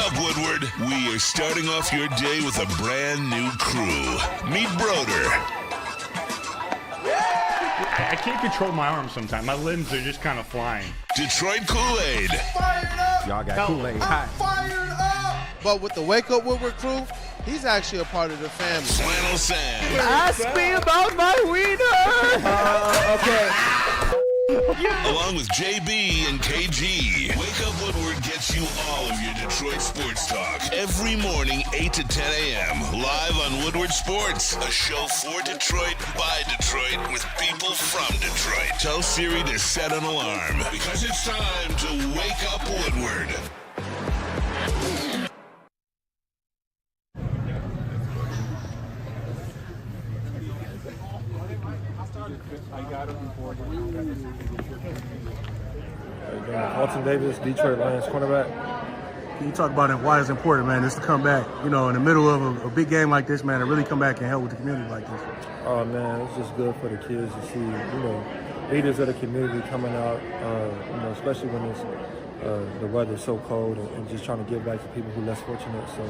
up, Woodward. We are starting off your day with a brand new crew. Meet Broder. I can't control my arms sometimes. My limbs are just kind of flying. Detroit Kool-Aid. Fired up! Y'all got Kool-Aid I'm hot. fired up! But with the Wake Up Woodward crew, he's actually a part of the family. Flannel Sam. Ask me about my wiener. Okay. Along with JB and KG. Wake Up Woodward gets you all of your Detroit sports talk. Every morning, 8 to 10 a.m. Live on Woodward Sports. A show for Detroit, by Detroit, with people from Detroit. Tell Siri to set an alarm. Because it's time to Wake Up Woodward. Alton Davis, Detroit Lions cornerback. Can you talk about it? Why it's important, man, just to come back, in the middle of a big game like this, man, and really come back and help with the community like this? Oh, man, it's just good for the kids to see, leaders of the community coming out, especially when it's, the weather's so cold and just trying to give back to people who are less fortunate. So,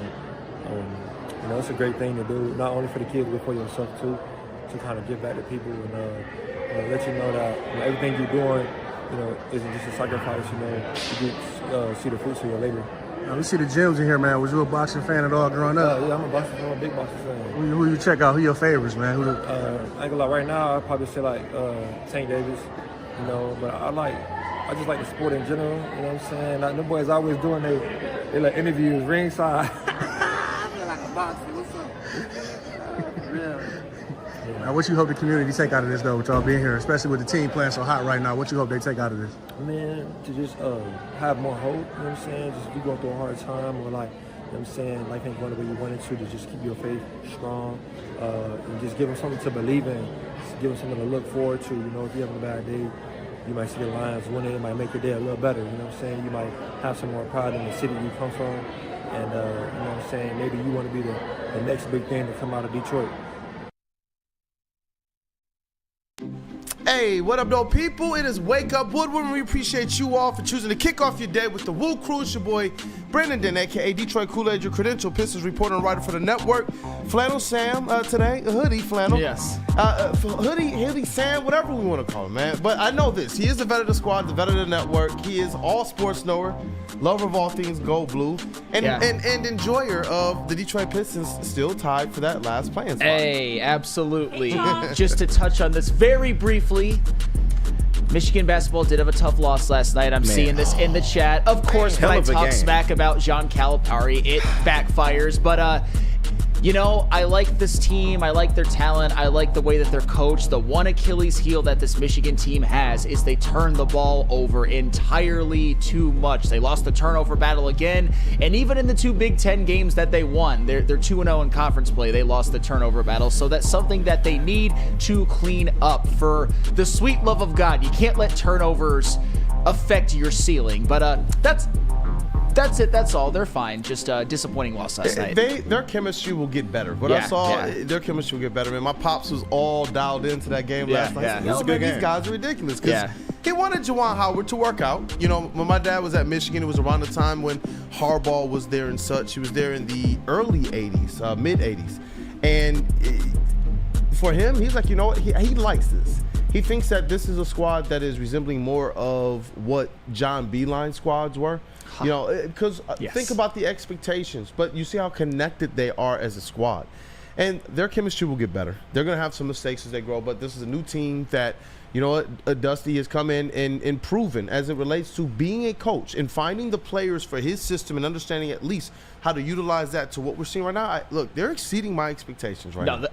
it's a great thing to do, not only for the kids, but for yourself, too, to kind of give back to people and let you know that everything you're doing, isn't just a sacrifice, you get see the fruits of your labor. Now, we see the gyms in here, man. Was you a boxing fan at all growing up? Yeah, I'm a boxing fan, a big boxing fan. Who you check out? Who your favorites, man? I ain't gonna lie, right now, I'd probably say St. Davis, but I just like the sport in general, you know what I'm saying? Like, them boys always doing they like interviews ringside. I feel like a boxer, what's up? Real. Now, what you hope the community take out of this, though, with y'all being here, especially with the team playing so hot right now? What you hope they take out of this? Man, to just have more hope, you know what I'm saying? Just if you going through a hard time or life ain't going the way you want it to just keep your faith strong and just give them something to believe in, just give them something to look forward to. If you're having a bad day, you might see the Lions winning, it might make your day a little better, you know what I'm saying? You might have some more pride in the city you come from and, you know what I'm saying, maybe you want to be the next big thing to come out of Detroit. Hey, what up, though, people? It is Wake Up Woodward, and we appreciate you all for choosing to kick off your day with the WUW Crew. It's your boy, Brandon Den, a.k.a. Detroit Kool-Aid, your credential Pistons reporter and writer for the network. Flannel Sam today, a hoodie flannel. Yes. Hoodie Sam, whatever we want to call him, man. But I know this. He is the vet of the squad, the vet of the network. He is all sports knower, lover of all things gold blue, and enjoyer of the Detroit Pistons still tied for that last playing spot. Hey, absolutely. Just to touch on this very briefly, Michigan basketball did have a tough loss last night. I'm seeing this in the chat. Of course, when I talk smack about John Calipari, it backfires. But, I like this team. I like their talent. I like the way that they're coached. The one Achilles heel that this Michigan team has is they turn the ball over entirely too much. They lost the turnover battle again. And even in the two Big Ten games that they won, they're 2-0 in conference play. They lost the turnover battle. So that's something that they need to clean up. For the sweet love of God, you can't let turnovers affect your ceiling. But that's it. That's all. They're fine. Just disappointing loss last night. Their chemistry will get better. What I saw, their chemistry will get better. Man, my pops was all dialed into that game last night. Yeah, it was a good game. These guys are ridiculous. Because he wanted Juwan Howard to work out. When my dad was at Michigan, it was around the time when Harbaugh was there and such. He was there in the early 80s, mid 80s. And for him, he's like, you know what? He likes this. He thinks that this is a squad that is resembling more of what John Beeline squads were. Because think about the expectations, but you see how connected they are as a squad. And their chemistry will get better. They're going to have some mistakes as they grow, but this is a new team that, Dusty has come in and proven as it relates to being a coach and finding the players for his system and understanding at least how to utilize that to what we're seeing right now. Look, they're exceeding my expectations right now.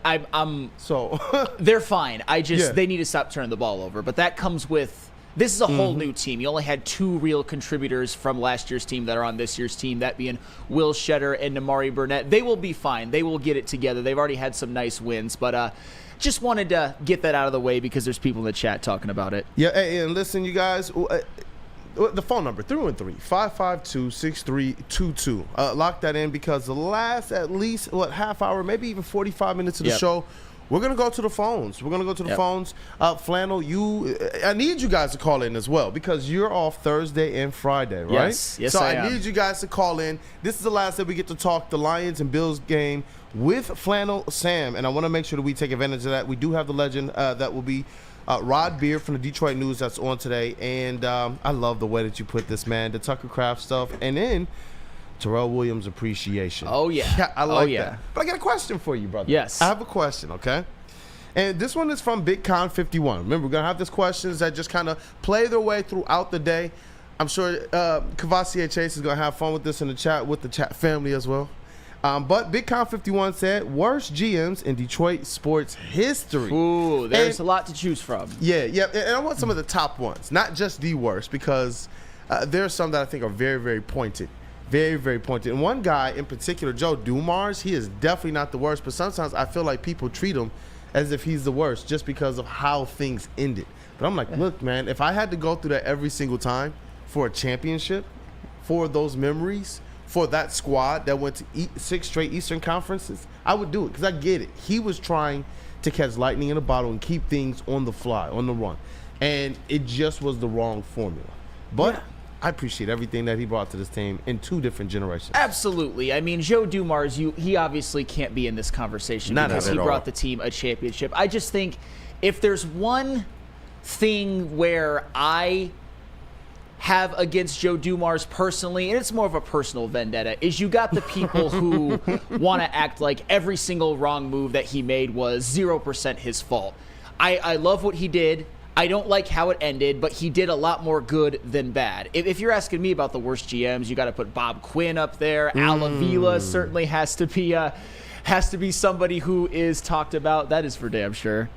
They're fine. They need to stop turning the ball over, but that comes with. This is a whole new team. You only had two real contributors from last year's team that are on this year's team, that being Will Shedder and Namari Burnett. They will be fine. They will get it together. They've already had some nice wins, but just wanted to get that out of the way because there's people in the chat talking about it. Yeah, and listen, you guys, the phone number, 313-552-6322. Lock that in because the last at least, half hour, maybe even 45 minutes of the show, we're going to go to the phones. We're going to go to the phones. Flannel, I need you guys to call in as well because you're off Thursday and Friday, right? Yes, so I I need you guys to call in. This is the last that we get to talk the Lions and Bills game with Flannel Sam, and I want to make sure that we take advantage of that. We do have the legend that will be Rod Beard from the Detroit News that's on today, and I love the way that you put this, man, the Tucker Kraft stuff, and then Terell Williams appreciation. Oh, yeah. I like that. But I got a question for you, brother. Yes. I have a question, okay? And this one is from BigCon51. Remember, we're going to have these questions that just kind of play their way throughout the day. I'm sure Cavassier Chase is going to have fun with this in the chat with the chat family as well. But BigCon51 said, worst GMs in Detroit sports history. Ooh, there's a lot to choose from. Yeah. And I want some of the top ones, not just the worst, because there are some that I think are very, very pointed. Very, very pointed. And one guy in particular, Joe Dumars, he is definitely not the worst, but sometimes I feel like people treat him as if he's the worst just because of how things ended. But I'm like, look, man, if I had to go through that every single time for a championship, for those memories, for that squad that went to 6 straight Eastern Conferences, I would do it because I get it. He was trying to catch lightning in a bottle and keep things on the fly, on the run. And it just was the wrong formula. But I appreciate everything that he brought to this team in 2 different generations. Absolutely. I mean, Joe Dumars, he obviously can't be in this conversation because he brought the team a championship. I just think if there's one thing where I have against Joe Dumars personally, and it's more of a personal vendetta, is you got the people who want to act like every single wrong move that he made was 0% his fault. I love what he did. I don't like how it ended, but he did a lot more good than bad. If you're asking me about the worst GMs, you got to put Bob Quinn up there. Al Avila certainly has to be somebody who is talked about. That is for damn sure.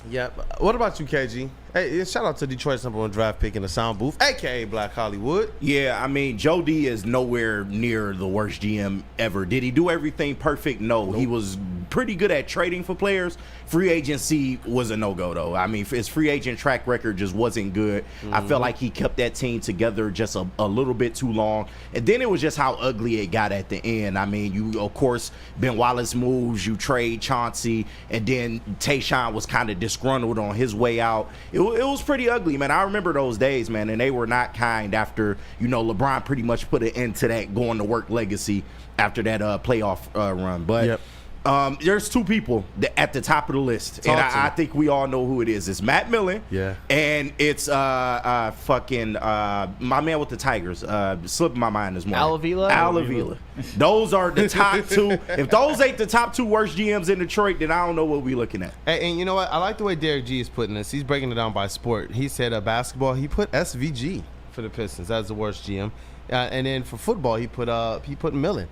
Yeah. What about you, KG? Hey, shout out to Detroit's #1 draft pick in the sound booth, a.k.a. Black Hollywood. Yeah, I mean, Joe D is nowhere near the worst GM ever. Did he do everything perfect? No. Nope. He was pretty good at trading for players. Free agency was a no-go, though. I mean, his free agent track record just wasn't good. I felt like he kept that team together just a little bit too long. And then it was just how ugly it got at the end. I mean, you, of course, Ben Wallace moves, you trade Chauncey, and then Tayshaun was kind of disgruntled on his way out. It was pretty ugly, man. I remember those days, man, and they were not kind after, LeBron pretty much put an end to that going to work legacy after that playoff run. But there's 2 people at the top of the list, and I think we all know who it is. It's Matt Millen, and it's my man with the Tigers. Slipping my mind this morning. Al Avila. Those are the top 2. If those ain't the top 2 worst GMs in Detroit, then I don't know what we're looking at. And you know what? I like the way Derek G is putting this. He's breaking it down by sport. He said basketball, he put SVG for the Pistons as the worst GM, and then for football, he put Millen.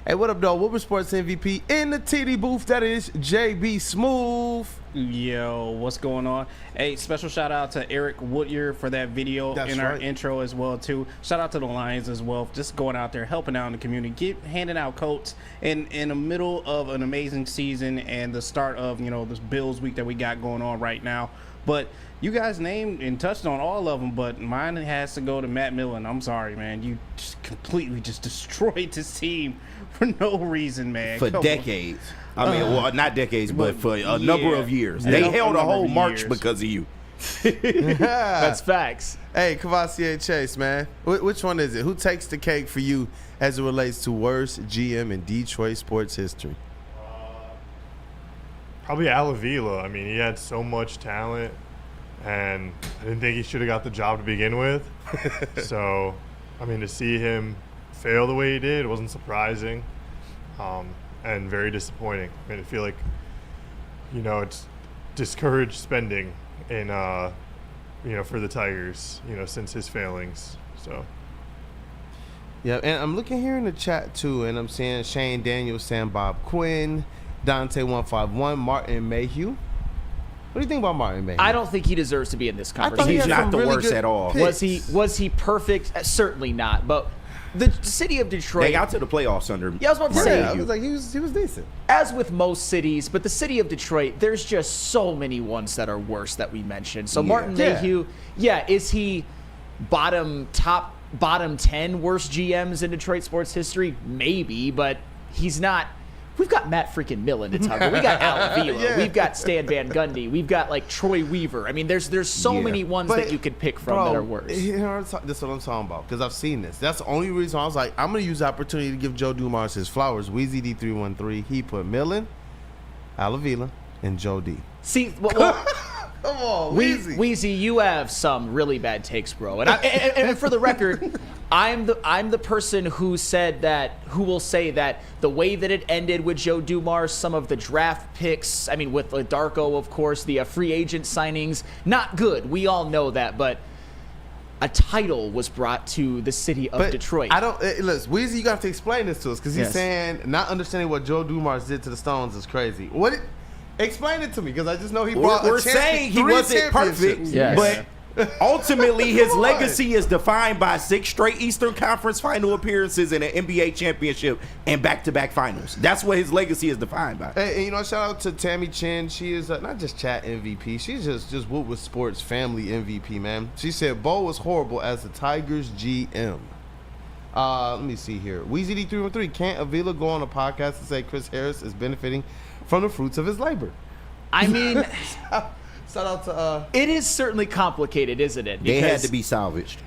Hey, what up, dog? WUW Sports MVP in the TD booth. That is JB Smooth. Yo, what's going on? Hey, special shout out to Eric Woodward for that video our intro as well too. Shout out to the Lions as well, just going out there helping out in the community, handing out coats in the middle of an amazing season and the start of this Bills week that we got going on right now. But you guys named and touched on all of them, but mine has to go to Matt Millen. I'm sorry, man. You just completely destroyed this team for no reason, man. For decades. I mean, well, not decades, but for a number of years. They held a whole march because of you. That's facts. Hey, Cavassier Chase, man. Which one is it? Who takes the cake for you as it relates to worst GM in Detroit sports history? Probably Al Avila. I mean, he had so much talent, and I didn't think he should have got the job to begin with. So, I mean, to see him fail the way he did wasn't surprising, and very disappointing. I mean, I feel like, it's discouraged spending in, for the Tigers, since his failings. So. Yeah, and I'm looking here in the chat too, and I'm seeing Shane Daniels, Sam Bob Quinn, Dante151, Martin Mayhew. What do you think about Martin Mayhew? I don't think he deserves to be in this conversation. He's not the worst at all. Was he perfect? Certainly not. But the city of Detroit, they got to the playoffs under. Yeah, I was about to say. I was like, he was decent. As with most cities, but the city of Detroit, there's just so many ones that are worse that we mentioned. So Martin Mayhew, is he bottom 10 worst GMs in Detroit sports history? Maybe, but he's not we've got Matt freaking Millen to talk about. We got Al Avila. We've got Stan Van Gundy. We've got like Troy Weaver. I mean, there's so many ones that you could pick from that are worse. This is what I'm talking about because I've seen this. That's the only reason I was like, I'm going to use the opportunity to give Joe Dumars his flowers. Weezy D313, he put Millen, Al Avila, and Joe D. See, well come on, Weezy. Weezy, you have some really bad takes, bro. And for the record, I'm the person who will say that the way that it ended with Joe Dumars, some of the draft picks, I mean, with Darko, of course, the free agent signings, not good. We all know that, but a title was brought to the city of Detroit. Listen, Weezy, you got to explain this to us because he's saying not understanding what Joe Dumars did to the Stones is crazy. Explain it to me because I just know he brought We're saying he wasn't perfect, but ultimately his legacy is defined by 6 straight Eastern Conference final appearances and an NBA championship and back-to-back finals. That's what his legacy is defined by. And shout out to Tammy Chin. She is not just chat MVP. She's just Woodward Sports family MVP, man. She said Bo was horrible as the Tigers GM. Let me see here. Weezy D313, can't Avila go on a podcast and say Chris Harris is benefiting from the fruits of his labor? I mean, shout out to it is certainly complicated, isn't it? They had to be salvaged.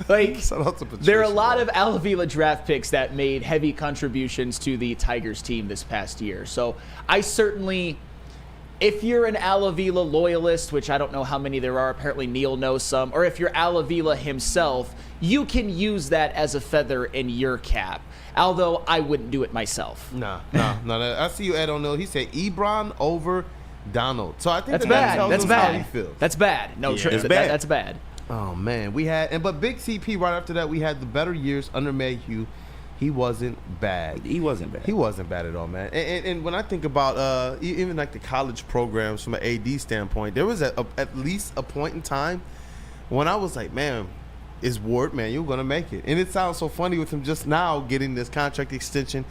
Like, shout out to Patricia, there are a lot of Al Avila draft picks that made heavy contributions to the Tigers team this past year. So I certainly, if you're an Al Avila loyalist, which I don't know how many there are, apparently Neil knows some, or if you're Al Avila himself, you can use that as a feather in your cap. Although I wouldn't do it myself. No. I see you, Ed O'Neill. He said Ebron over Donald. So I think that's bad. That's bad. How he feels. That's bad. No, it's bad. That's bad. Oh man, but Big CP right after that we had the better years under Mayhew. He wasn't bad. He wasn't bad at all, man. And when I think about even like the college programs from an AD standpoint, there was at least a point in time when I was like, man, is Ward, man, you're going to make it. And it sounds so funny with him just now getting this contract extension.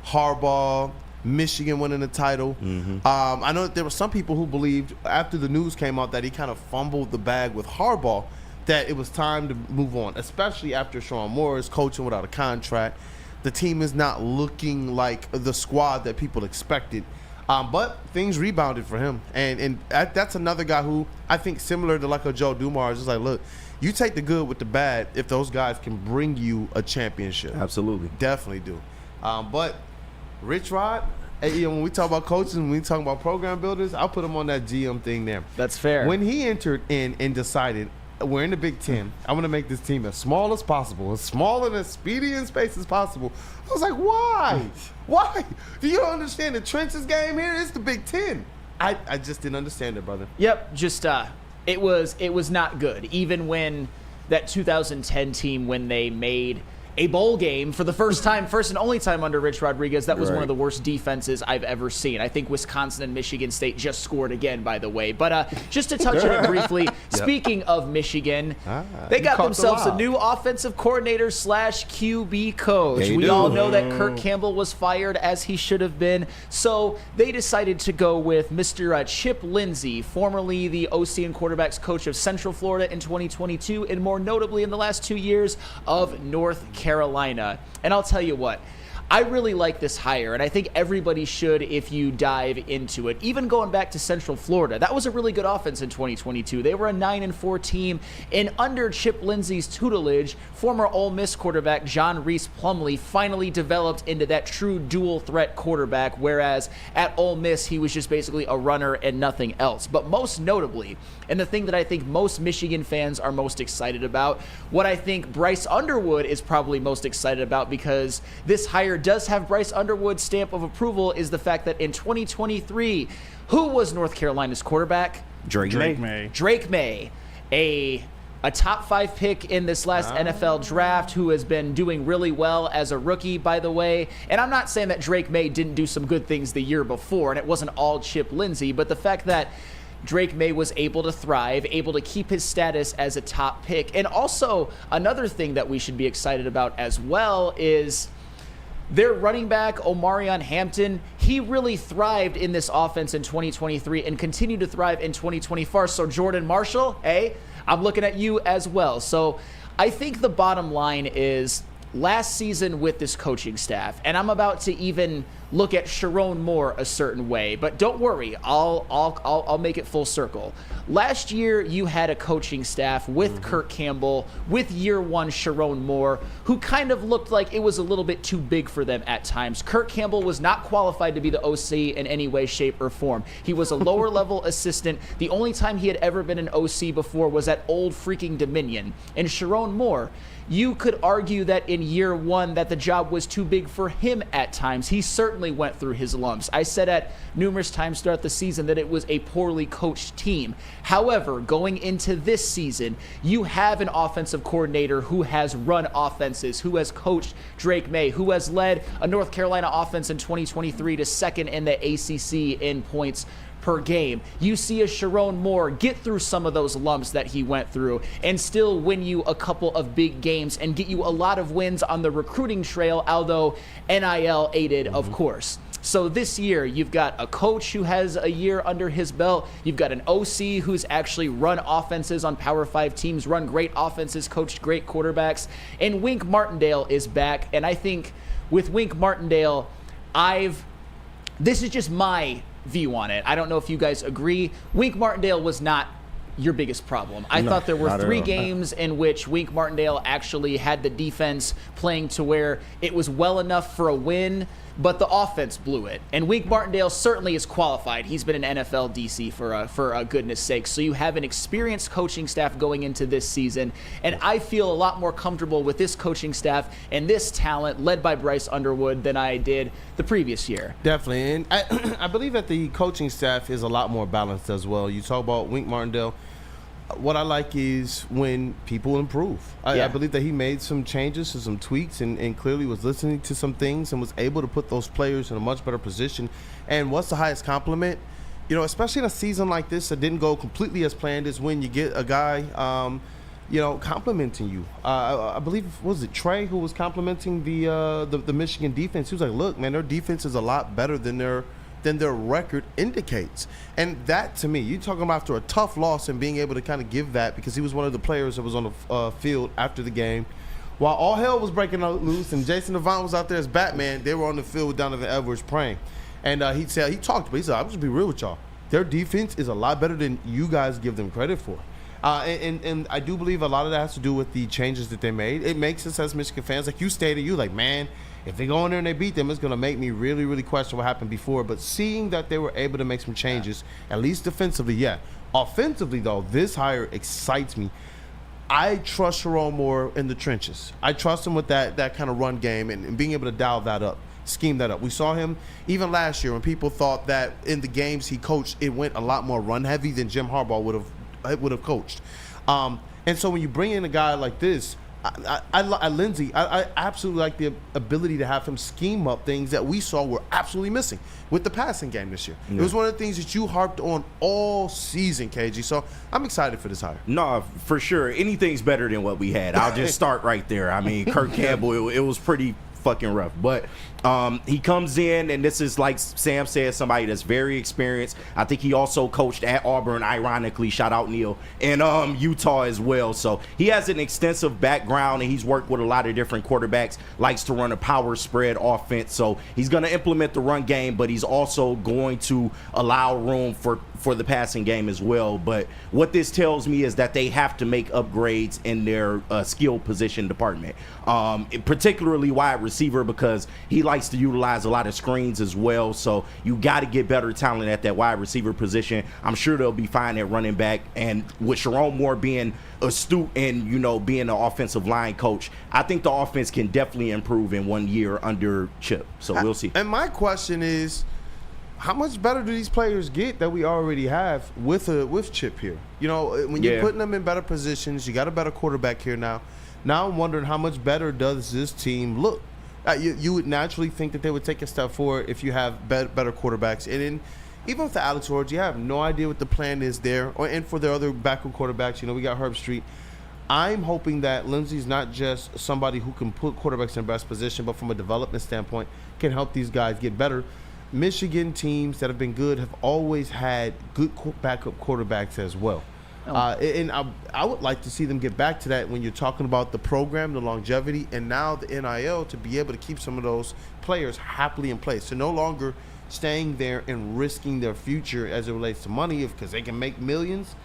Harbaugh, Michigan winning the title. Mm-hmm. I know that there were some people who believed after the news came out that he kind of fumbled the bag with Harbaugh, that it was time to move on, especially after Sean Morris coaching without a contract. The team is not looking like the squad that people expected. But things rebounded for him. And that's another guy who I think similar to like a Joe Dumars is like, look, you take the good with the bad if those guys can bring you a championship. Absolutely. Definitely do. But Rich Rod, when we talk about coaches and we talk about program builders, I'll put him on that GM thing there. That's fair. When he entered in and decided, we're in the Big Ten, I'm going to make this team as small as possible, as small and as speedy in space as possible. I was like, why? Why? Do you don't understand the trenches game here? It's the Big Ten. I just didn't understand it, brother. Yep, just it was not good. Even when that 2010 team, when they made a bowl game for the first and only time under Rich Rodriguez, that was one of the worst defenses I've ever seen. I think Wisconsin and Michigan State just scored again, by the way. But just to touch on it briefly, speaking of Michigan, they got themselves a new offensive coordinator / QB coach. We all know that Kirk Campbell was fired, as he should have been. So they decided to go with Mr. Chip Lindsey, formerly the OC and quarterbacks coach of Central Florida in 2022, and more notably in the last 2 years of North Carolina. And I'll tell you what, I really like this hire, and I think everybody should if you dive into it. Even going back to Central Florida, that was a really good offense in 2022. They were a 9-4 team, and under Chip Lindsey's tutelage, former Ole Miss quarterback John Reese Plumlee finally developed into that true dual threat quarterback, whereas at Ole Miss he was just basically a runner and nothing else. But most notably, and the thing that I think most Michigan fans are most excited about, what I think Bryce Underwood is probably most excited about, because this hire does have Bryce Underwood's stamp of approval, is the fact that in 2023, who was North Carolina's quarterback? Drake May. Drake May, a top 5 pick in this last NFL draft, who has been doing really well as a rookie, by the way. And I'm not saying that Drake May didn't do some good things the year before, and it wasn't all Chip Lindsey, but the fact that Drake May was able to thrive, able to keep his status as a top pick. And also, another thing that we should be excited about as well is their running back, Omarion Hampton. He really thrived in this offense in 2023 and continued to thrive in 2024. So Jordan Marshall, hey, I'm looking at you as well. So I think the bottom line is, last season with this coaching staff, and I'm about to even look at Sharon Moore a certain way. But don't worry, I'll make it full circle. Last year, you had a coaching staff with Kirk Campbell, with year one Sharon Moore, who kind of looked like it was a little bit too big for them at times. Kirk Campbell was not qualified to be the OC in any way, shape, or form. He was a lower level assistant. The only time he had ever been an OC before was at Old Freaking Dominion. And Sharon Moore, you could argue that in year one that the job was too big for him at times. He certainly went through his lumps. I said at numerous times throughout the season that it was a poorly coached team. However, going into this season, you have an offensive coordinator who has run offenses, who has coached Drake May, who has led a North Carolina offense in 2023 to second in the ACC in points per game. You see a Sharon Moore get through some of those lumps that he went through and still win you a couple of big games and get you a lot of wins on the recruiting trail, although NIL aided, of course. So this year, you've got a coach who has a year under his belt. You've got an OC who's actually run offenses on Power 5 teams, run great offenses, coached great quarterbacks. And Wink Martindale is back. And I think with Wink Martindale, this is just my view on it. I don't know if you guys agree. Wink Martindale was not your biggest problem. I thought there were 3 games in which Wink Martindale actually had the defense playing to where it was well enough for a win, but the offense blew it. And Wink Martindale certainly is qualified. He's been an NFL DC for goodness sake. So you have an experienced coaching staff going into this season, and I feel a lot more comfortable with this coaching staff and this talent led by Bryce Underwood than I did the previous year. Definitely, and I believe that the coaching staff is a lot more balanced as well. You talk about Wink Martindale. What I like is when people improve. I believe that he made some changes and some tweaks and clearly was listening to some things and was able to put those players in a much better position. And what's the highest compliment? You know, especially in a season like this that didn't go completely as planned, is when you get a guy, complimenting you. I believe, was it Trey who was complimenting the Michigan defense? He was like, look, man, their defense is a lot better than their record indicates. And that, to me, you're talking about after a tough loss and being able to kind of give that, because he was one of the players that was on the field after the game. While all hell was breaking loose and Jason Avant was out there as Batman, they were on the field with Donovan Edwards praying. And he said, I'm just be real with y'all. Their defense is a lot better than you guys give them credit for. And I do believe a lot of that has to do with the changes that they made. It makes us as Michigan fans, like you stated, man, if they go in there and they beat them, it's going to make me really, really question what happened before. But seeing that they were able to make some changes, at least defensively, yeah. Offensively, though, this hire excites me. I trust Sharon Moore in the trenches. I trust him with that kind of run game and being able to dial that up, scheme that up. We saw him even last year when people thought that in the games he coached, it went a lot more run-heavy than Jim Harbaugh would have coached. And so when you bring in a guy like this, Lindsey, I absolutely like the ability to have him scheme up things that we saw were absolutely missing with the passing game this year. Yeah. It was one of the things that you harped on all season, KG. So I'm excited for this hire. No, for sure. Anything's better than what we had. I'll just start right there. I mean, Kirk Campbell, it was pretty fucking rough. But he comes in, and this is, like Sam said, somebody that's very experienced. I think he also coached at Auburn, ironically, shout out Neil, and Utah as well. So he has an extensive background, and he's worked with a lot of different quarterbacks, likes to run a power spread offense. So he's going to implement the run game, but he's also going to allow room for the passing game as well. But what this tells me is that they have to make upgrades in their skill position department, particularly wide receiver, because he likes to utilize a lot of screens as well. So you got to get better talent at that wide receiver position. I'm sure they'll be fine at running back. And with Sharon Moore being astute and, being an offensive line coach, I think the offense can definitely improve in 1 year under Chip. So we'll see. And my question is, how much better do these players get that we already have with Chip here? When you're putting them in better positions, you got a better quarterback here now. Now I'm wondering how much better does this team look? You would naturally think that they would take a step forward if you have better quarterbacks. And then even with the Alex Ords, you have no idea what the plan is there. And for their other backup quarterbacks, we got Herb Street. I'm hoping that Lindsey's not just somebody who can put quarterbacks in the best position, but from a development standpoint, can help these guys get better. Michigan teams that have been good have always had good backup quarterbacks as well. And I would like to see them get back to that when you're talking about the program, the longevity, and now the NIL, to be able to keep some of those players happily in place. So no longer staying there and risking their future as it relates to money, because they can make millions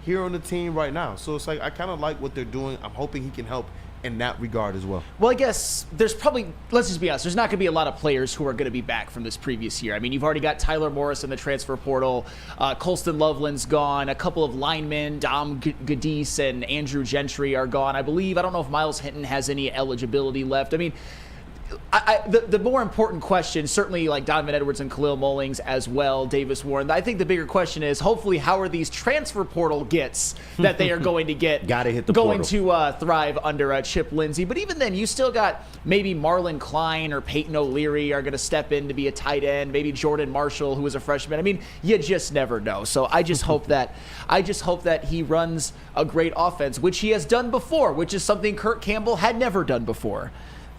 here on the team right now. So it's like, I kind of like what they're doing. I'm hoping he can help in that regard as well. Well, I guess there's probably, let's just be honest, there's not going to be a lot of players who are going to be back from this previous year. I mean, you've already got Tyler Morris in the transfer portal. Colston Loveland's gone. A couple of linemen, Dom Gadis and Andrew Gentry are gone. I don't know if Miles Hinton has any eligibility left. I mean, the more important question, certainly like Donovan Edwards and Khalil Mullings as well, Davis Warren. I think the bigger question is, hopefully, how are these transfer portal gets that they are going to get Gotta hit the going portal. to thrive under Chip Lindsey? But even then, you still got maybe Marlon Klein or Peyton O'Leary are going to step in to be a tight end. Maybe Jordan Marshall, who was a freshman. I mean, you just never know. So I just hope that he runs a great offense, which he has done before, which is something Kurt Campbell had never done before.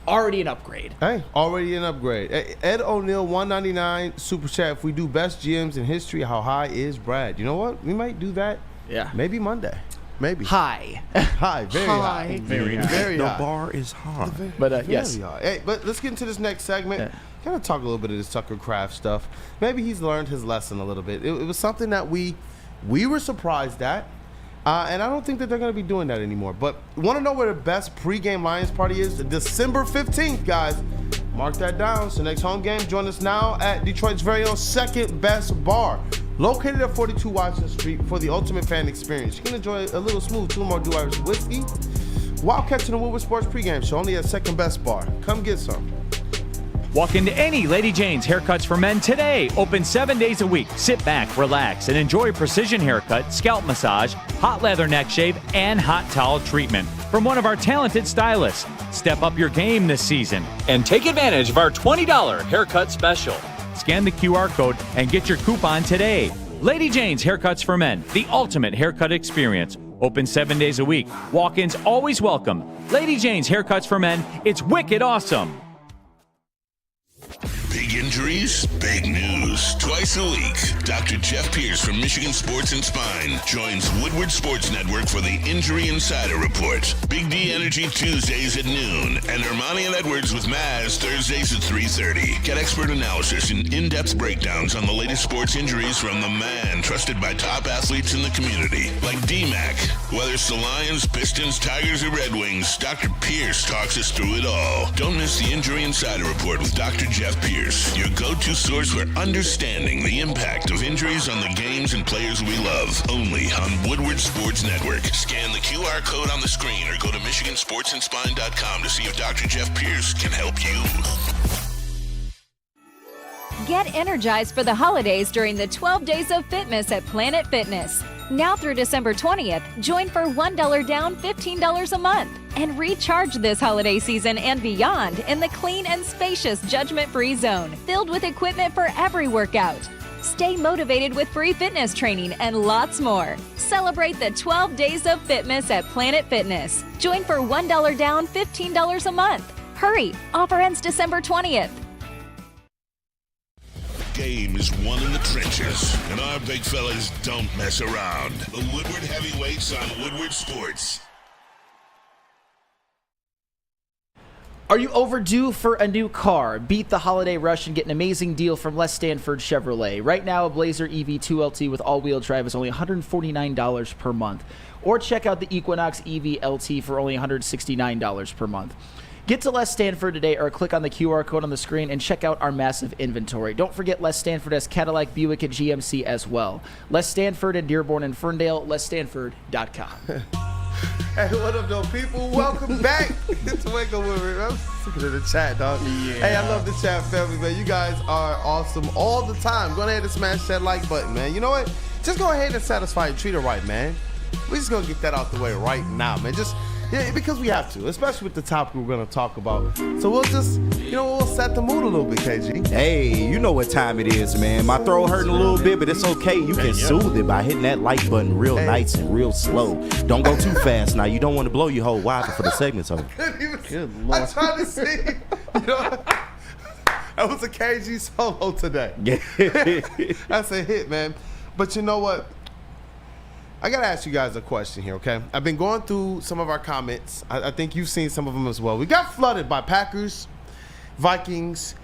Already an upgrade. Hey, already an upgrade. Ed O'Neill, 199 super chat. If we do best GMs in history, how high is Brad? You know what? We might do that. Yeah. Maybe Monday. Maybe. High. High. Very high. Very high. Very The high. bar is high. But yes. Very high. Hey, but let's get into this next segment. Kind of talk a little bit of this Tucker Kraft stuff. Maybe he's learned his lesson a little bit. It was something that we were surprised at. And I don't think that they're going to be doing that anymore. But want to know where the best pregame Lions party is? December 15th, guys. Mark that down. So next home game, join us now at Detroit's very own Second Best Bar. Located at 42 Washington Street for the ultimate fan experience. You can enjoy a little smooth Tullamore Dew Irish whiskey while catching the Woodward Sports pregame show only at Second Best Bar. Come get some. Walk into any Lady Jane's Haircuts for Men today. Open 7 days a week. Sit back, relax, and enjoy precision haircut, scalp massage, hot leather neck shave, and hot towel treatment from one of our talented stylists. Step up your game this season and take advantage of our $20 haircut special. Scan the QR code and get your coupon today. Lady Jane's Haircuts for Men, the ultimate haircut experience. Open 7 days a week. Walk-ins always welcome. Lady Jane's Haircuts for Men. It's wicked awesome. Big injuries, big news. Twice a week, Dr. Jeff Pierce from Michigan Sports and Spine joins Woodward Sports Network for the Injury Insider Report. Big D Energy Tuesdays at noon, and Ermanni and Edwards with Maz Thursdays at 3:30. Get expert analysis and in-depth breakdowns on the latest sports injuries from the man trusted by top athletes in the community, like D-Mac. Whether it's the Lions, Pistons, Tigers, or Red Wings, Dr. Pierce talks us through it all. Don't miss the Injury Insider Report with Dr. Jeff Pierce, your go-to source for understanding the impact of injuries on the games and players we love. Only on Woodward Sports Network. Scan the QR code on the screen or go to MichiganSportsandSpine.com to see if Dr. Jeff Pierce can help you. Get energized for the holidays during the 12 Days of Fitness at Planet Fitness. Now through December 20th, join for $1 down, $15 a month. And recharge this holiday season and beyond in the clean and spacious judgment-free zone, filled with equipment for every workout. Stay motivated with free fitness training and lots more. Celebrate the 12 Days of Fitness at Planet Fitness. Join for $1 down, $15 a month. Hurry! Offer ends December 20th. Game is won in the trenches, and our big fellas don't mess around. The Woodward Heavyweights on Woodward Sports. Are you overdue for a new car? Beat the holiday rush and get an amazing deal from Les Stanford Chevrolet. Right now, a Blazer EV 2LT with all-wheel drive is only $149 per month. Or check out the Equinox EV LT for only $169 per month. Get to Les Stanford today or click on the QR code on the screen and check out our massive inventory. Don't forget Les Stanford has Cadillac, Buick, and GMC as well. Les Stanford in Dearborn and Ferndale, lesstanford.com. Hey, what up, though, people? Welcome back to Wake Up Woodward. I'm looking at the chat, dog. Yeah. Hey, I love the chat family, man. You guys are awesome all the time. Go ahead and smash that like button, man. You know what? Just go ahead and satisfy and treat her right, man. We're just going to get that out the way right now, man. Yeah, because we have to, especially with the topic we're going to talk about. So we'll just, we'll set the mood a little bit, KG. Hey, you know what time it is, man. My throat hurting a little bit, but it's okay. You can soothe it by hitting that like button real nice and real slow. Don't go too fast now. You don't want to blow your whole wide for the segment's over. Good Lord. I'm trying to see. That was a KG solo today. That's a hit, man. But you know what? I got to ask you guys a question here, okay? I've been going through some of our comments. I think you've seen some of them as well. We got flooded by Packers, Vikings,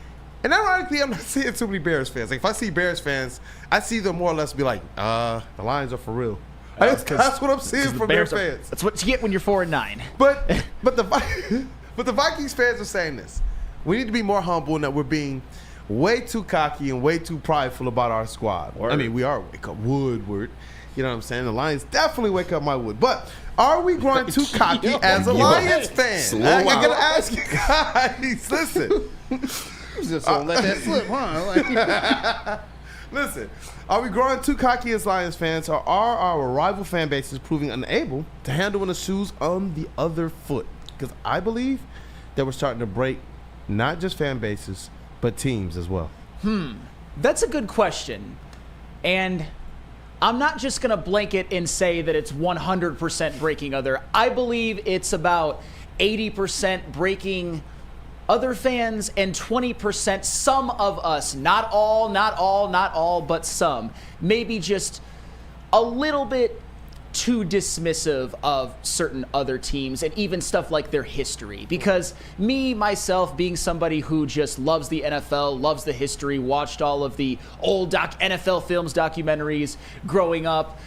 and ironically, I'm not seeing too many Bears fans. Like, if I see Bears fans, I see them more or less be like, the Lions are for real. That's what I'm seeing from their fans. That's what you get when you're 4-9. But the Vikings fans are saying this. We need to be more humble in that we're being way too cocky and way too prideful about our squad. I mean, we are wake up Woodward. You know what I'm saying? The Lions definitely wake up my Wood. But are we growing too cocky as a Lions fan? I got to ask you guys. Listen. Just don't let that slip, huh? Listen, are we growing too cocky as Lions fans, or are our rival fan bases proving unable to handle the shoes on the other foot? Because I believe that we're starting to break not just fan bases, but teams as well. That's a good question. And I'm not just going to blanket and say that it's 100% breaking other. I believe it's about 80% breaking other fans and 20% some of us, not all, but some, maybe just a little bit too dismissive of certain other teams and even stuff like their history. Because me, myself, being somebody who just loves the NFL, loves the history, watched all of the old NFL films, documentaries growing up,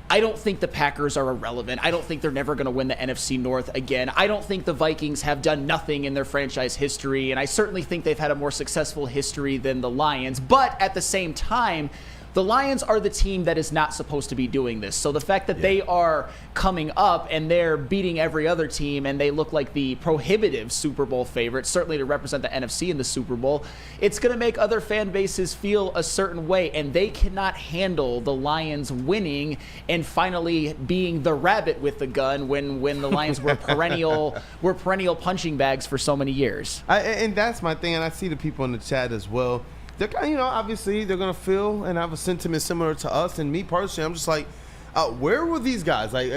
I don't think the Packers are irrelevant. I don't think they're never going to win the NFC North again. I don't think the Vikings have done nothing in their franchise history, and I certainly think they've had a more successful history than the Lions. But at the same time, the Lions are the team that is not supposed to be doing this. So the fact that they are coming up and they're beating every other team and they look like the prohibitive Super Bowl favorites, certainly to represent the NFC in the Super Bowl, it's going to make other fan bases feel a certain way, and they cannot handle the Lions winning and finally being the rabbit with the gun when the Lions were perennial punching bags for so many years. And that's my thing, and I see the people in the chat as well. They're, obviously they're going to feel and have a sentiment similar to us. And me personally, I'm just like, where were these guys? Like,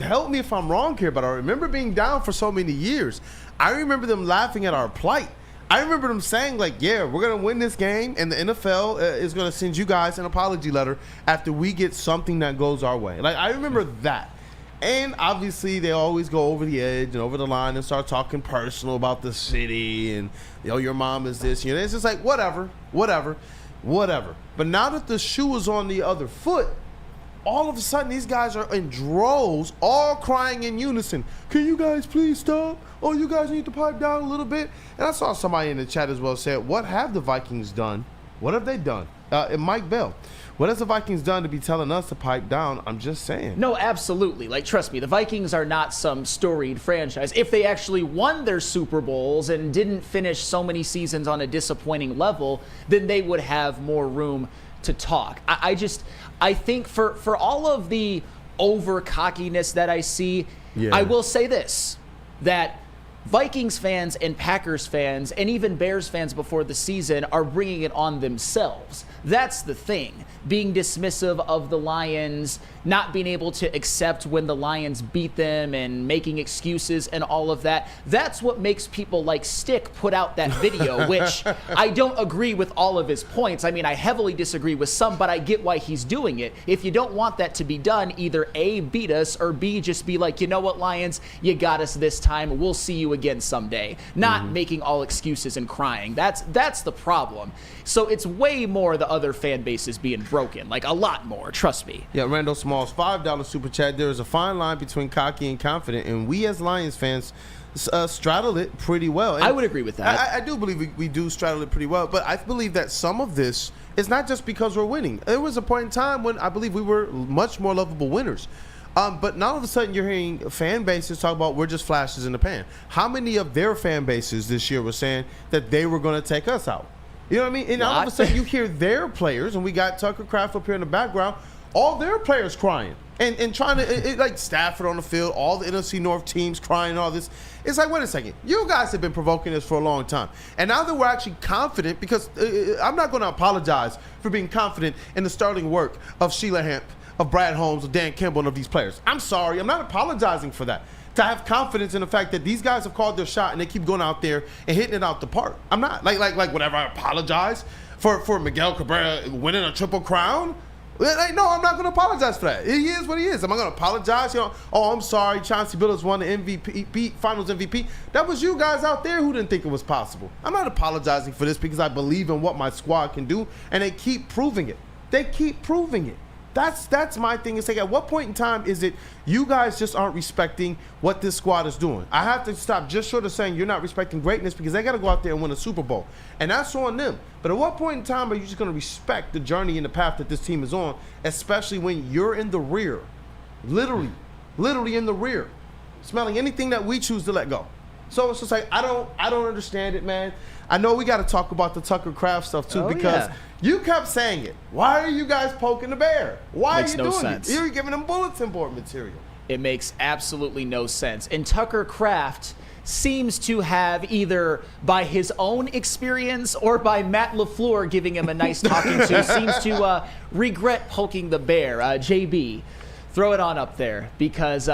help me if I'm wrong here, but I remember being down for so many years. I remember them laughing at our plight. I remember them saying, like, yeah, we're going to win this game, and the NFL is going to send you guys an apology letter after we get something that goes our way. Like, I remember that. And obviously, they always go over the edge and over the line and start talking personal about the city and, your mom is this. It's just like, whatever. But now that the shoe is on the other foot, all of a sudden, these guys are in droves, all crying in unison. Can you guys please stop? Oh, you guys need to pipe down a little bit. And I saw somebody in the chat as well say, what have the Vikings done? What have they done? And Mike Bell, what has the Vikings done to be telling us to pipe down? I'm just saying. No, absolutely. Like, trust me, the Vikings are not some storied franchise. If they actually won their Super Bowls and didn't finish so many seasons on a disappointing level, then they would have more room to talk. I think for all of the over cockiness that I see, I will say this, that Vikings fans and Packers fans and even Bears fans before the season are bringing it on themselves. That's the thing. Being dismissive of the Lions, not being able to accept when the Lions beat them and making excuses and all of that. That's what makes people like Stick put out that video, which I don't agree with all of his points. I mean, I heavily disagree with some, but I get why he's doing it. If you don't want that to be done, either A, beat us, or B, just be like, you know what, Lions, you got us this time. We'll see you again someday. Not making all excuses and crying. That's the problem. So it's way more the other fan bases being broken, like a lot more, trust me. Yeah, Randall Smalls, $5 super chat. There is a fine line between cocky and confident, and we as Lions fans straddle it pretty well. And I would agree with that. I do believe we do straddle it pretty well, but I believe that some of this is not just because we're winning. There was a point in time when I believe we were much more lovable winners. But now all of a sudden you're hearing fan bases talk about we're just flashes in the pan. How many of their fan bases this year were saying that they were going to take us out? You know what I mean? And all of a sudden you hear their players, and we got Tucker Kraft up here in the background, all their players crying and trying to, like Stafford on the field, all the NFC North teams crying and all this. It's like, wait a second. You guys have been provoking this for a long time. And now that we're actually confident, because I'm not going to apologize for being confident in the starting work of Sheila Hamp, of Brad Holmes, of Dan Kimball, and of these players. I'm sorry. I'm not apologizing for that. To have confidence in the fact that these guys have called their shot and they keep going out there and hitting it out the park. I'm not. Like whatever, I apologize for Miguel Cabrera winning a triple crown. No, I'm not going to apologize for that. He is what he is. Am I going to apologize? Oh, I'm sorry. Chauncey Billups won the MVP, Finals MVP. That was you guys out there who didn't think it was possible. I'm not apologizing for this because I believe in what my squad can do, and they keep proving it. That's my thing. Is like, at what point in time is it you guys just aren't respecting what this squad is doing? I have to stop just short of saying you're not respecting greatness because they got to go out there and win a Super Bowl, and that's on them. But at what point in time are you just going to respect the journey and the path that this team is on, especially when you're in the rear, literally in the rear, smelling anything that we choose to let go? So it's just like I don't understand it, man. I know we got to talk about the Tucker Kraft stuff too because you kept saying it. Why are you guys poking the bear? Why are you doing it? You're giving them bulletin board material. It makes absolutely no sense. And Tucker Kraft seems to have, either by his own experience or by Matt LaFleur giving him a nice talking to, seems to regret poking the bear. JB, throw it on up there because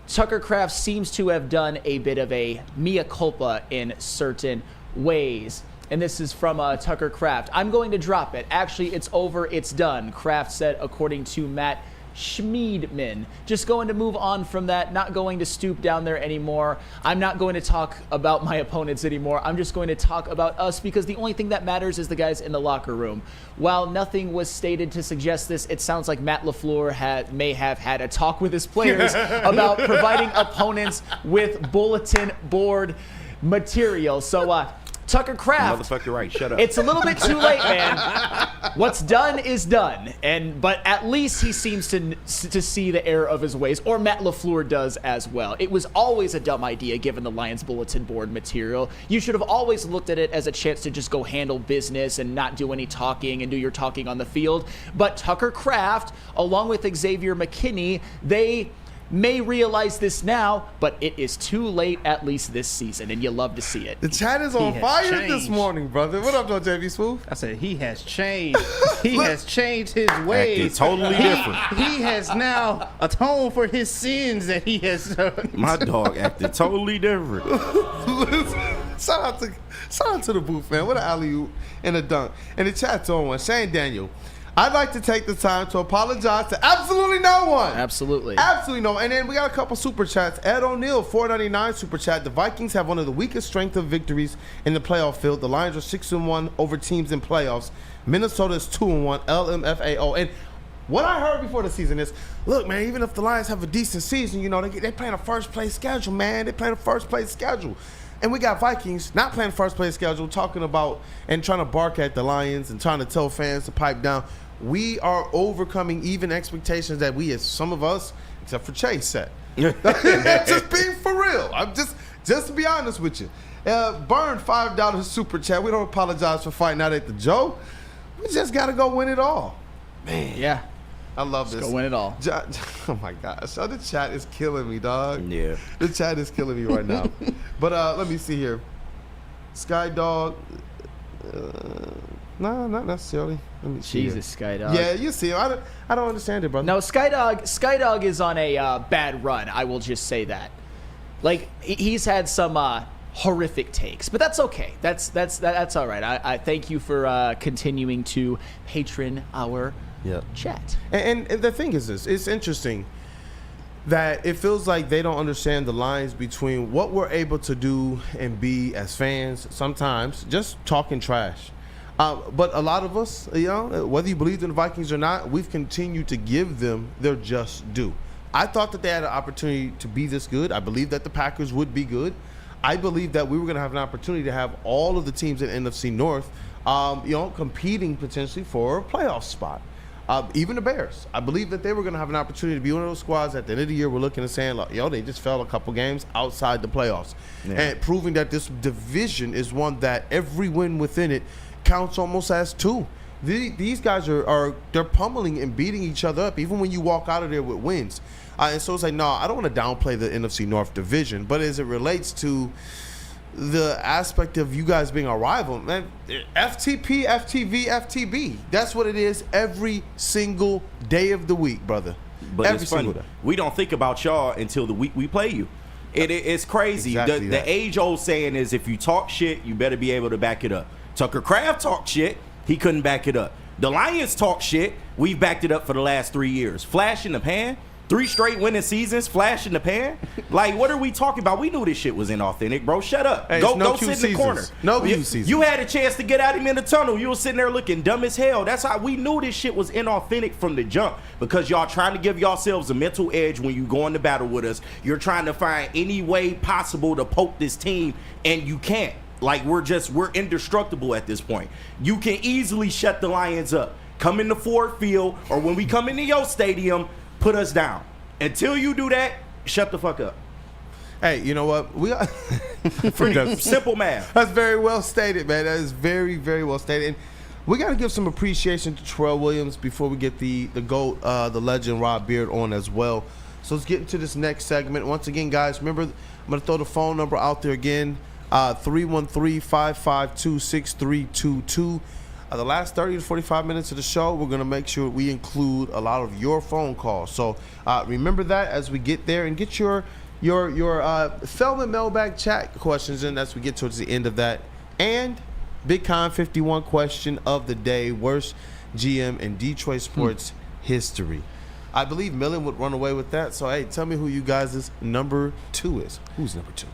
Tucker Kraft seems to have done a bit of a mea culpa in certain ways. And this is from Tucker Kraft. I'm going to drop it. Actually, it's over. It's done. Kraft said, according to Matt Schmiedman. Just going to move on from that. Not going to stoop down there anymore. I'm not going to talk about my opponents anymore. I'm just going to talk about us because the only thing that matters is the guys in the locker room. While nothing was stated to suggest this, it sounds like Matt LaFleur may have had a talk with his players about providing opponents with bulletin board material. So, Tucker Kraft. Motherfucker, right? Shut up. It's a little bit too late, man. What's done is done, but at least he seems to see the error of his ways, or Matt LaFleur does as well. It was always a dumb idea, given the Lions bulletin board material. You should have always looked at it as a chance to just go handle business and not do any talking and do your talking on the field. But Tucker Kraft, along with Xavier McKinney, they may realize this now, but it is too late, at least this season, and you love to see it. The chat is on fire this morning, brother. What up, though, JB Smooth? I said he has changed. He has changed his ways. Acting totally different. He has now atoned for his sins that he has done. My dog acted totally different. Shout out to the booth, man. What an alley-oop and a dunk. And the chat's on one. Shane Daniel, I'd like to take the time to apologize to absolutely no one. Absolutely no one. And then we got a couple super chats. Ed O'Neill, $4.99 super chat. The Vikings have one of the weakest strength of victories in the playoff field. The Lions are 6-1 over teams in playoffs. Minnesota is 2-1. LMFAO. And what I heard before the season is, look, man, even if the Lions have a decent season, they playing a first-place schedule, man. They playing a first-place schedule. And we got Vikings not playing first-place schedule, talking about and trying to bark at the Lions and trying to tell fans to pipe down. We are overcoming even expectations that we, as some of us, except for Chase, set. Just being for real. I'm just to be honest with you. Burn $5 super chat. We don't apologize for fighting out at the Joe. We just got to go win it all. Man. Yeah. I love this. Go win it all. Oh, my gosh. So the chat is killing me, dog. Yeah. The chat is killing me right now. But let me see here. Sky Dog. No, not necessarily. Let me see Jesus, here. Skydog. Yeah, you see him. I don't understand it, brother. No, Skydog is on a bad run. I will just say that. Like, he's had some horrific takes, but that's okay. That's all right. I thank you for continuing to patron our chat. And the thing is this. It's interesting that it feels like they don't understand the lines between what we're able to do and be as fans, sometimes just talking trash. But a lot of us, whether you believe in the Vikings or not, we've continued to give them their just due. I thought that they had an opportunity to be this good. I believe that the Packers would be good. I believe that we were going to have an opportunity to have all of the teams in NFC North, competing potentially for a playoff spot. Even the Bears. I believe that they were going to have an opportunity to be one of those squads at the end of the year we're looking and saying, they just fell a couple games outside the playoffs. Yeah. And proving that this division is one that every win within it counts almost as two. These guys they're pummeling and beating each other up, even when you walk out of there with wins. And so it's like, no, I don't want to downplay the NFC North division, but as it relates to the aspect of you guys being a rival, man, FTP, FTV, FTB. That's what it is every single day of the week, brother. But every it's funny. We don't think about y'all until the week we play you. It's crazy. Exactly the age-old saying is if you talk shit, you better be able to back it up. Tucker Kraft talked shit. He couldn't back it up. The Lions talk shit. We've backed it up for the last 3 years. Flash in the pan. 3 straight winning seasons, flash in the pan. Like, what are we talking about? We knew this shit was inauthentic, bro. Shut up. Hey, go sit in the corner. You had a chance to get out of him in the tunnel. You were sitting there looking dumb as hell. That's how we knew this shit was inauthentic from the jump, because y'all trying to give yourselves a mental edge when you go into battle with us. You're trying to find any way possible to poke this team, and you can't. Like, we're indestructible at this point. You can easily shut the Lions up. Come into Ford Field, or when we come into your stadium, put us down. Until you do that, shut the fuck up. Hey, you know what? We got simple math. That's very well stated, man. That is very, very well stated. And we got to give some appreciation to Terell Williams before we get the GOAT, the legend Rob Beard on as well. So let's get into this next segment. Once again, guys, remember, I'm going to throw the phone number out there again, 313-552-6322. The last 30 to 45 minutes of the show, we're going to make sure we include a lot of your phone calls. So remember that as we get there, and get your Feldman Mailbag chat questions in as we get towards the end of that. And Big Con 51 question of the day, worst GM in Detroit sports history. I believe Millen would run away with that. So, hey, tell me who you guys' number 2 is. Who's number 2?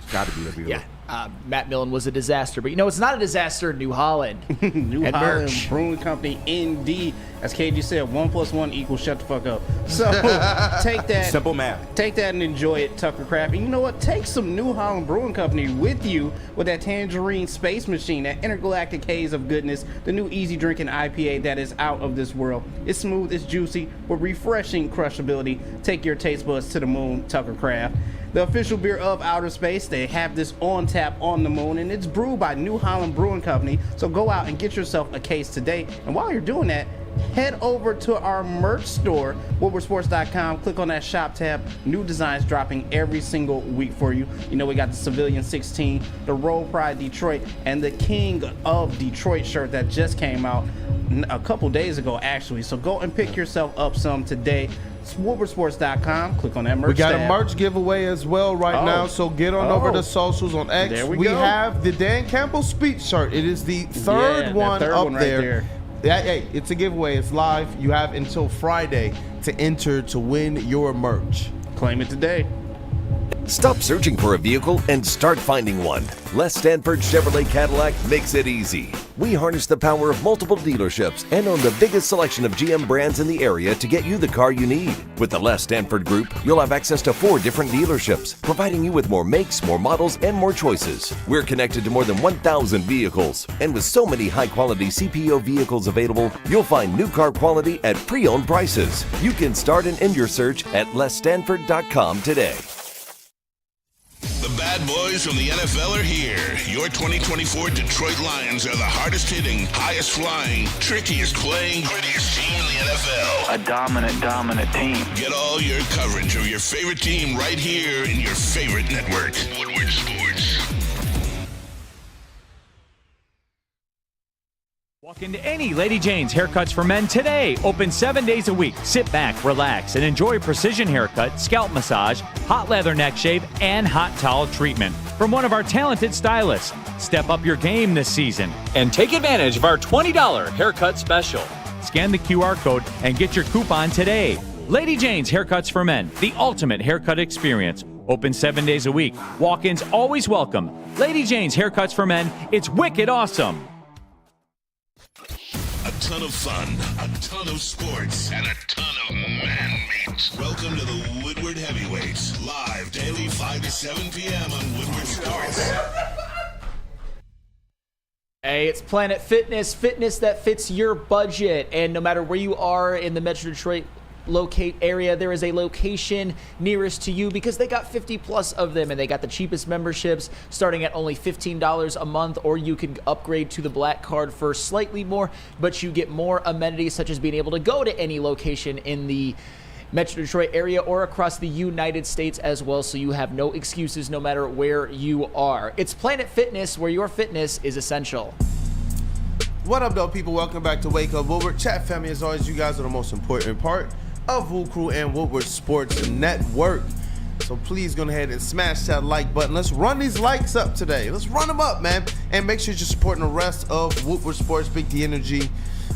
It's got to be WUW. Yeah. Matt Millen was a disaster, but it's not a disaster in New Holland. New Holland Brewing Company, indeed. As KG said, 1 + 1 equals shut the fuck up. So take that. Simple math. Take that and enjoy it, Tucker Kraft. And you know what? Take some New Holland Brewing Company with you with that Tangerine Space Machine, that intergalactic haze of goodness, the new easy drinking IPA that is out of this world. It's smooth, it's juicy, with refreshing crushability. Take your taste buds to the moon, Tucker Kraft. The official beer of outer space. They have this on tap on the moon, and it's brewed by New Holland Brewing Company. So go out and get yourself a case today. And while you're doing that, head over to our merch store, WoodwardSports.com. Click on that shop tab. New designs dropping every single week for you. We got the Civilian 16, the Roll Pride Detroit, and the King of Detroit shirt that just came out a couple days ago, actually. So go and pick yourself up some today. WoodwardSports.com. Click on that merch. We got tab. a merch giveaway as well now, so get on over to socials on X. There we go. have the Dan Campbell speech shirt. It is the third one up there. Hey, it's a giveaway. It's live. You have until Friday to enter to win your merch. Claim it today. Stop searching for a vehicle and start finding one. Les Stanford Chevrolet Cadillac makes it easy. We harness the power of multiple dealerships and own the biggest selection of GM brands in the area to get you the car you need. With the Les Stanford Group, you'll have access to 4 different dealerships, providing you with more makes, more models, and more choices. We're connected to more than 1,000 vehicles, and with so many high-quality CPO vehicles available, you'll find new car quality at pre-owned prices. You can start and end your search at lesstanford.com today. The bad boys from the NFL are here. Your 2024 Detroit Lions are the hardest hitting, highest flying, trickiest playing, grittiest team in the NFL. A dominant team. Get all your coverage of your favorite team right here in your favorite network. Woodward Sports. Walk into any Lady Jane's Haircuts for Men today. Open 7 days a week. Sit back, relax, and enjoy precision haircut, scalp massage, hot leather neck shave, and hot towel treatment from one of our talented stylists. Step up your game this season and take advantage of our $20 haircut special. Scan the QR code and get your coupon today. Lady Jane's Haircuts for Men, the ultimate haircut experience. Open 7 days a week. Walk-ins always welcome. Lady Jane's Haircuts for Men. It's wicked awesome. A ton of fun, a ton of sports, and a ton of man meat. Welcome to the Woodward Heavyweights, live daily 5 to 7 p.m. on Woodward Sports. Hey, it's Planet Fitness, fitness that fits your budget. And no matter where you are in the Metro Detroit area, there is a location nearest to you because they got 50 plus of them, and they got the cheapest memberships starting at only $15 a month, or you can upgrade to the Black Card for slightly more, but you get more amenities such as being able to go to any location in the Metro Detroit area or across the United States as well, so you have no excuses no matter where you are. It's Planet Fitness, where your fitness is essential. What up, though, people? Welcome back to Wake Up Woodward. Chat family, as always, you guys are the most important part of WUW Crew and Woodward Sports Network. So please go ahead and smash that like button. Let's run these likes up today. Let's run them up, man. And make sure you're supporting the rest of Woodward Sports, Big D Energy,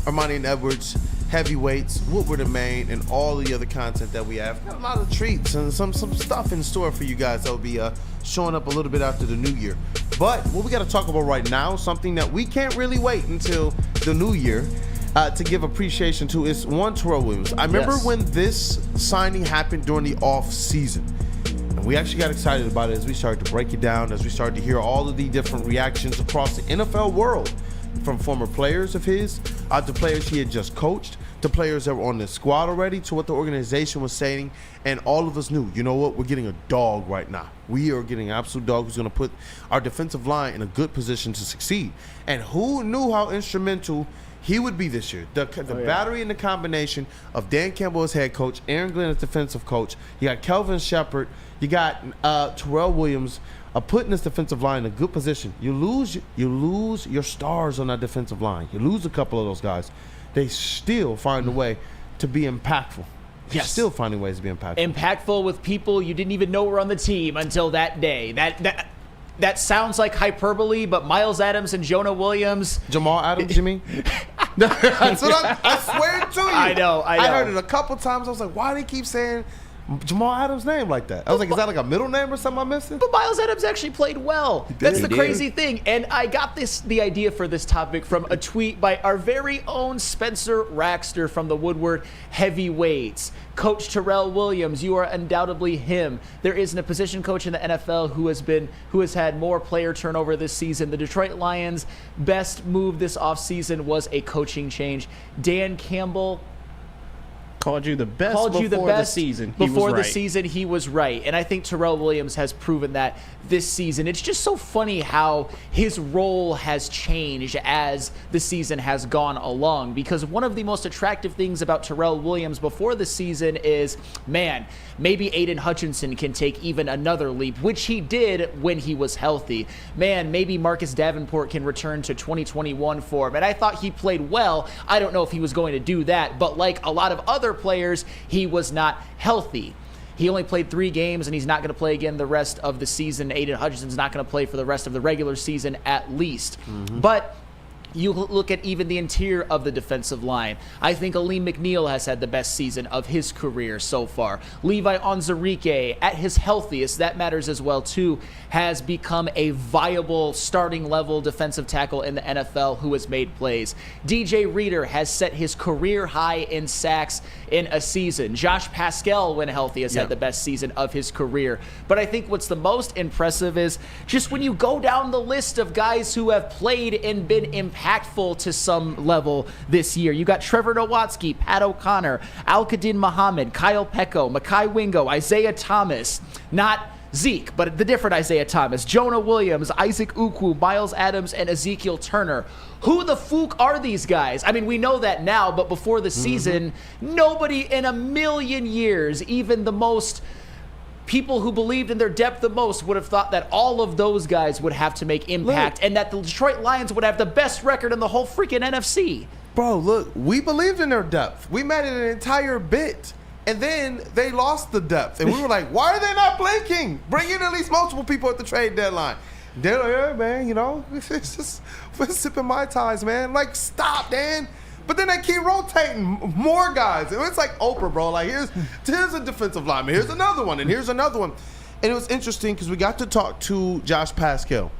Ermanni and Edwards, Heavyweights, Woodward and Maine, and all the other content that we have. Got a lot of treats and some stuff in store for you guys that will be showing up a little bit after the new year. But what we got to talk about right now, something that we can't really wait until the new year to give appreciation to, is one, Terell Williams. I remember when this signing happened during the off season. And we actually got excited about it as we started to break it down, as we started to hear all of the different reactions across the NFL world, from former players of his, to players he had just coached, to players that were on the squad already, to what the organization was saying. And all of us knew, you know what, we're getting a dog right now. We are getting an absolute dog who's going to put our defensive line in a good position to succeed. And who knew how instrumental he would be this year? The battery and the combination of Dan Campbell as head coach, Aaron Glenn as defensive coach, you got Kelvin Shepard, you got Terell Williams, putting this defensive line in a good position. You lose your stars on that defensive line. You lose a couple of those guys. They still find a way to be impactful. Yes. Still finding ways to be impactful. Impactful with people you didn't even know were on the team until that day. That sounds like hyperbole, but Miles Adams and Jonah Williams. Jamal Adams, you mean? That's what I swear to you. I know. I heard it a couple times. I was like, why do they keep saying Jamal Adams' name like that? I was like, is that like a middle name or something I'm missing? But Miles Adams actually played well. That's the crazy thing. And I got the idea for this topic from a tweet by our very own Spencer Raxter from the Woodward Heavyweights. Coach Terell Williams, you are undoubtedly him. There isn't a position coach in the NFL who has had more player turnover this season. The Detroit Lions' best move this offseason was a coaching change. Dan Campbell called you the best before the season. Before the season, he was right. And I think Terell Williams has proven that this season. It's just so funny how his role has changed as the season has gone along. Because one of the most attractive things about Terell Williams before the season is, man, maybe Aiden Hutchinson can take even another leap, which he did when he was healthy. Man, maybe Marcus Davenport can return to 2021 form. And I thought he played well. I don't know if he was going to do that. But like a lot of other players, he was not healthy. He only played 3 games, and he's not going to play again the rest of the season. Aiden Hutchinson's not going to play for the rest of the regular season at least. But you look at even the interior of the defensive line. I think Aleem McNeil has had the best season of his career so far. Levi Onwuzurike, at his healthiest, that matters as well too, has become a viable starting level defensive tackle in the NFL who has made plays. DJ Reader has set his career high in sacks in a season. Josh Pascal, when healthy, has had the best season of his career. But I think what's the most impressive is just when you go down the list of guys who have played and been impactful to some level this year. You got Trevor Nowatzki, Pat O'Connor, Al-Qadim Muhammad, Kyle Pecco, Mekhi Wingo, Isaiah Thomas, not Zeke, but the different Isaiah Thomas, Jonah Williams, Isaac Ukwu, Miles Adams, and Ezekiel Turner. Who the fuck are these guys? I mean, we know that now, but before the season, nobody in a million years, even the most people who believed in their depth the most, would have thought that all of those guys would have to make impact and that the Detroit Lions would have the best record in the whole freaking NFC. Bro, look, we believed in their depth. We made it an entire bit. And then they lost the depth. And we were like, why are they not blinking? Bring in at least multiple people at the trade deadline. They're like, yeah, man, you know, it's just, we're sipping Mai Tais, man. Like, stop, Dan. But then they keep rotating more guys. It's like Oprah, bro. Like, here's a defensive lineman. Here's another one, and here's another one. And it was interesting because we got to talk to Josh Pascal.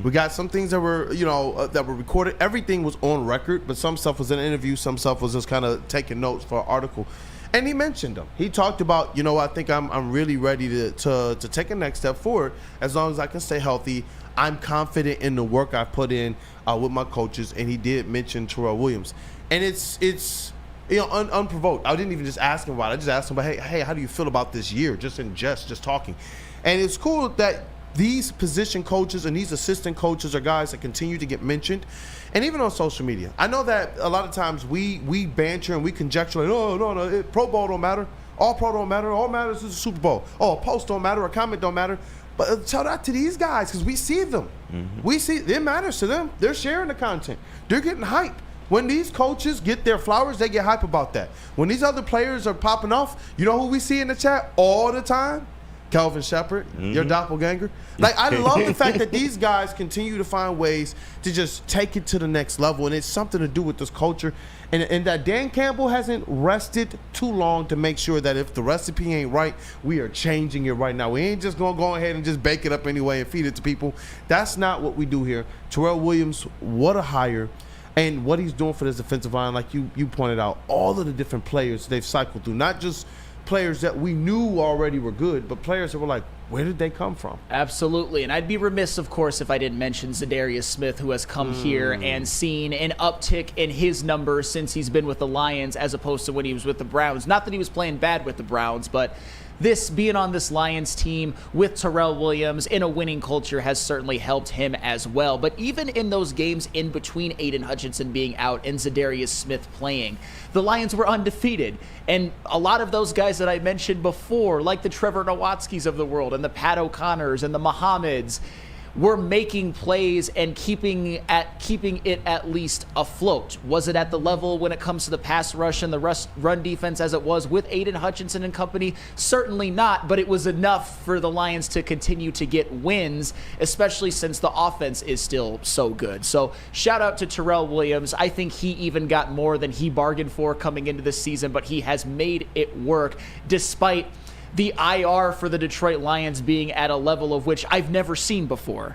We got some things that were, that were recorded. Everything was on record, but some stuff was in an interview. Some stuff was just kind of taking notes for an article. And he mentioned them. He talked about, I think I'm really ready to take a next step forward as long as I can stay healthy. I'm confident in the work I've put in with my coaches. And he did mention Terell Williams. And it's unprovoked. I didn't even just ask him about it. I just asked him about, hey, how do you feel about this year? Just talking. And it's cool that these position coaches and these assistant coaches are guys that continue to get mentioned. And even on social media. I know that a lot of times we banter and we conjecture, like, no, Pro Bowl don't matter. All Pro don't matter. All matters is the Super Bowl. Oh, a post don't matter. A comment don't matter. But tell that to these guys because we see them. We see it matters to them. They're sharing the content. They're getting hype. When these coaches get their flowers, they get hype about that. When these other players are popping off, you know who we see in the chat all the time? Kelvin Shepherd, your doppelganger. Like, I love the fact that these guys continue to find ways to just take it to the next level, and it's something to do with this culture. And that Dan Campbell hasn't rested too long to make sure that if the recipe ain't right, we are changing it right now. We ain't just going to go ahead and just bake it up anyway and feed it to people. That's not what we do here. Terell Williams, what a hire. And what he's doing for this defensive line, like you pointed out, all of the different players they've cycled through, not just players that we knew already were good, but players that were like, where did they come from? Absolutely. And I'd be remiss, of course, if I didn't mention Zadarius Smith, who has come here and seen an uptick in his numbers since he's been with the Lions as opposed to when he was with the Browns. Not that he was playing bad with the Browns, but this being on this Lions team with Terell Williams in a winning culture has certainly helped him as well. But even in those games in between Aiden Hutchinson being out and Zadarius Smith playing, the Lions were undefeated. And a lot of those guys that I mentioned before, like the Trevor Nowotskis of the world and the Pat O'Connors and the Mohammeds, were making plays and keeping it at least afloat. Was it at the level when it comes to the pass rush and the run defense as it was with Aiden Hutchinson and company? Certainly not, but it was enough for the Lions to continue to get wins, especially since the offense is still so good. So shout out to Terell Williams. I think he even got more than he bargained for coming into this season, but he has made it work despite the IR for the Detroit Lions being at a level of which I've never seen before.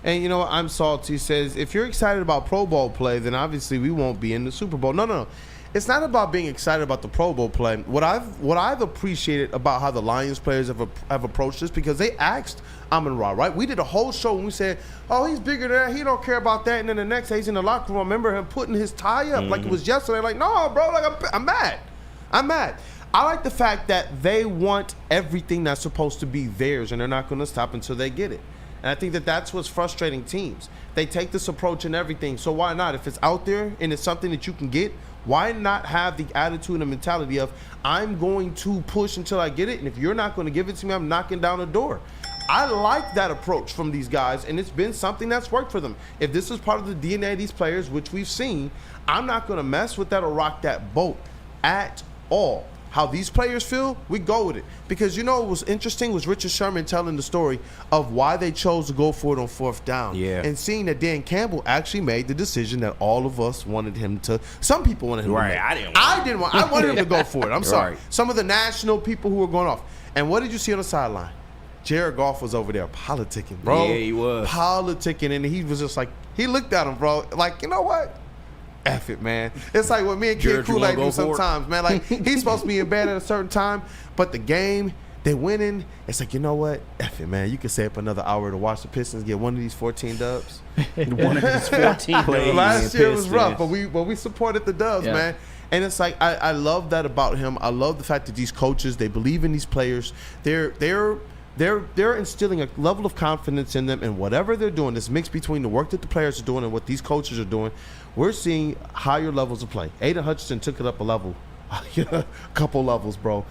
And you know what? I'm salty. Says, if you're excited about Pro Bowl play, then obviously we won't be in the Super Bowl. No. It's not about being excited about the Pro Bowl play. What I've appreciated about how the Lions players have approached this, because they asked Amon-Ra, right? We did a whole show and we said, oh, he's bigger than that. He don't care about that. And then the next day he's in the locker room. I remember him putting his tie up like it was yesterday. Like, no, bro, like I'm mad. I like the fact that they want everything that's supposed to be theirs, and they're not going to stop until they get it. And I think that that's what's frustrating teams. They take this approach in everything. So why not? If it's out there and it's something that you can get, why not have the attitude and the mentality of, I'm going to push until I get it, and if you're not going to give it to me, I'm knocking down the door. I like that approach from these guys, and it's been something that's worked for them. If this is part of the DNA of these players, which we've seen, I'm not going to mess with that or rock that boat at all. How these players feel, we go with it. Because you know what was interesting was Richard Sherman telling the story of why they chose to go for it on fourth down. Yeah. And seeing that Dan Campbell actually made the decision that all of us wanted him to. Some people wanted him to make. I wanted him to go for it. I'm sorry. Some of the national people who were going off. And what did you see on the sideline? Jared Goff was over there politicking, bro. Yeah, he was. Politicking, and he was just like, he looked at him, bro, like, you know what? F it, man. It's like what me and Kid Kool-Aid do sometimes, man. Like, he's supposed to be in bed at a certain time, but the game, they're winning. It's like, you know what? F it, man. You can stay up another hour to watch the Pistons get one of these 14 dubs. One of these 14 plays. Last year was rough, but we supported the dubs, man. And it's like, I love that about him. I love the fact that these coaches, they believe in these players. They're instilling a level of confidence in them, and whatever they're doing, this mix between the work that the players are doing and what these coaches are doing, we're seeing higher levels of play. Aiden Hutchinson took it up a level, a couple levels, bro,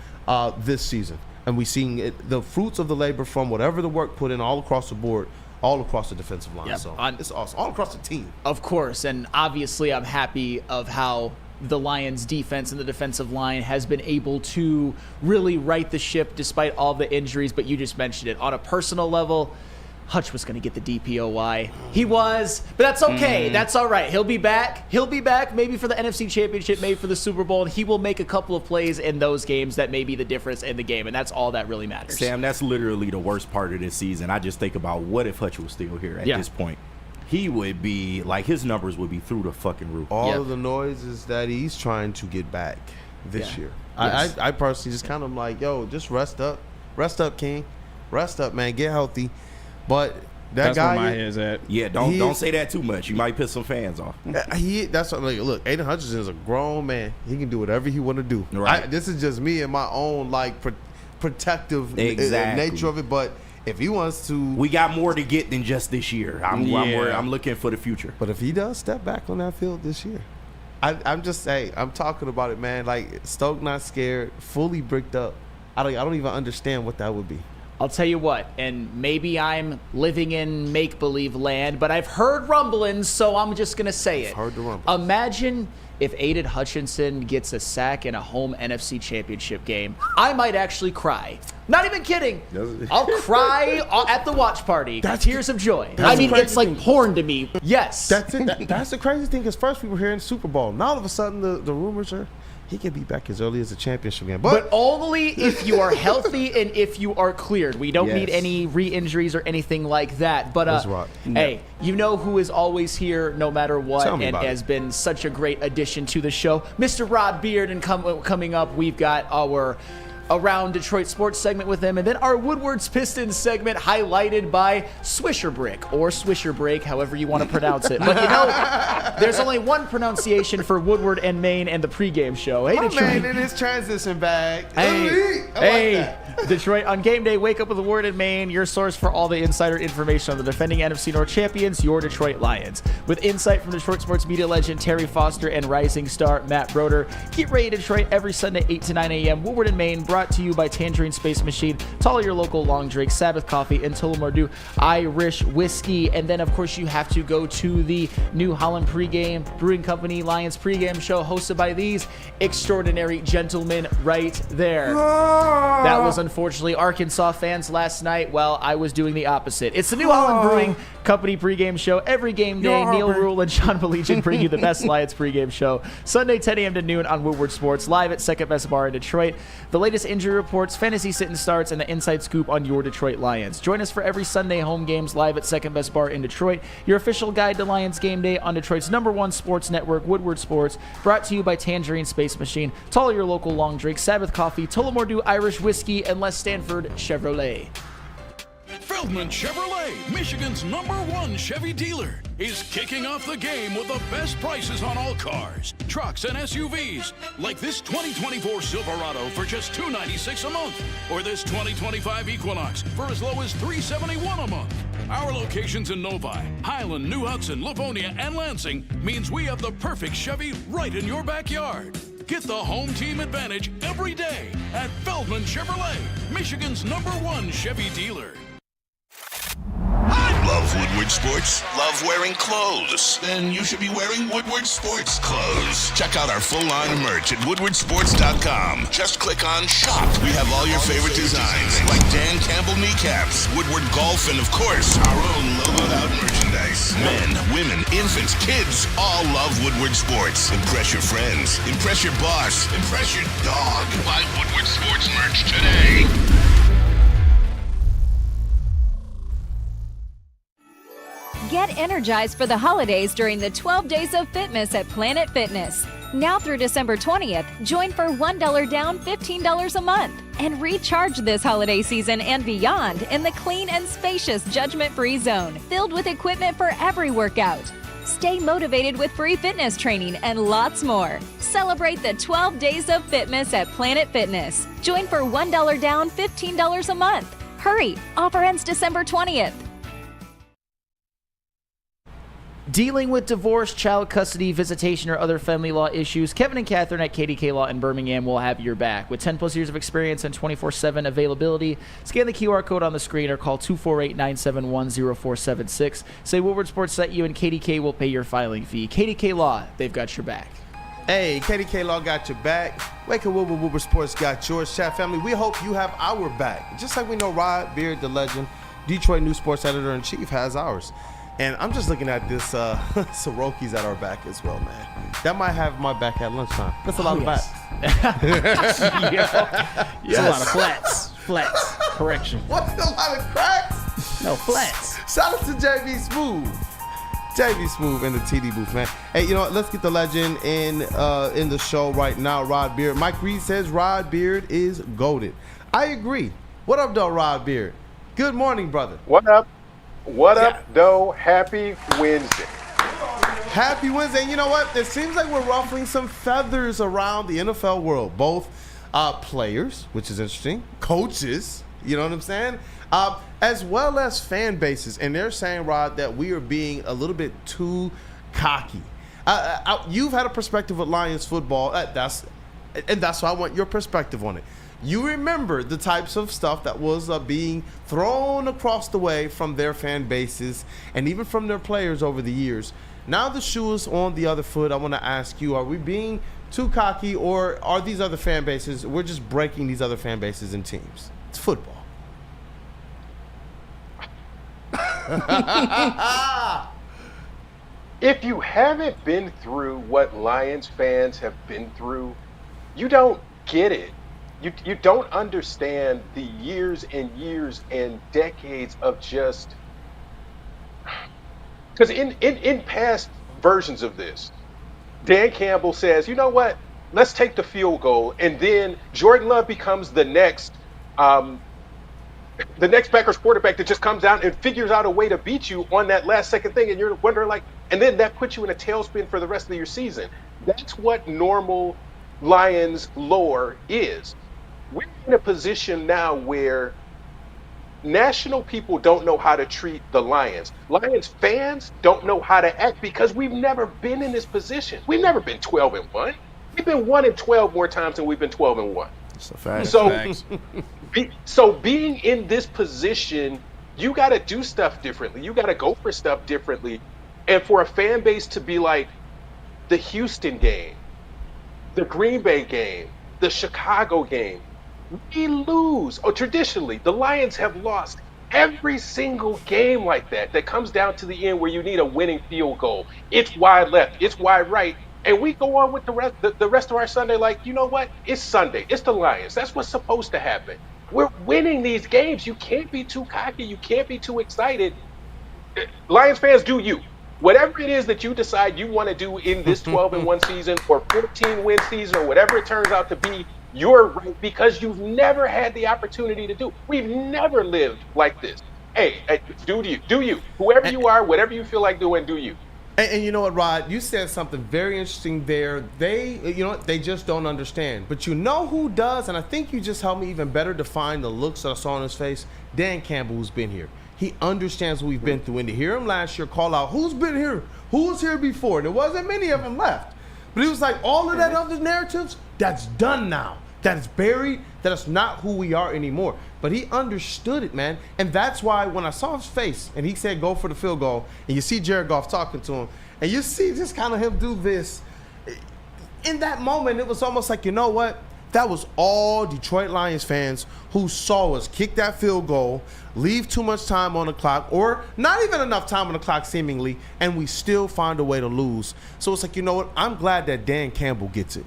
this season. And we're seeing the fruits of the labor from whatever the work put in all across the board, all across the defensive line. Yep. So it's awesome. All across the team. Of course, and obviously I'm happy of how the Lions defense and the defensive line has been able to really right the ship despite all the injuries, but you just mentioned it. On a personal level, Hutch was going to get the DPOY. He was, but that's okay. That's all right. He'll be back. Maybe for the NFC Championship, maybe for the Super Bowl, and he will make a couple of plays in those games that may be the difference in the game, and that's all that really matters. Sam, that's literally the worst part of this season. I just think about what if Hutch was still here at this point. He would be, like, his numbers would be through the fucking roof. All of the noise is that he's trying to get back this year. Yes. I personally just kind of like, yo, just rest up. Rest up, King. Rest up, man. Get healthy. But that's guy, where my head's at. Yeah, don't say that too much. You might piss some fans off. That's what, like, look, Aiden Hutchinson is a grown man. He can do whatever he want to do. Right. This is just me and my own, like, protective nature of it. But if he wants to, we got more to get than just this year. I'm looking for the future. But if he does step back on that field this year, I'm just saying, I'm talking about it, man. Like, Stoke not scared, fully bricked up. I don't even understand what that would be. I'll tell you what, and maybe I'm living in make-believe land, but I've heard rumblings, so I'm just going to say it. Heard the rumblings. Imagine if Aiden Hutchinson gets a sack in a home NFC Championship game. I might actually cry. Not even kidding. I'll cry at the watch party. Tears of joy. I mean, it's like porn to me. Yes. That's it. That's the crazy thing, because first we were hearing Super Bowl. Now all of a sudden the rumors are he can be back as early as the championship game. But only if you are healthy and if you are cleared. We don't need any re-injuries or anything like that. But hey, you know who is always here no matter what and has been such a great addition to the show? Mr. Rod Beard. And coming up, we've got our Around Detroit Sports segment with him, and then our Woodward's Pistons segment highlighted by Swisher Brick, or Swisher Break, however you want to pronounce it. But you know, there's only one pronunciation for Woodward and Maine and the pregame show. Hey, Detroit. Man in his transition bag. Hey, Detroit, on game day, wake up with Woodward and Maine, your source for all the insider information on the defending NFC North champions, your Detroit Lions. With insight from Detroit sports media legend Terry Foster and rising star Matt Broder. Get ready, Detroit, every Sunday, 8 to 9 a.m. Woodward and Maine, brought to you by Tangerine Space Machine, to all your local long drinks, Sabbath Coffee, and Tullamore Irish Whiskey. And then, of course, you have to go to the New Holland Pregame Brewing Company Lions pregame show, hosted by these extraordinary gentlemen right there. That was unfortunately Arkansas fans last night. Well, I was doing the opposite. It's the New Holland Brewing Company pregame show every game day. Neil Rule and Sean Baligian bring you the best Lions pregame show Sunday 10 a.m. to noon on Woodward Sports, live at Second Best Bar in Detroit. The latest injury reports, fantasy sit-and starts, and the inside scoop on your Detroit Lions. Join us for every Sunday home games live at Second Best Bar in Detroit, your official guide to Lions game day on Detroit's #1 sports network, Woodward Sports, brought to you by Tangerine Space Machine, to all your local long drinks, Sabbath Coffee, Tullamore Irish Whiskey, and Les Stanford Chevrolet. Feldman Chevrolet, Michigan's #1 Chevy dealer, is kicking off the game with the best prices on all cars, trucks, and SUVs, like this 2024 Silverado for just $296 a month, or this 2025 Equinox for as low as $371 a month. Our locations in Novi, Highland, New Hudson, Livonia, and Lansing means we have the perfect Chevy right in your backyard. Get the home team advantage every day at Feldman Chevrolet, Michigan's #1 Chevy dealer. Love Woodward Sports? Love wearing clothes? Then you should be wearing Woodward Sports clothes. Check out our full line of merch at woodwardsports.com. Just click on Shop. We have all your favorite designs, like Dan Campbell kneecaps, Woodward Golf, and of course, our own logoed out merchandise. Men, women, infants, kids all love Woodward Sports. Impress your friends. Impress your boss. Impress your dog. Buy Woodward Sports merch today. Get energized for the holidays during the 12 Days of Fitness at Planet Fitness. Now through December 20th, join for $1 down, $15 a month. And recharge this holiday season and beyond in the clean and spacious judgment-free zone, filled with equipment for every workout. Stay motivated with free fitness training and lots more. Celebrate the 12 Days of Fitness at Planet Fitness. Join for $1 down, $15 a month. Hurry, offer ends December 20th. Dealing with divorce, child custody, visitation, or other family law issues, Kevin and Catherine at KDK Law in Birmingham will have your back. With 10-plus years of experience and 24/7 availability, scan the QR code on the screen or call 248-971-0476. Say Woodward Sports sent you, and KDK will pay your filing fee. KDK Law, they've got your back. Hey, KDK Law got your back. Wake up Woodward, Woodward Sports got yours. Chat family, we hope you have our back. Just like we know Rod Beard, the legend, Detroit News Sports Editor-in-Chief, has ours. And I'm just looking at this Soroki's at our back as well, man. That might have my back at lunchtime. That's a lot of backs. That's a lot of flats. Flats. Correction. What's a lot of cracks? No, flats. Shout out to JB Smooth. JB Smooth in the TD booth, man. Hey, you know what? Let's get the legend in the show right now, Rod Beard. Mike Reed says Rod Beard is goated. I agree. What up, though, Rod Beard? Good morning, brother. What up? What up, though? Happy Wednesday. Happy Wednesday. And you know what? It seems like we're ruffling some feathers around the NFL world. Both players, which is interesting, coaches, you know what I'm saying? As well as fan bases. And they're saying, Rod, that we are being a little bit too cocky. You've had a perspective of Lions football. That's why I want your perspective on it. you remember the types of stuff that was being thrown across the way from their fan bases and even from their players over the years. Now the shoe is on the other foot. I want to ask you, are we being too cocky, or are these other fan bases, we're just breaking these other fan bases and teams? It's football. If you haven't been through what Lions fans have been through, you don't get it. You don't understand the years and years and decades of just... Because in past versions of this, Dan Campbell says, you know what, let's take the field goal, and then Jordan Love becomes the next Packers quarterback that just comes out and figures out a way to beat you on that last second thing, and you're wondering, like, and then that puts you in a tailspin for the rest of your season. That's what normal Lions lore is. We're in a position now where national people don't know how to treat the Lions. Lions fans don't know how to act because we've never been in this position. We've never been 12-1. We've been 1-12 more times than we've been 12-1. That's a fact. So being in this position, you got to do stuff differently. You got to go for stuff differently. And for a fan base to be like the Houston game, the Green Bay game, the Chicago game, we lose. Oh, traditionally, the Lions have lost every single game like that comes down to the end where you need a winning field goal. It's wide left, it's wide right, and we go on with the rest of our Sunday like, you know what? It's Sunday. It's the Lions. That's what's supposed to happen. We're winning these games. You can't be too cocky. You can't be too excited. Lions fans, do you. Whatever it is that you decide you want to do in this 12-1 season or 14-win season or whatever it turns out to be, you're right, because you've never had the opportunity to do. We've never lived like this. Hey, do you. Whoever you are, whatever you feel like doing, do you. And you know what, Rod? You said something very interesting there. They just don't understand. But you know who does? And I think you just helped me even better define the looks that I saw on his face. Dan Campbell, who's been here. He understands what we've been through. And to hear him last year call out, who's been here? Who was here before? There wasn't many of them left. But he was like, all of that other narratives, that's done now. That is buried. That is not who we are anymore. But he understood it, man. And that's why when I saw his face and he said go for the field goal, and you see Jared Goff talking to him, and you see just kind of him do this, in that moment, it was almost like, you know what? That was all Detroit Lions fans who saw us kick that field goal, leave too much time on the clock, or not even enough time on the clock seemingly, and we still find a way to lose. So it's like, you know what? I'm glad that Dan Campbell gets it.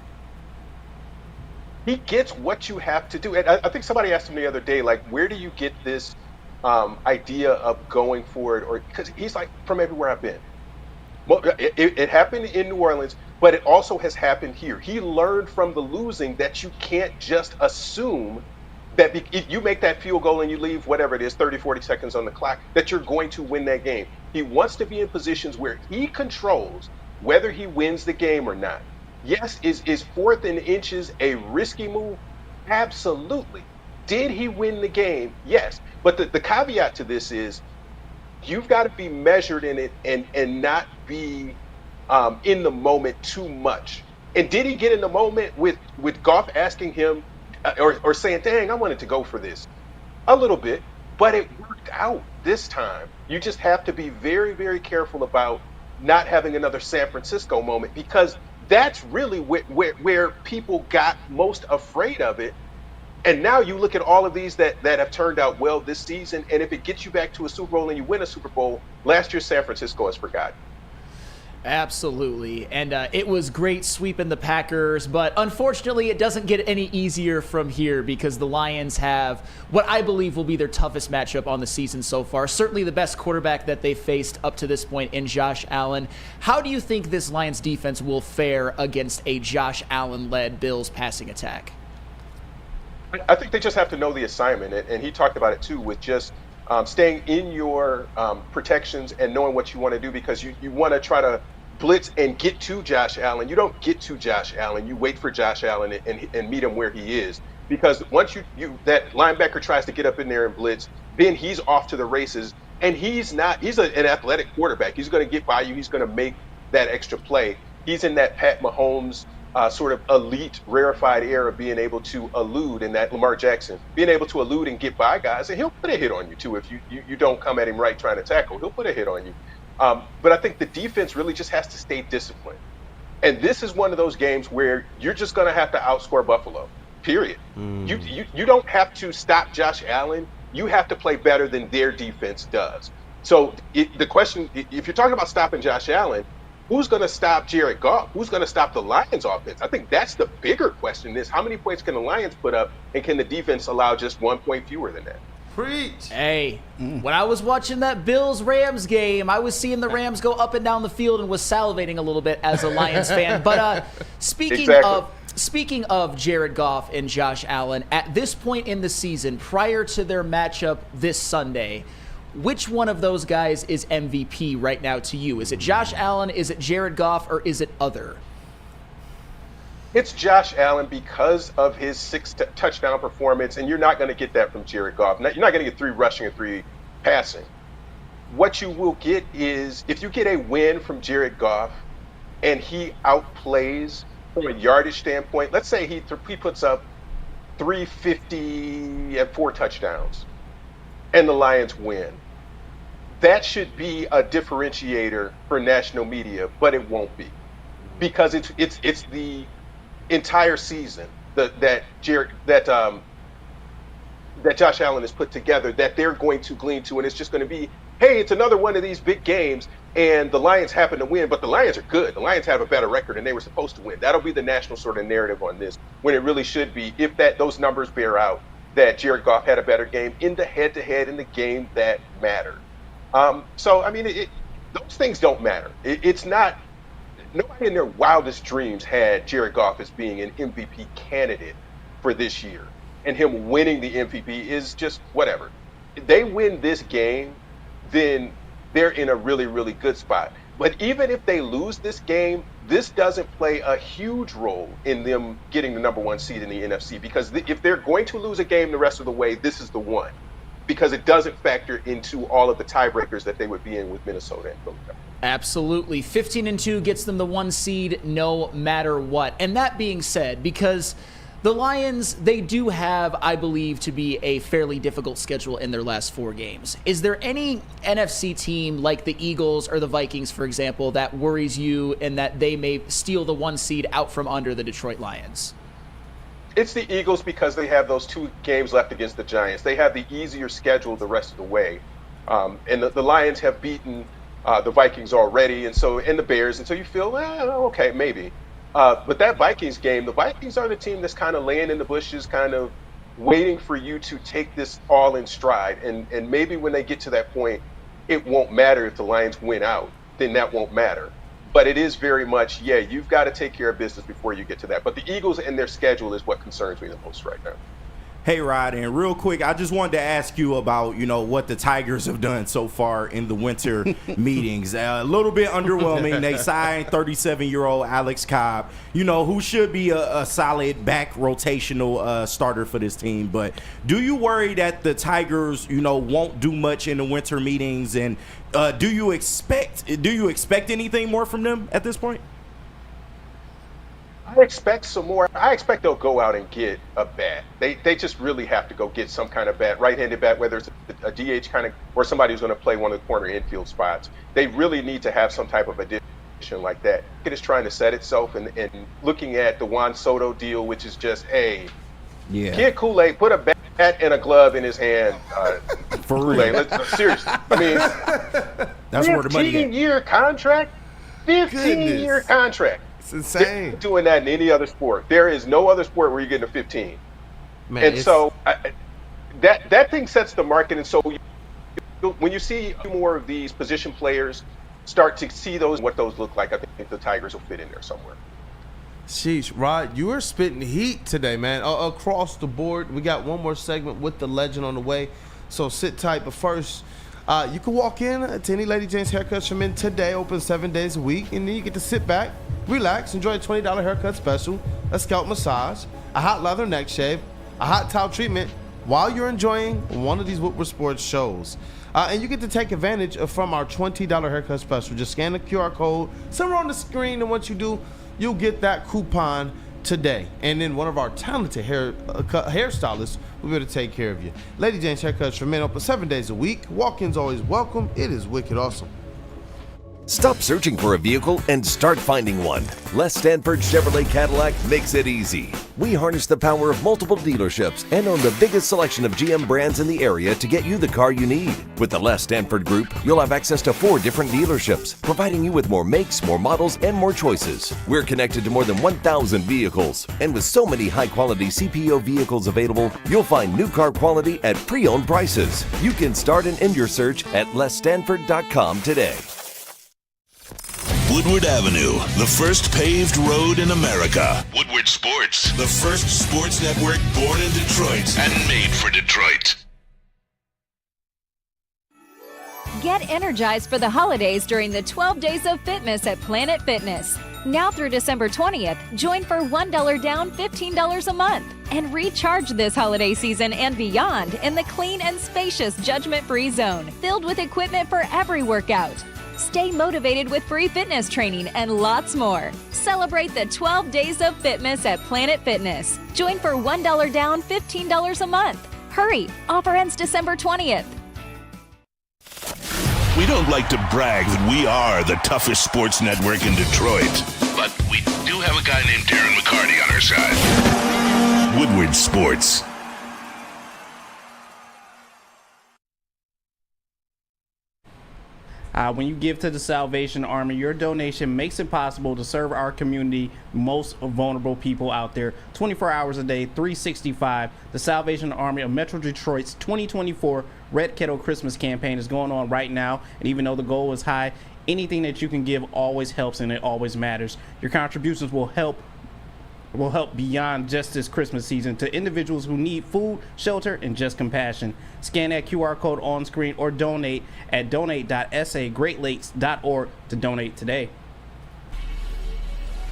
He gets what you have to do. And I think somebody asked him the other day, like, where do you get this idea of going for it? Or because he's like, from everywhere I've been. Well, it happened in New Orleans, but it also has happened here. He learned from the losing that you can't just assume that if you make that field goal and you leave, whatever it is, 30, 40 seconds on the clock, that you're going to win that game. He wants to be in positions where he controls whether he wins the game or not. Yes, is 4th and inches a risky move? Absolutely. Did he win the game? Yes. But the caveat to this is you've got to be measured in it and not be in the moment too much. And did he get in the moment with Goff asking him or saying, dang, I wanted to go for this? A little bit, but it worked out this time. You just have to be very, very careful about not having another San Francisco moment, because that's really where people got most afraid of it. And now you look at all of these that have turned out well this season, and if it gets you back to a Super Bowl and you win a Super Bowl, last year San Francisco has forgotten. Absolutely. And it was great sweeping the Packers, but unfortunately it doesn't get any easier from here because the Lions have what I believe will be their toughest matchup on the season so far. Certainly the best quarterback that they've faced up to this point in Josh Allen. How do you think this Lions defense will fare against a Josh Allen-led Bills passing attack? I think they just have to know the assignment, and he talked about it too, with just staying in your protections and knowing what you want to do, because you want to try to blitz and get to Josh Allen. You don't get to Josh Allen. You wait for Josh Allen and meet him where he is, because once that linebacker tries to get up in there and blitz, then he's off to the races, and he's an athletic quarterback. He's going to get by you. He's going to make that extra play. He's in that Pat Mahomes sort of elite, rarefied air of being able to elude, in that Lamar Jackson, being able to elude and get by guys, and he'll put a hit on you too if you don't come at him right trying to tackle. He'll put a hit on you. But I think the defense really just has to stay disciplined. And this is one of those games where you're just going to have to outscore Buffalo, period. You don't have to stop Josh Allen. You have to play better than their defense does. So the question, if you're talking about stopping Josh Allen, who's going to stop Jared Goff? Who's going to stop the Lions offense? I think that's the bigger question is how many points can the Lions put up, and can the defense allow just 1 point fewer than that? Preach. Hey, when I was watching that Bills-Rams game, I was seeing the Rams go up and down the field and was salivating a little bit as a Lions fan. But speaking of Jared Goff and Josh Allen, at this point in the season, prior to their matchup this Sunday, which one of those guys is MVP right now to you? Is it Josh Allen, is it Jared Goff, or is it other? It's Josh Allen because of his 6 touchdown performance, and you're not going to get that from Jared Goff. You're not going to get 3 rushing and 3 passing. What you will get is, if you get a win from Jared Goff and he outplays from a yardage standpoint, let's say he puts up 350 and 4 touchdowns, and the Lions win. That should be a differentiator for national media, but it won't be, because it's the entire season that Josh Allen has put together that they're going to glean to, and it's just going to be, hey, it's another one of these big games, and the Lions happen to win, but the Lions are good. The Lions have a better record, and they were supposed to win. That'll be the national sort of narrative on this, when it really should be, if those numbers bear out, that Jared Goff had a better game in the head-to-head in the game that mattered. So, I mean, those things don't matter. It's not. Nobody in their wildest dreams had Jared Goff as being an MVP candidate for this year. And him winning the MVP is just whatever. If they win this game, then they're in a really, really good spot. But even if they lose this game, this doesn't play a huge role in them getting the number 1 seed in the NFC, because if they're going to lose a game the rest of the way, this is the one, because it doesn't factor into all of the tiebreakers that they would be in with Minnesota and Philadelphia. Absolutely. 15-2 gets them the 1 seed no matter what. And that being said, because the Lions, they do have, I believe, to be a fairly difficult schedule in their last 4 games. Is there any NFC team like the Eagles or the Vikings, for example, that worries you and that they may steal the 1 seed out from under the Detroit Lions? It's the Eagles because they have those 2 games left against the Giants. They have the easier schedule the rest of the way. And the Lions have beaten the Vikings already, and the Bears, and so you feel, okay, maybe. But that Vikings game, the Vikings are the team that's kind of laying in the bushes, kind of waiting for you to take this all in stride. And maybe when they get to that point, it won't matter if the Lions win out. Then that won't matter. But it is very much, you've got to take care of business before you get to that. But the Eagles and their schedule is what concerns me the most right now. Hey, Rod, and real quick, I just wanted to ask you about, what the Tigers have done so far in the winter meetings. A little bit underwhelming. They signed 37-year-old Alex Cobb, who should be a solid back rotational starter for this team. But do you worry that the Tigers, won't do much in the winter meetings? And do you expect anything more from them at this point? I expect some more. I expect they'll go out and get a bat. They just really have to go get some kind of bat, right-handed bat, whether it's a DH kind of, or somebody who's going to play one of the corner infield spots. They really need to have some type of addition like that. It is trying to set itself, and looking at the Juan Soto deal, which is just, Kid Kool-Aid, put a bat and a glove in his hand. For real. Seriously. I mean, that's where the money is. 15-year contract? 15-year contract. It's insane. They're not doing that in any other sport. There is no other sport where you're getting a 15. Man, and so that thing sets the market. And so when you see more of these position players start to see what those look like, I think the Tigers will fit in there somewhere. Sheesh, Rod, you are spitting heat today, man, across the board. We got one more segment with the legend on the way, so sit tight. But first, you can walk in to any Lady Jane's Haircuts for Men today, open 7 days a week, and then you get to sit back, relax, enjoy a $20 haircut special, a scalp massage, a hot leather neck shave, a hot towel treatment while you're enjoying one of these Woodward Sports shows. And you get to take advantage from our $20 haircut special. Just scan the QR code somewhere on the screen, and once you do, you'll get that coupon today. And then one of our talented hairstylists will be able to take care of you. Lady Jane's Haircuts remain open 7 days a week. Walk-ins always welcome. It is wicked awesome. Stop searching for a vehicle and start finding one. Les Stanford Chevrolet Cadillac makes it easy. We harness the power of multiple dealerships and own the biggest selection of GM brands in the area to get you the car you need. With the Les Stanford Group, you'll have access to 4 different dealerships, providing you with more makes, more models, and more choices. We're connected to more than 1,000 vehicles, and with so many high-quality CPO vehicles available, you'll find new car quality at pre-owned prices. You can start and end your search at lesstanford.com today. Woodward Avenue, the first paved road in America. Woodward Sports, the first sports network born in Detroit and made for Detroit. Get energized for the holidays during the 12 Days of Fitness at Planet Fitness. Now through December 20th, join for $1 down, $15 a month. And recharge this holiday season and beyond in the clean and spacious judgment-free zone, filled with equipment for every workout. Stay motivated with free fitness training and lots more. Celebrate the 12 Days of Fitness at Planet Fitness. Join for $1 down, $15 a month. Hurry! Offer ends December 20th. We don't like to brag that we are the toughest sports network in Detroit, but we do have a guy named Darren McCarty on our side. Woodward Sports. When you give to the Salvation Army, your donation makes it possible to serve our community, most vulnerable people out there, 24 hours a day, 365. The Salvation Army of Metro Detroit's 2024 Red Kettle Christmas campaign is going on right now, and even though the goal is high, anything that you can give always helps and it always matters. Your contributions will help beyond just this Christmas season to individuals who need food, shelter, and just compassion. Scan that QR code on screen or donate at donate.sagreatlakes.org to donate today.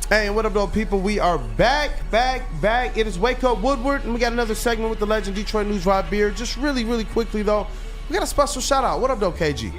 Hey, and what up, though, people? We are back. It is Wake Up Woodward, and we got another segment with the legend Detroit News Rod Beer. Just really quickly, though, we got a special shout-out. What up, though, KG?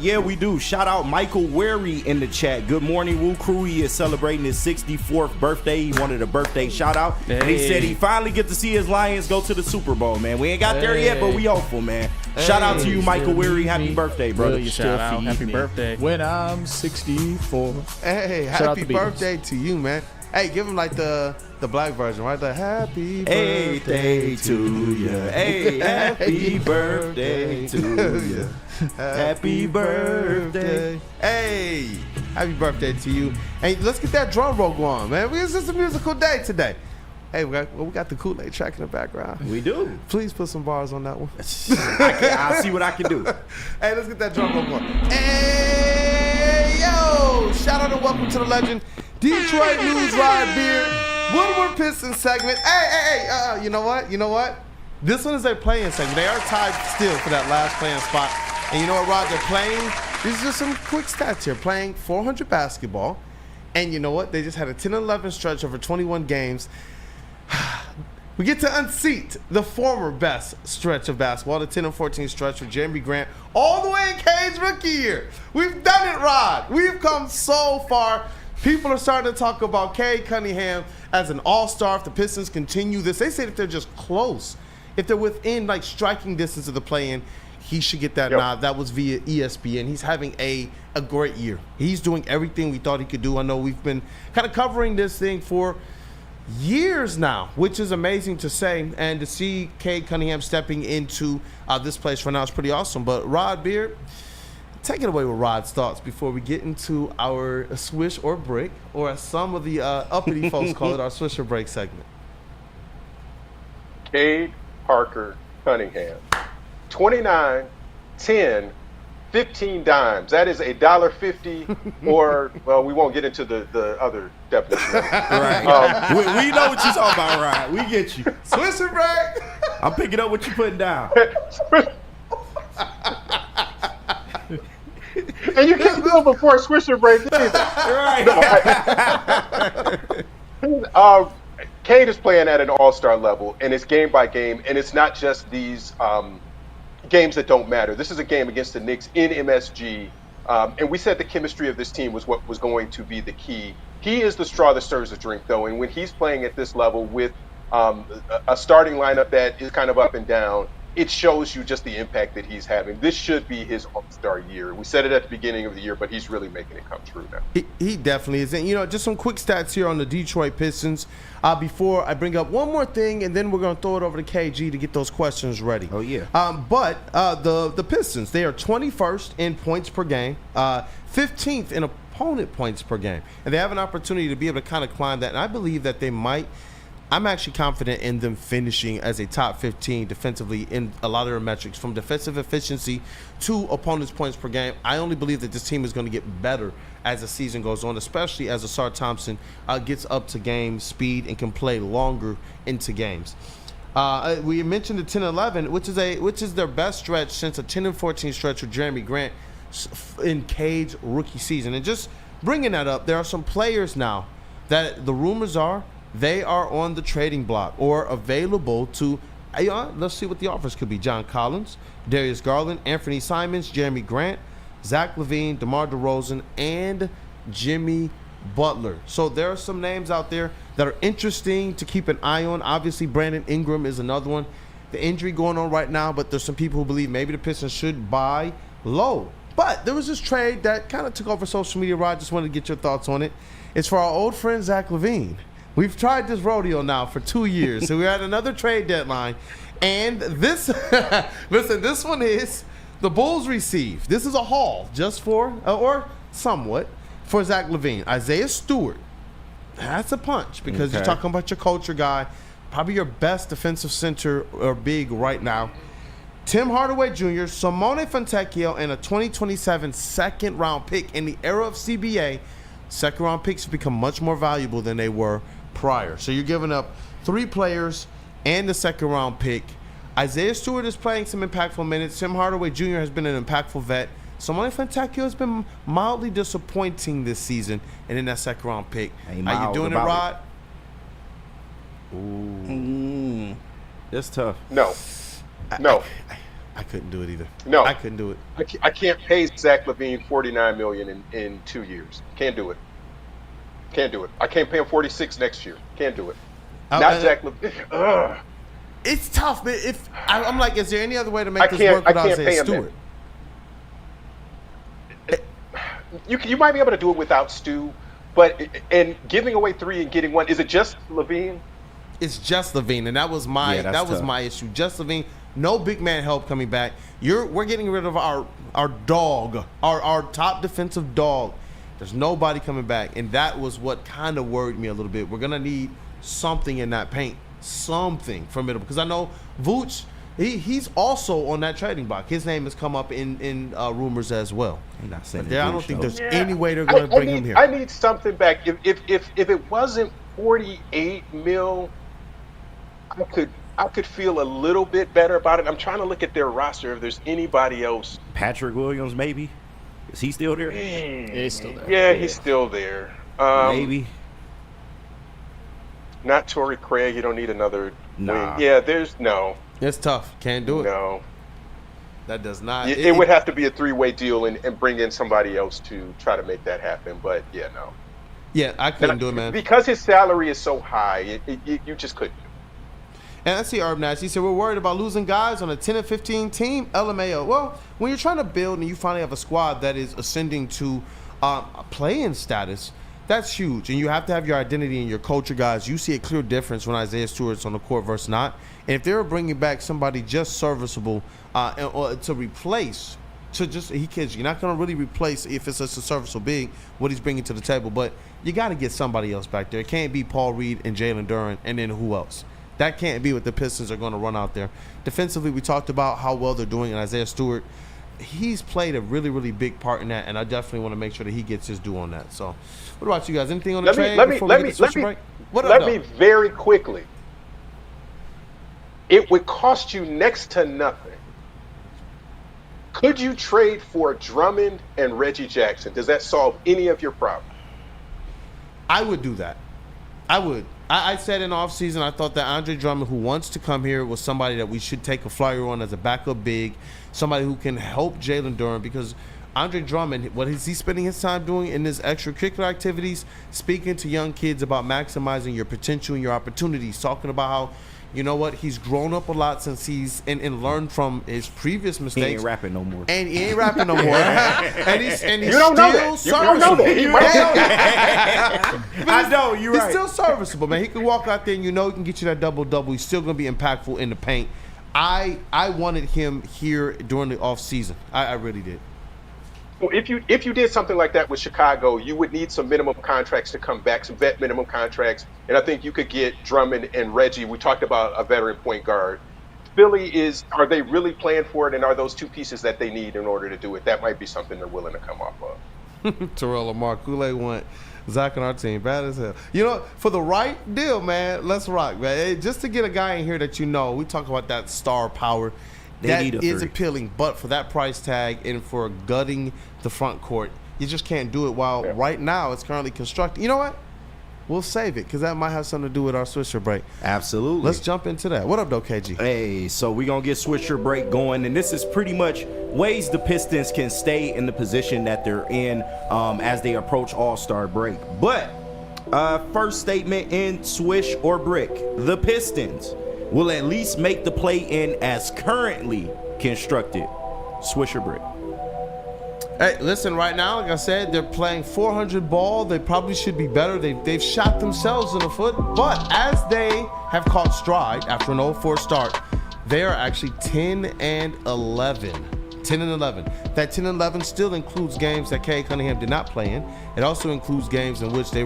Yeah, we do. Shout out Michael Wary in the chat. Good morning, WUW Crew. He is celebrating his 64th birthday. He wanted a birthday shout out. Hey. And he said he finally get to see his Lions go to the Super Bowl, man. We ain't got there yet, but we hopeful, man. Shout out to you, Michael Wary. Happy birthday, brother. Shout out. Happy birthday. When I'm 64. Hey, happy birthday to you, man. Hey, give him like the black version, right? The happy birthday to you. Hey, happy birthday to you. Happy birthday. Hey, happy birthday to you. Hey, let's get that drum roll going, man. It's just a musical day today. Hey, we got the Kool-Aid track in the background. We do. Please put some bars on that one. I'll see what I can do. Hey, let's get that drum roll going. Hey, yo! Shout out and welcome to the legend Detroit News Ride Beer Woodward Pistons segment. Hey, you know what? This one is their playing segment. They are tied still for that last playing spot. And you know what, Rod? They're playing. These are some quick stats here. Playing 400 basketball. And you know what? They just had a 10-11 stretch over 21 games. We get to unseat the former best stretch of basketball, the 10-14 stretch for Jeremy Grant, all the way in Cade's rookie year. We've done it, Rod. We've come so far. People are starting to talk about Cade Cunningham as an all-star if the Pistons continue this. They said if they're just close, if they're within like striking distance of the play-in, he should get that nod. That was via ESPN. He's having a great year. He's doing everything we thought he could do. I know we've been kind of covering this thing for years now, which is amazing to say. And to see Cade Cunningham stepping into this place for now is pretty awesome. But Rod Beard, take it away with Rod's thoughts before we get into our swish or break, or as some of the uppity folks call it, our swish or break segment. Cade Parker Cunningham. 29, 10, 15 dimes. That is $1.50 or, well, we won't get into the other definition. Right. We know what you're talking about, right? We get you. Swish and break. I'm picking up what you're putting down. And you can't go before swish and break either. Right. Cade is playing at an all-star level, and it's game by game, and it's not just these games that don't matter. This is a game against the Knicks in MSG, and we said the chemistry of this team was what was going to be the key He is the straw that stirs the drink, though, and when he's playing at this level with a starting lineup that is kind of up and down, it shows you just the impact that he's having. This should be his all-star year. We said it at the beginning of the year, but he's really making it come true now. He definitely is. And, just some quick stats here on the Detroit Pistons before I bring up one more thing, and then we're going to throw it over to KG to get those questions ready. Oh, yeah. But the Pistons, they are 21st in points per game, 15th in opponent points per game. And they have an opportunity to be able to kind of climb that. And I believe that they might. I'm actually confident in them finishing as a top 15 defensively in a lot of their metrics, from defensive efficiency to opponents' points per game. I only believe that this team is going to get better as the season goes on, especially as Asar Thompson gets up to game speed and can play longer into games. We mentioned the 10-11, which is their best stretch since a 10-14 stretch with Jeremy Grant in Cade's rookie season. And just bringing that up, there are some players now that the rumors are they are on the trading block or available to, let's see what the offers could be. John Collins, Darius Garland, Anthony Simons, Jeremy Grant, Zach LaVine, DeMar DeRozan, and Jimmy Butler. So there are some names out there that are interesting to keep an eye on. Obviously, Brandon Ingram is another one. The injury going on right now, but there's some people who believe maybe the Pistons should buy low. But there was this trade that kind of took over social media. Rod, just wanted to get your thoughts on it. It's for our old friend Zach LaVine. We've tried this rodeo now for 2 years. So we had another trade deadline. And this, listen, this one is the Bulls receive. This is a haul just for, or somewhat, for Zach LaVine. Isaiah Stewart. That's a punch because you're talking about your culture guy, probably your best defensive center or big right now. Tim Hardaway Jr., Simone Fontecchio, and a 2027 second-round pick. In the era of CBA, second-round picks have become much more valuable than they were prior. So you're giving up 3 players and the second-round pick. Isaiah Stewart is playing some impactful minutes. Tim Hardaway Jr. has been an impactful vet. Simone Fontecchio has been mildly disappointing this season, and in that second-round pick. Are you doing it, Rod? Ooh. That's tough. No. I couldn't do it either. No. I couldn't do it. I can't pay Zach LaVine $49 million in 2 years. Can't do it. Can't do it. I can't pay him 46 next year. Can't do it. Not Zach LaVine. It's tough, man. I'm like, is there any other way to make this work without Isaiah Stewart? You might be able to do it without Stu, but giving away 3 and getting 1, is it just LaVine? It's just LaVine, and that was my issue. Just LaVine. No big man help coming back. We're getting rid of our dog, our top defensive dog. There's nobody coming back, and that was what kind of worried me a little bit. We're gonna need something in that paint, something formidable, because I know Vooch, he's also on that trading block. His name has come up in rumors as well. I'm not saying I don't think there's any way they're going to bring him here. I need something back. If it wasn't 48 mil, I could feel a little bit better about it. I'm trying to look at their roster if there's anybody else. Patrick Williams, maybe. Is he still there? He's still there. Yeah, he's still there. Maybe. Not Torrey Craig. You don't need another wing. Yeah, no. It's tough. Can't do it. No. That does not. It would have to be a 3-way deal and bring in somebody else to try to make that happen. But, yeah, no. Yeah, I couldn't do it, man. Because his salary is so high, you just couldn't. And I see Herb Nash. He said, we're worried about losing guys on a 10 and 15 team. LMAO. Well, when you're trying to build and you finally have a squad that is ascending to play-in status, that's huge. And you have to have your identity and your culture, guys. You see a clear difference when Isaiah Stewart's on the court versus not. And if they were bringing back somebody just serviceable to replace, you're not going to really replace, if it's just a serviceable big, what he's bringing to the table. But you got to get somebody else back there. It can't be Paul Reed and Jalen Duren, and then who else? That can't be what the Pistons are going to run out there. Defensively, we talked about how well they're doing, and Isaiah Stewart, he's played a really, really big part in that, and I definitely want to make sure that he gets his due on that. So, what about you guys? Anything on the trade before we get to switch break? Let me very quickly. It would cost you next to nothing. Could you trade for Drummond and Reggie Jackson? Does that solve any of your problems? I would do that. I would. I said in offseason, I thought that Andre Drummond, who wants to come here, was somebody that we should take a flyer on as a backup big, somebody who can help Jalen Duren, because Andre Drummond, what is he spending his time doing in his extracurricular activities? Speaking to young kids about maximizing your potential and your opportunities. Talking about how, you know what, he's grown up a lot since he's and learned from his previous mistakes. He ain't rapping no more. And he ain't rapping no more. and he's you don't know that. You don't know that. He might know that. I know, you're right. He's still serviceable, man. He can walk out there and you know he can get you that double-double. He's still going to be impactful in the paint. I wanted him here during the offseason. I really did. Well, if you did something like that with Chicago, you would need some minimum contracts to come back, some vet minimum contracts, and I think you could get Drummond and Reggie. We talked about a veteran point guard. Philly are they really playing for it, and are those two pieces that they need in order to do it? That might be something they're willing to come off of. Terrell Lamar, Kool-Aid want Zach on our team, bad as hell. You know, for the right deal, man, let's rock, man. Hey, just to get a guy in here that you know, we talk about that star power. That is appealing, but for that price tag and for gutting the front court, you just can't do it while right now it's currently constructed. You know what? We'll save it because that might have something to do with our Swisher break. Absolutely. Let's jump into that. What up, though, KG? Hey, so we're going to get Swisher break going, and this is pretty much ways the Pistons can stay in the position that they're in as they approach All-Star break. But first statement in Swish or Brick, the Pistons will at least make the play-in as currently constructed. Swisher Brick. Hey, listen, right now, like I said, they're playing 400 ball. They probably should be better. They've shot themselves in the foot. But as they have caught stride after an 0-4 start, they are actually 10-11. 10-11. That 10-11 still includes games that Cade Cunningham did not play in. It also includes games in which they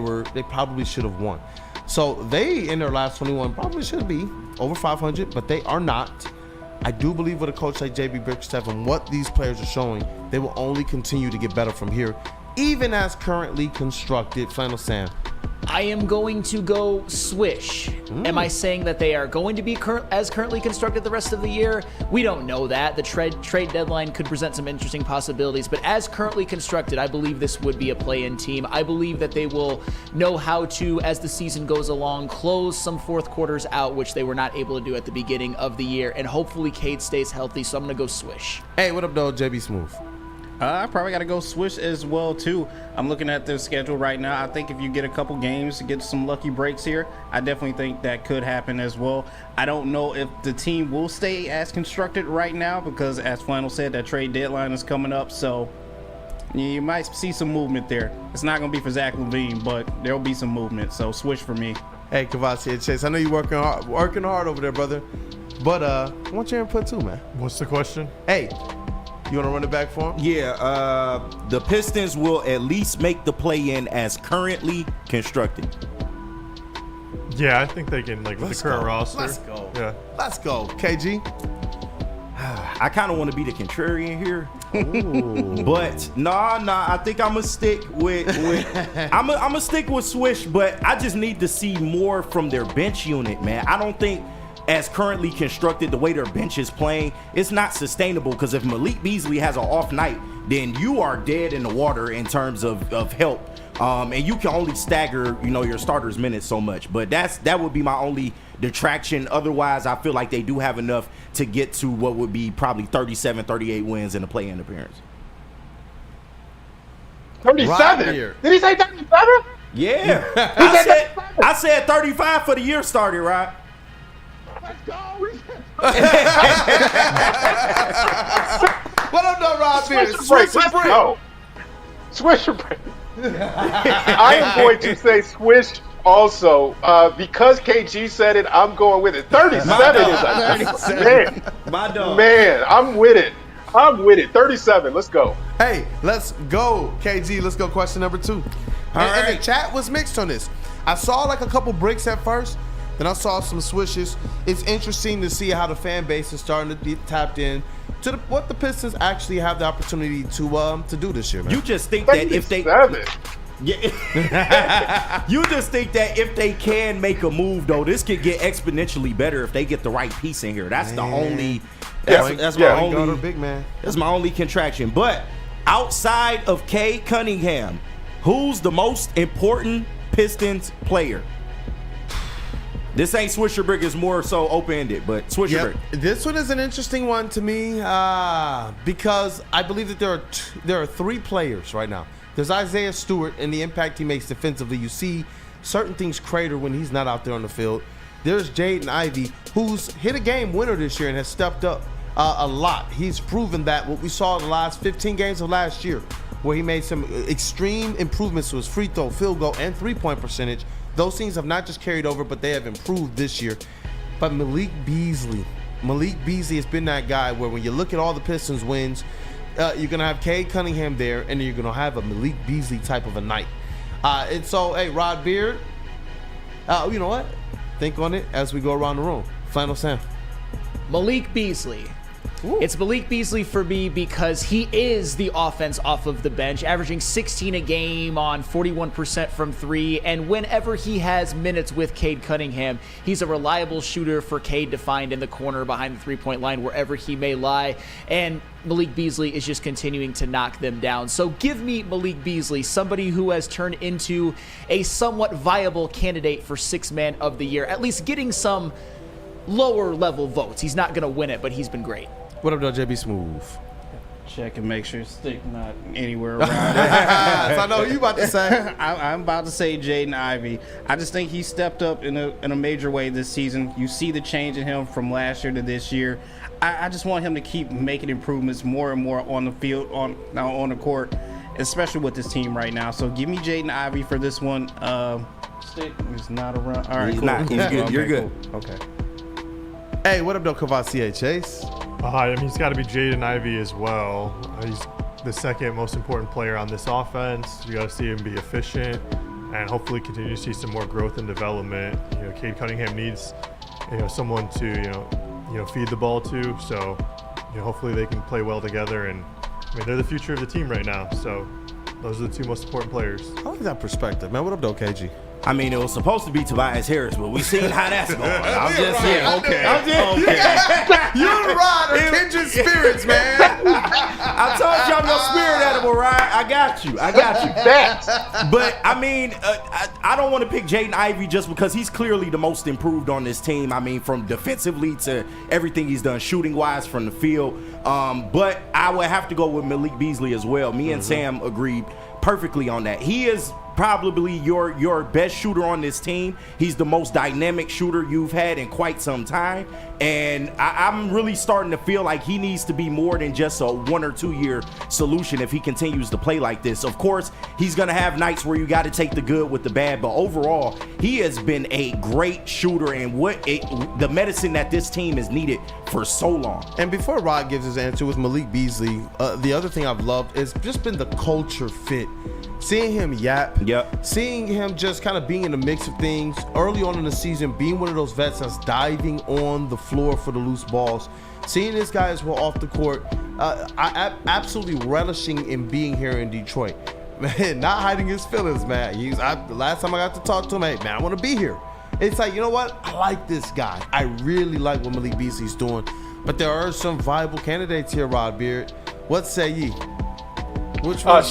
probably should have won. So they, in their last 21, probably should be over 500, but they are not. I do believe with a coach like JB Bickerstaff and what these players are showing, they will only continue to get better from here, even as currently constructed. Flannel Sam. I am going to go Swish. Am I saying that they are going to be currently constructed the rest of the year? We don't know that. The trade deadline could present some interesting possibilities, but as currently constructed, I believe this would be a play-in team. I believe that they will know how to, as the season goes along, close some fourth quarters out, which they were not able to do at the beginning of the year, and hopefully Cade stays healthy, so I'm going to go Swish. Hey, what up, though, JB Smooth? I probably got to go Swish as well, too. I'm looking at their schedule right now. I think if you get a couple games, get some lucky breaks here, I definitely think that could happen as well. I don't know if the team will stay as constructed right now because, as Flannel said, that trade deadline is coming up. So you might see some movement there. It's not going to be for Zach LaVine, but there will be some movement. So Swish for me. Hey, Kavasi and Chase, I know you're working hard over there, brother. But I want your input, too, man. What's the question? Hey. You want to run it back for him? Yeah, the Pistons will at least make the play-in as currently constructed. Yeah, I think they can, with the current roster. Let's go. Yeah. Let's go. KG? I kind of want to be the contrarian here. But nah, I think I'm gonna stick with I'm gonna stick with Swish, but I just need to see more from their bench unit, man. I don't think as currently constructed, the way their bench is playing, it's not sustainable because if Malik Beasley has an off night, then you are dead in the water in terms of help. And you can only stagger, your starters' minutes so much. But that would be my only detraction. Otherwise, I feel like they do have enough to get to what would be probably 37, 38 wins in a play-in appearance. 37? Did he say 37? Yeah. I said 35 for the year started, right? Let's go. What up, though, Rob? Swisher break. Go. Swisher break. I am going to say Swish also. Because KG said it, I'm going with it. 37 is a man. My dog. Man, I'm with it. 37. Let's go. Hey, let's go, KG. Let's go. Question number 2. And the chat was mixed on this. I saw a couple bricks at first. Then I saw some swishes. It's interesting to see how the fan base is starting to be tapped in to what the Pistons actually have the opportunity to do this year, man. You just think that if they you just think that if they can make a move, though, this could get exponentially better if they get the right piece in here. That's the only. That's my only big man. That's my only contraction. But outside of Cade Cunningham, who's the most important Pistons player? This ain't Swisher Brick, it's more so open-ended, but Swisher Brick. This one is an interesting one to me because I believe that there are 3 players right now. There's Isaiah Stewart and the impact he makes defensively. You see certain things crater when he's not out there on the field. There's Jaden Ivey, who's hit a game winner this year and has stepped up a lot. He's proven that what we saw in the last 15 games of last year, where he made some extreme improvements to his free throw, field goal, and three-point percentage. Those things have not just carried over, but they have improved this year. But Malik Beasley has been that guy where when you look at all the Pistons wins, you're going to have Cade Cunningham there, and then you're going to have a Malik Beasley type of a night. And so, hey, Rod Beard, you know what? Think on it as we go around the room. Final Sam. Malik Beasley. Ooh. It's Malik Beasley for me because he is the offense off of the bench, averaging 16 a game on 41% from 3. And whenever he has minutes with Cade Cunningham, he's a reliable shooter for Cade to find in the corner behind the three-point line, wherever he may lie. And Malik Beasley is just continuing to knock them down. So give me Malik Beasley, somebody who has turned into a somewhat viable candidate for Sixth Man of the Year, at least getting some lower level votes. He's not going to win it, but he's been great. What up, though, JB Smooth? Check and make sure stick not anywhere around. So I know what you about to say. I'm about to say Jaden Ivey. I just think he stepped up in a major way this season. You see the change in him from last year to this year. I just want him to keep making improvements more and more on the field, on the court, especially with this team right now. So give me Jaden Ivey for this one. Stick is not around. All right, he's cool. not. He's good. Okay, You're good. Cool. Okay. Hey, what up, though, Kavasi Chase? I mean, he's got to be Jaden Ivey as well. He's the second most important player on this offense. You got to see him be efficient and hopefully continue to see some more growth and development. You know, Cade Cunningham needs, someone to, feed the ball to. So, hopefully they can play well together. And I mean, they're the future of the team right now. So those are the 2 most important players. I like that perspective, man. What up, though, KG? I mean, it was supposed to be Tobias Harris, but we seen how that's going. I'm just saying. Okay. You're right. Kindred spirits, man. I told you I'm your spirit animal, right? I got you. But, I mean, I don't want to pick Jaden Ivey just because he's clearly the most improved on this team. I mean, from defensively to everything he's done shooting-wise from the field. But I would have to go with Malik Beasley as well. Me and Sam agreed perfectly on that. He is probably your best shooter on this team. He's the most dynamic shooter you've had in quite some time. And I'm really starting to feel like he needs to be more than just a 1 or 2 year solution if he continues to play like this. Of course, he's going to have nights where you got to take the good with the bad, but overall, he has been a great shooter and the medicine that this team has needed for so long. And before Rod gives his answer with Malik Beasley, the other thing I've loved is just been the culture fit. Seeing him seeing him just kind of being in the mix of things early on in the season, being one of those vets that's diving on the floor for the loose balls, seeing this guy as well off the court, I absolutely relishing in being here in Detroit. Man, not hiding his feelings, man. The last time I got to talk to him, hey, man, I want to be here. It's like, you know what? I like this guy. I really like what Malik Beasley's doing. But there are some viable candidates here, Rod Beard. What say ye? Which one?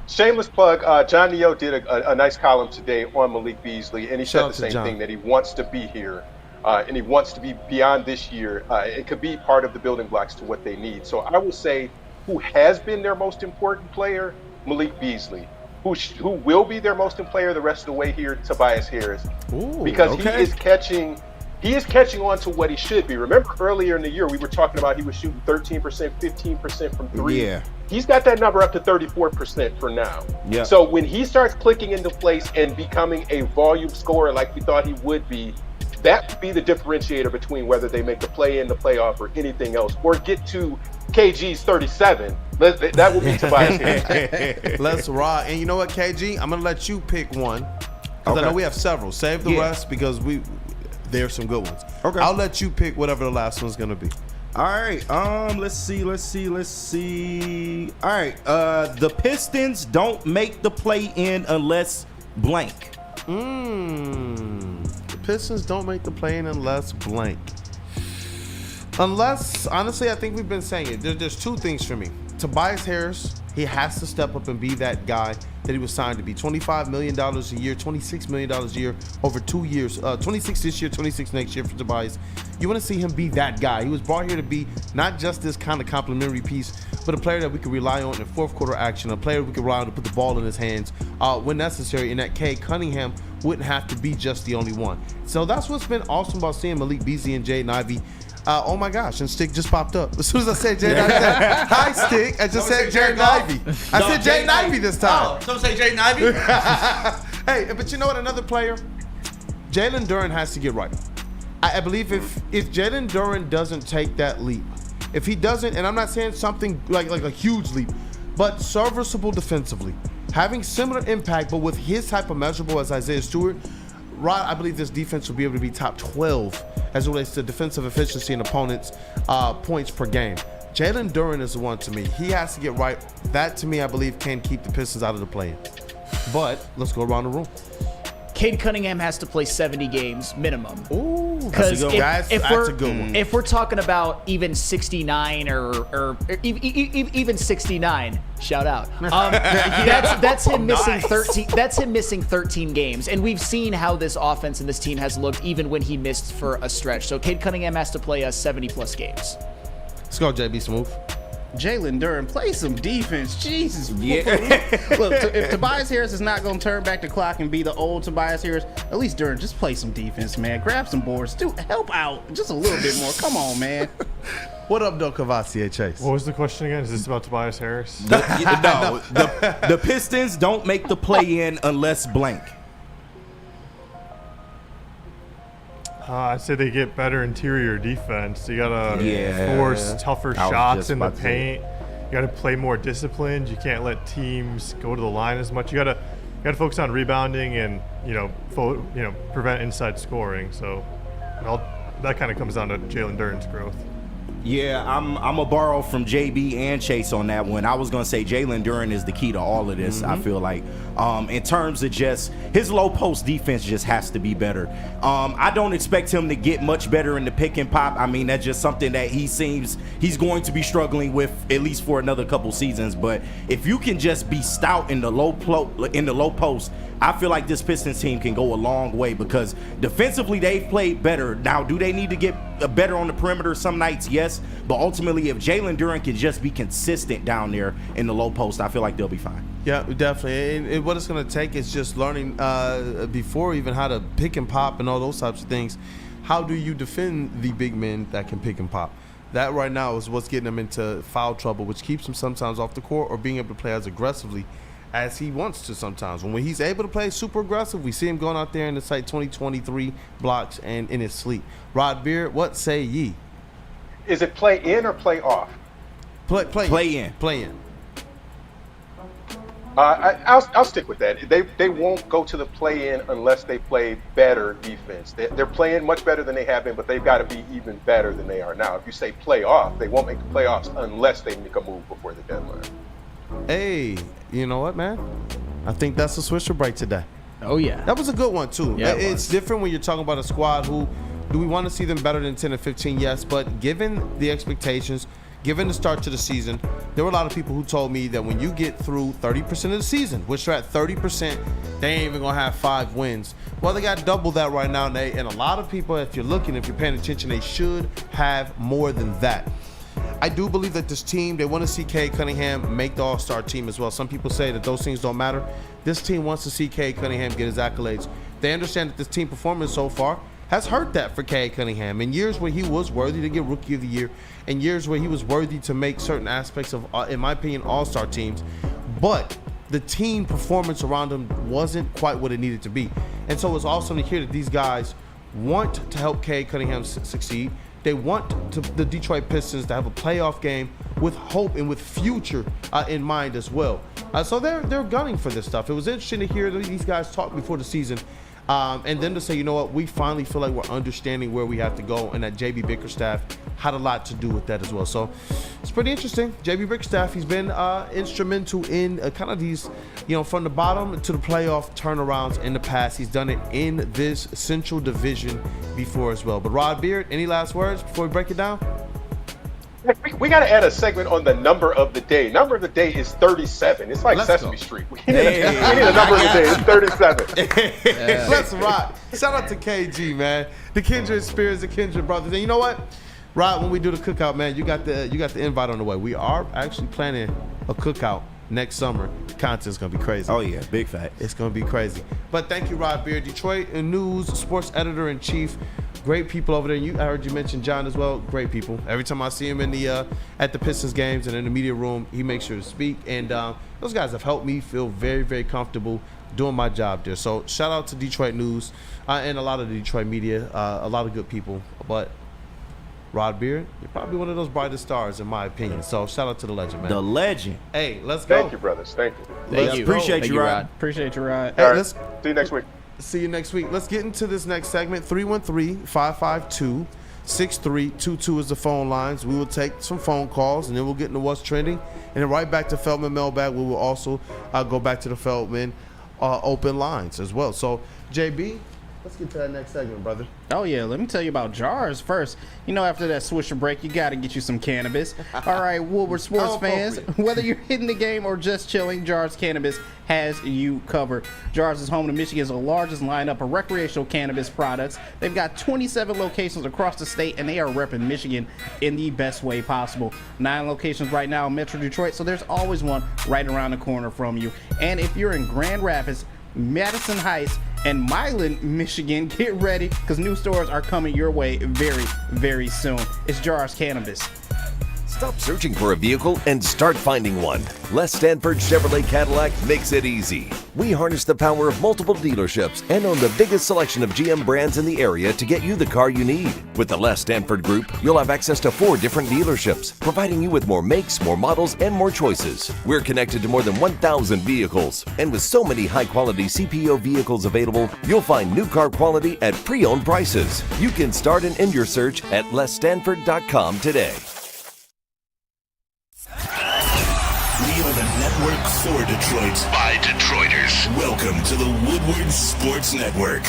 Shameless plug. John Neo did a nice column today on Malik Beasley, and he said the same thing, that he wants to be here, and he wants to be beyond this year. It could be part of the building blocks to what they need. So I will say, who has been their most important player? Malik Beasley. Who will be their most important player the rest of the way here? Tobias Harris. Because he is catching on to what he should be. Remember earlier in the year, we were talking about he was shooting 13%, 15% from 3. Yeah. He's got that number up to 34% for now. Yeah. So when he starts clicking into place and becoming a volume scorer like we thought he would be, that would be the differentiator between whether they make the play-in, the playoff, or anything else, or get to KG's 37. That will be Tobias Harris. Let's rock. And you know what, KG? I'm going to let you pick one. Because I know we have several. Save the rest because there's some good ones. Okay. I'll let you pick whatever the last one's going to be. All right. Let's see. All right. The Pistons don't make the play-in unless blank. The Pistons don't make the play-in unless blank. Unless, honestly, I think we've been saying it. There's 2 things for me. Tobias Harris, he has to step up and be that guy that he was signed to be. $25 million a year, $26 million a year over 2 years. 26 this year, 26 next year for Tobias. You want to see him be that guy. He was brought here to be not just this kind of complimentary piece, but a player that we can rely on in fourth quarter action, a player we can rely on to put the ball in his hands when necessary, and that Cade Cunningham wouldn't have to be just the only one. So that's what's been awesome about seeing Malik Beasley and Jaden Ivey. Oh my gosh, and Stick just popped up. As soon as I said Jaden Ivey, I said, hi Stick. I just said Jaden Ivey. I said Jaden Ivey this time. Don't say Jaden Ivey. Hey, but you know what? Another player, Jalen Duren has to get right. I believe if Jalen Duren doesn't take that leap, if he doesn't, and I'm not saying something like a huge leap, but serviceable defensively, having similar impact, but with his type of measurable as Isaiah Stewart, Rod, I believe this defense will be able to be top 12 as it relates to defensive efficiency and opponents' points per game. Jalen Duren is the one to me. He has to get right. That, to me, I believe, can keep the Pistons out of the play-in. But let's go around the room. Cade Cunningham has to play 70 games minimum. Ooh, that's a good one. That's a good one. If we're talking about even 69 or even 69, shout out. That's him missing 13. That's him missing 13 games, and we've seen how this offense and this team has looked even when he missed for a stretch. So Cade Cunningham has to play 70+ games. Let's go, JB Smooth. Jalen Duren, play some defense. Jesus. Yeah. Look, if Tobias Harris is not going to turn back the clock and be the old Tobias Harris, at least Duren, just play some defense, man. Grab some boards. Dude, help out just a little bit more. Come on, man. What up, Doe Cavassier Chase? What was the question again? Is this about Tobias Harris? The Pistons don't make the play-in unless blank. I'd say they get better interior defense. You gotta force tougher shots in the paint. You gotta play more disciplined. You can't let teams go to the line as much. You gotta focus on rebounding and prevent inside scoring. So that kind of comes down to Jalen Duren's growth. Yeah, I'm a borrow from JB and Chase on that one. I was gonna say Jalen Duren is the key to all of this. I feel like, in terms of just his low post defense, just has to be better. I don't expect him to get much better in the pick and pop. I mean, that's just something that he seems he's going to be struggling with at least for another couple seasons. But if you can just be stout in the low post, I feel like this Pistons team can go a long way because defensively they've played better. Now, do they need to get better on the perimeter some nights? Yes. But ultimately, if Jalen Duren can just be consistent down there in the low post, I feel like they'll be fine. Yeah, definitely. And what it's going to take is just learning before even how to pick and pop and all those types of things. How do you defend the big men that can pick and pop? That right now is what's getting them into foul trouble, which keeps him sometimes off the court or being able to play as aggressively as he wants to sometimes. When he's able to play super aggressive, we see him going out there and it's like 20-23 blocks and in his sleep. Rod Beard, what say ye? Is it play in or play off? Play in. I'll stick with that. They won't go to the play in unless they play better defense. They're playing much better than they have been, but they've got to be even better than they are now. If you say play off, they won't make the playoffs unless they make a move before the deadline. Hey, you know what, man? I think that's a Swisher break today. Oh, yeah. That was a good one, too. Yeah, it's different when you're talking about a squad who, do we want to see them better than 10 and 15? Yes, but given the expectations, given the start to the season, there were a lot of people who told me that when you get through 30% of the season, which they're at 30%, they ain't even going to have 5 wins. Well, they got double that right now, and a lot of people, if you're paying attention, they should have more than that. I do believe that this team, they want to see Cade Cunningham make the All-Star team as well. Some people say that those things don't matter. This team wants to see Cade Cunningham get his accolades. They understand that this team performance so far has hurt that for Cade Cunningham. In years where he was worthy to get Rookie of the Year, in years where he was worthy to make certain aspects of, in my opinion, All-Star teams, but the team performance around him wasn't quite what it needed to be. And so it's awesome to hear that these guys want to help Cade Cunningham succeed. They want the Detroit Pistons to have a playoff game with hope and with future in mind as well. So they're gunning for this stuff. It was interesting to hear these guys talk before the season. And then to say, you know what, we finally feel like we're understanding where we have to go, and that JB Bickerstaff had a lot to do with that as well. So it's pretty interesting. JB Bickerstaff, he's been instrumental in kind of these, from the bottom to the playoff turnarounds in the past. He's done it in this Central Division before as well. But Rod Beard, any last words before we break it down? We got to add a segment on the number of the day. Number of the day is 37. It's like Sesame Street. We need a number of the day. It's 37. Let's rock. Shout out to KG, man. The kindred spirits, the kindred brothers. And you know what? Rod, when we do the cookout, man, you got the invite on the way. We are actually planning a cookout next summer. The content's gonna be crazy. Oh yeah, big fact. It's gonna be crazy. But thank you, Rod Beard, Detroit News sports editor in chief. Great people over there. I heard you mention John as well. Great people. Every time I see him in the at the Pistons games and in the media room, he makes sure to speak. And those guys have helped me feel very, very comfortable doing my job there. So shout out to Detroit News and a lot of the Detroit media. A lot of good people. But Rod Beard, you're probably one of those brightest stars in my opinion. So shout out to the legend, man. The legend. Hey, let's go. Thank you, brothers. Thank you. Thank you. Appreciate you, Rod. Appreciate you, Rod. Hey, All right. let's See you next week. See you next week. Let's get into this next segment. 313-552-6322 is the phone lines. We will take some phone calls, and then we'll get into what's trending. And then right back to Feldman Mailbag. We will also go back to the Feldman open lines as well. So, JB, let's get to that next segment, brother. Oh, yeah. Let me tell you about jars first. You know, after that Swisher break, you got to get you some cannabis. All right, Woodward sports fans, whether you're hitting the game or just chilling, Jars Cannabis has you covered. Jars is home to Michigan's largest lineup of recreational cannabis products. They've got 27 locations across the state, and they are repping Michigan in the best way possible. 9 locations right now in Metro Detroit, so there's always one right around the corner from you. And if you're in Grand Rapids, Madison Heights, and Milan, Michigan, get ready because new stores are coming your way very, very soon. It's Jars Cannabis. Stop searching for a vehicle and start finding one. Les Stanford Chevrolet Cadillac makes it easy. We harness the power of multiple dealerships and own the biggest selection of GM brands in the area to get you the car you need. With the Les Stanford Group, you'll have access to 4 different dealerships, providing you with more makes, more models, and more choices. We're connected to more than 1,000 vehicles, and with so many high-quality CPO vehicles available, you'll find new car quality at pre-owned prices. You can start and end your search at lesstanford.com today. We are the network for Detroit by Detroiters. Welcome to the Woodward Sports Network.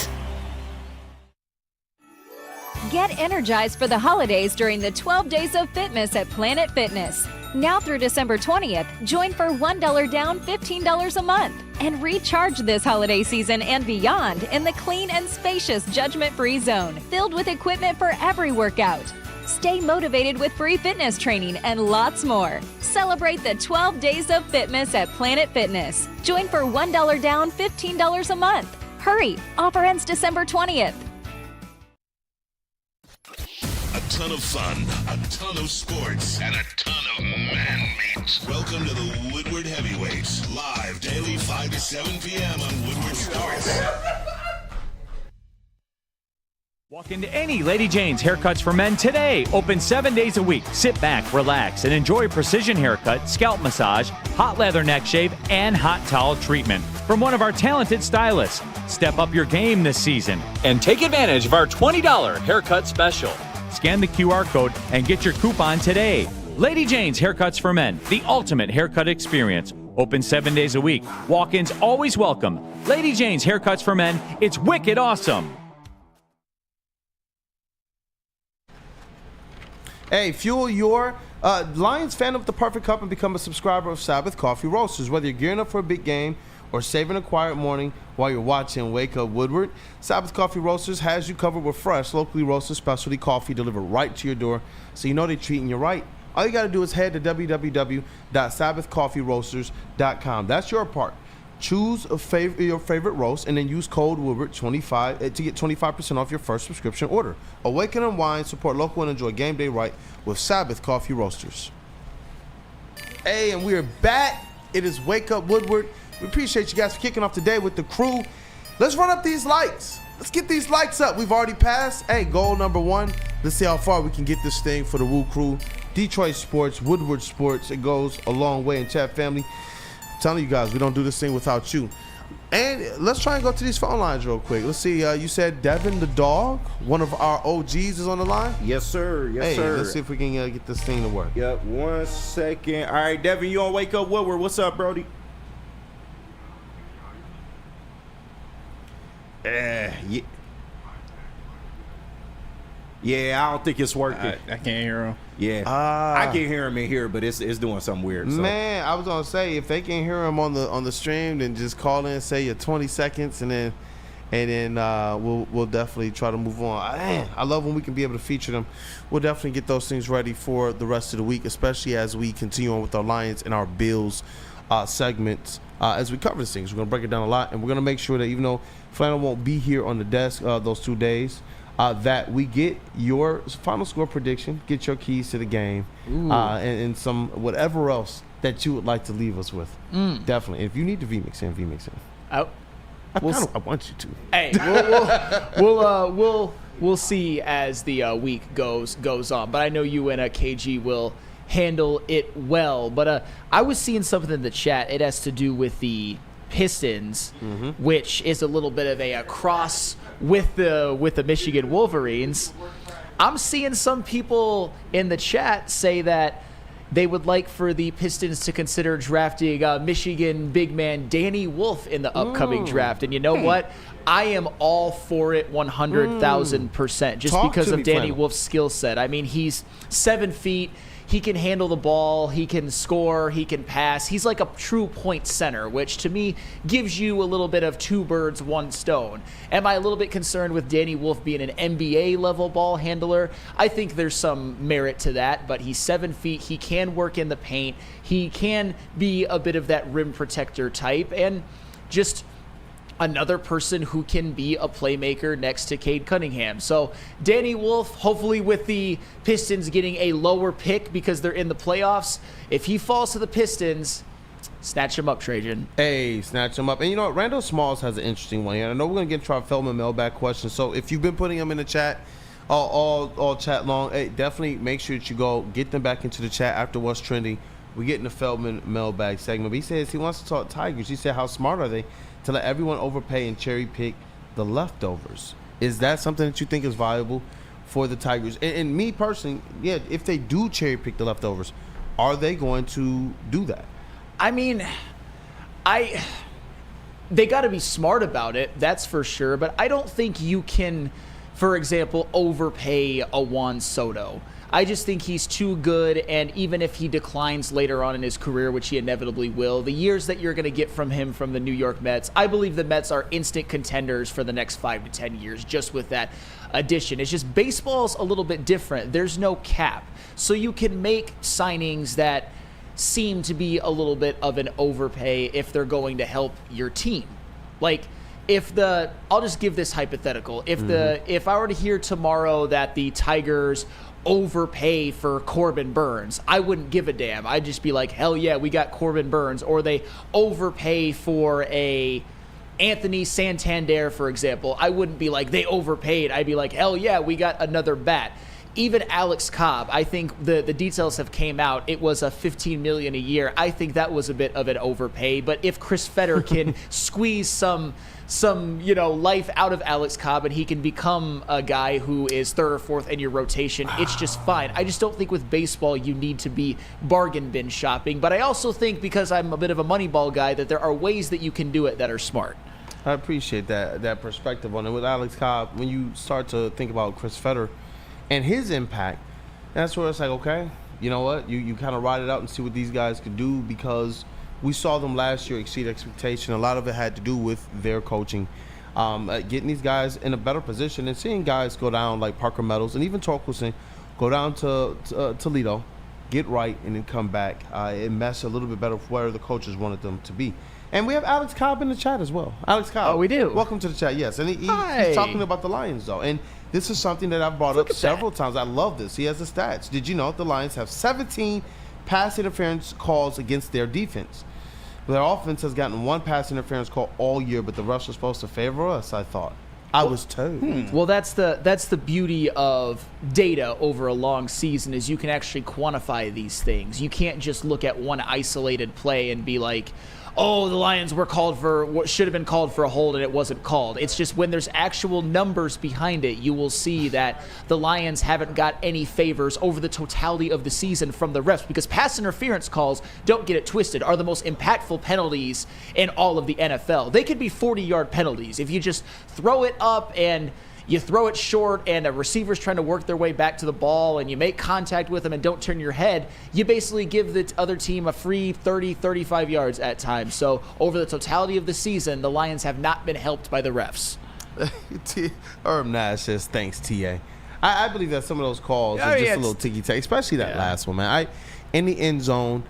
Get energized for the holidays during the 12 Days of Fitness at Planet Fitness. Now through December 20th, join for $1 down, $15 a month. And recharge this holiday season and beyond in the clean and spacious judgment-free zone, filled with equipment for every workout. Stay motivated with free fitness training and lots more. Celebrate the 12 Days of Fitness at Planet Fitness. Join for $1 down, $15 a month. Hurry! Offer ends December 20th. A ton of fun, a ton of sports, and a ton of man meat. Welcome to the Woodward Heavyweights, live daily 5 to 7 p.m. on Woodward Sports. Walk into any Lady Jane's Haircuts for Men today. Open 7 days a week. Sit back, relax, and enjoy precision haircut, scalp massage, hot leather neck shave, and hot towel treatment from one of our talented stylists. Step up your game this season and take advantage of our $20 haircut special. Scan the QR code and get your coupon today. Lady Jane's Haircuts for Men, the ultimate haircut experience. Open 7 days a week. Walk-ins always welcome. Lady Jane's Haircuts for Men, it's wicked awesome. Hey, fuel your Lions fan of the perfect cup and become a subscriber of Sabbath Coffee Roasters. Whether you're gearing up for a big game or saving a quiet morning while you're watching Wake Up Woodward, Sabbath Coffee Roasters has you covered with fresh, locally roasted specialty coffee delivered right to your door, so you know they're treating you right. All you got to do is head to www.sabbathcoffeeroasters.com. That's your part. Choose your favorite roast and then use code Woodward25 to get 25% off your first subscription order. Awaken and wine, support local, and enjoy game day right with Sabbath Coffee Roasters. Hey, and we are back. It is Wake Up Woodward. We appreciate you guys for kicking off today with the crew. Let's run up these likes. Let's get these likes up. We've already passed. Hey, goal number 1. Let's see how far we can get this thing for the WUW Crew. Detroit Sports, Woodward Sports. It goes a long way in chat family. I'm telling you guys, we don't do this thing without you. And let's try and go to these phone lines real quick. Let's see. You said Devin the dog, one of our OGs, is on the line? Yes, sir. Yes, sir. Let's see if we can get this thing to work. Yep, 1 second. All right, Devin, you on Wake Up Woodward. What's up, Brody? Yeah. Yeah, I don't think it's working. I can't hear him. Yeah, I can hear him in here, but it's doing something weird. So. Man, I was gonna say if they can hear him on the stream, then just call in, say your 20 seconds, and then we'll definitely try to move on. Man, I love when we can be able to feature them. We'll definitely get those things ready for the rest of the week, especially as we continue on with our Lions and our Bills segments. As we cover these things, we're gonna break it down a lot, and we're gonna make sure that even though Flannel won't be here on the desk those 2 days, that we get your final score prediction, get your keys to the game, and some whatever else that you would like to leave us with. Definitely. If you need to VMix in, VMix in. Oh, I want you to. Hey, we'll see as the week goes on. But I know you and KG will handle it well. But I was seeing something in the chat. It has to do with the Pistons, which is a little bit of a cross with the Michigan Wolverines. I'm seeing some people in the chat say that they would like for the Pistons to consider drafting Michigan big man Danny Wolf in the upcoming draft. And you know what? I am all for it 100,000% just because of Danny Wolf's skill set. I mean, he's 7 feet. He can handle the ball, he can score, he can pass. He's like a true point center, which to me gives you a little bit of 2 birds, 1 stone. Am I a little bit concerned with Danny Wolf being an NBA level ball handler? I think there's some merit to that, but he's 7 feet, he can work in the paint, he can be a bit of that rim protector type, and just another person who can be a playmaker next to Cade Cunningham. So Danny Wolf, hopefully with the Pistons getting a lower pick because they're in the playoffs, if he falls to the Pistons, snatch him up, Trajan. Hey, snatch him up. And you know what? Randall Smalls has an interesting one here. I know we're going to get into our Feldman Mailbag question. So if you've been putting them in the chat all chat long, hey, definitely make sure that you go get them back into the chat after what's trending. We get in the Feldman Mailbag segment. But he says he wants to talk Tigers. He said, how smart are they to let everyone overpay and cherry pick the leftovers? Is that something that you think is viable for the Tigers? And me personally, yeah, if they do cherry pick the leftovers, are they going to do that? I mean, they got to be smart about it, that's for sure. But I don't think you can, for example, overpay a Juan Soto. I just think he's too good, and even if he declines later on in his career, which he inevitably will, the years that you're going to get from him from the New York Mets, I believe the Mets are instant contenders for the next 5 to 10 years just with that addition. It's just baseball's a little bit different. There's no cap. So you can make signings that seem to be a little bit of an overpay if they're going to help your team. Like, I'll just give this hypothetical. If I were to hear tomorrow that the Tigers overpay for Corbin Burns, I wouldn't give a damn. I'd just be like, hell yeah, we got Corbin Burns. Or they overpay for a Anthony Santander, for example. I wouldn't be like, they overpaid. I'd be like, hell yeah, we got another bat. Even Alex Cobb, I think the details have came out. It was a $15 million a year. I think that was a bit of an overpay. But if Chris Fetter can squeeze some life out of Alex Cobb and he can become a guy who is 3rd or 4th in your rotation, it's just fine. I just don't think with baseball you need to be bargain bin shopping. But I also think, because I'm a bit of a Moneyball guy, that there are ways that you can do it that are smart. I appreciate that perspective on it. With Alex Cobb, when you start to think about Chris Fetter and his impact, that's where it's like, okay, you know what? You kind of ride it out and see what these guys could do, because we saw them last year exceed expectation. A lot of it had to do with their coaching, getting these guys in a better position, and seeing guys go down like Parker Meadows and even Torkelson go down to Toledo, get right, and then come back. It meshed a little bit better with where the coaches wanted them to be. And we have Alex Cobb in the chat as well. Alex Cobb. Oh, we do? Welcome to the chat, yes. And he's talking about the Lions, though. And this is something that I've brought up several times. I love this. He has the stats. Did you know the Lions have 17 pass interference calls against their defense? Their offense has gotten 1 pass interference call all year, but the refs are supposed to favor us, I thought. I was told. Well, that's the beauty of data over a long season, is you can actually quantify these things. You can't just look at one isolated play and be like, oh, the Lions were called for what should have been called for a hold and it wasn't called. It's just when there's actual numbers behind it, you will see that the Lions haven't got any favors over the totality of the season from the refs, because pass interference calls, don't get it twisted, are the most impactful penalties in all of the NFL. They could be 40-yard penalties. If you just throw it up and you throw it short and a receiver's trying to work their way back to the ball and you make contact with them and don't turn your head, you basically give the other team a free 30, 35 yards at times. So over the totality of the season, the Lions have not been helped by the refs. Nash says, thanks, TA. I believe that some of those calls are just a little ticky-tacky, especially that last one, man. In the end zone,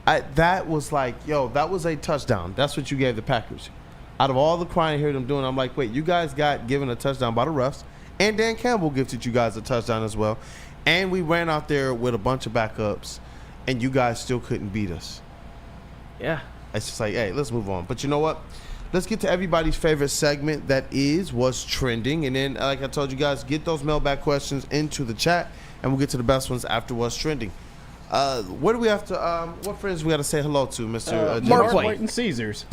that was like, that was a touchdown. That's what you gave the Packers. Out of all the crying I heard them doing, I'm like, wait, you guys got given a touchdown by the refs, and Dan Campbell gifted you guys a touchdown as well, and we ran out there with a bunch of backups, and you guys still couldn't beat us. Yeah. It's just like, hey, let's move on. But you know what? Let's get to everybody's favorite segment, that is What's Trending. And then, like I told you guys, get those mailbag questions into the chat, and we'll get to the best ones after What's Trending. What do we have to? What friends we got to say hello to, Mr. Mark White and Caesars.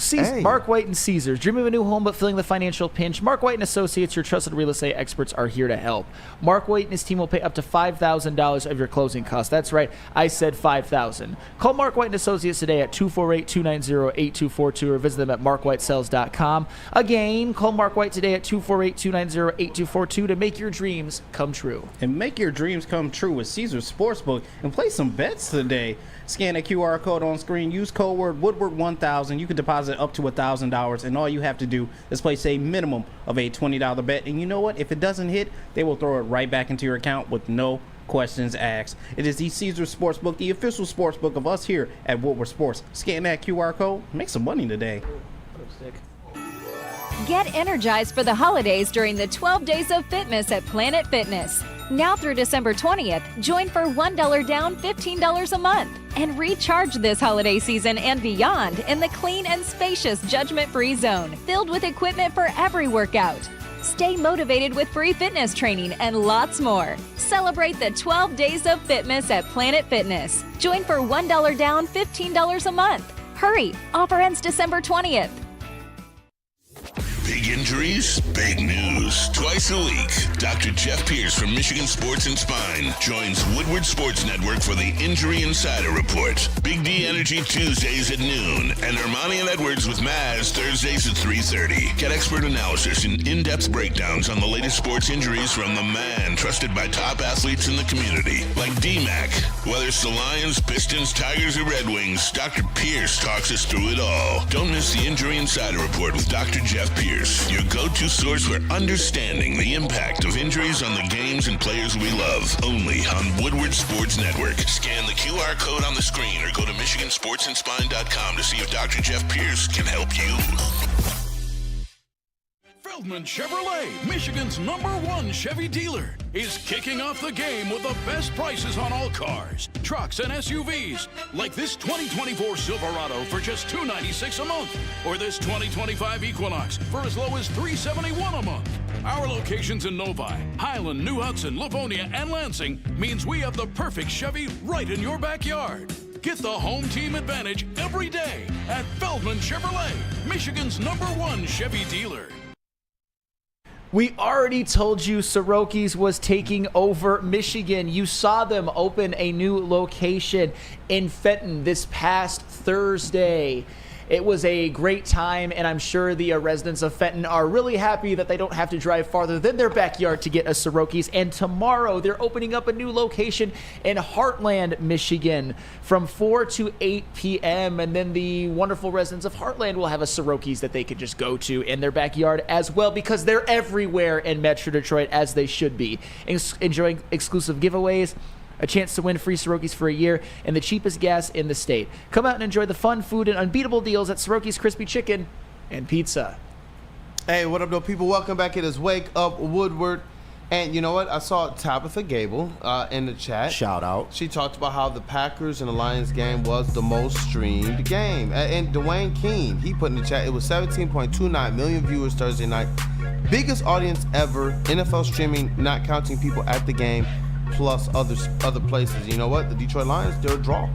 Mark White and Caesars. Dreaming of a new home but feeling the financial pinch? Mark White and Associates, your trusted real estate experts, are here to help. Mark White and his team will pay up to $5,000 of your closing costs. That's right, I said $5,000. Call Mark White and Associates today at 248-290-8242 or visit them at markwhitesales.com. Again, call Mark White today at 248-290-8242 to make your dreams come true. And make your dreams come true with Caesars Sportsbook and play some bets today. Scan the QR code on screen. Use code word Woodward1000. You can deposit up to $1,000, and all you have to do is place a minimum of a $20 bet. And you know what? If it doesn't hit, they will throw it right back into your account with no questions asked. It is the Caesars Sportsbook, the official sportsbook of us here at Woodward Sports. Scan that QR code. Make some money today. Get energized for the holidays during the 12 Days of Fitness at Planet Fitness. Now through December 20th, join for $1 down, $15 a month. And recharge this holiday season and beyond in the clean and spacious judgment-free zone, filled with equipment for every workout. Stay motivated with free fitness training and lots more. Celebrate the 12 Days of Fitness at Planet Fitness. Join for $1 down, $15 a month. Hurry, offer ends December 20th. Big injuries, big news. Twice a week, Dr. Jeff Pierce from Michigan Sports and Spine joins Woodward Sports Network for the Injury Insider Report. Big D Energy Tuesdays at noon, and Ermanni and Edwards with Maz Thursdays at 3:30. Get expert analysis and in-depth breakdowns on the latest sports injuries from the man trusted by top athletes in the community, like D-Mac. Whether it's the Lions, Pistons, Tigers, or Red Wings, Dr. Pierce talks us through it all. Don't miss the Injury Insider Report with Dr. Jeff Pierce, your go-to source for understanding the impact of injuries on the games and players we love. Only on Woodward Sports Network. Scan the QR code on the screen or go to MichiganSportsandSpine.com to see if Dr. Jeff Pierce can help you. Feldman Chevrolet, Michigan's #1 Chevy dealer, is kicking off the game with the best prices on all cars, trucks, and SUVs, like this 2024 Silverado for just $296 a month, or this 2025 Equinox for as low as $371 a month. Our locations in Novi, Highland, New Hudson, Livonia, and Lansing means we have the perfect Chevy right in your backyard. Get the home team advantage every day at Feldman Chevrolet, Michigan's #1 Chevy dealer. We already told you Soroki's was taking over Michigan. You saw them open a new location in Fenton this past Thursday. It was a great time, and I'm sure the residents of Fenton are really happy that they don't have to drive farther than their backyard to get a Soroki's. And tomorrow, they're opening up a new location in Heartland, Michigan from 4 to 8 p.m. And then the wonderful residents of Heartland will have a Soroki's that they can just go to in their backyard as well, because they're everywhere in Metro Detroit, as they should be. Enjoying exclusive giveaways, a chance to win free Soroki's for a year, and the cheapest gas in the state. Come out and enjoy the fun food and unbeatable deals at Soroki's Crispy Chicken and Pizza. Hey, what up, though, people? Welcome back. It is Wake Up Woodward. And you know what? I saw Tabitha Gable in the chat. Shout out. She talked about how the Packers and the Lions game was the most streamed game. And Dwayne Keene, he put in the chat, it was 17.29 million viewers Thursday night. Biggest audience ever. NFL streaming, not counting people at the game, plus other places. You know what? The Detroit Lions, they're a draw.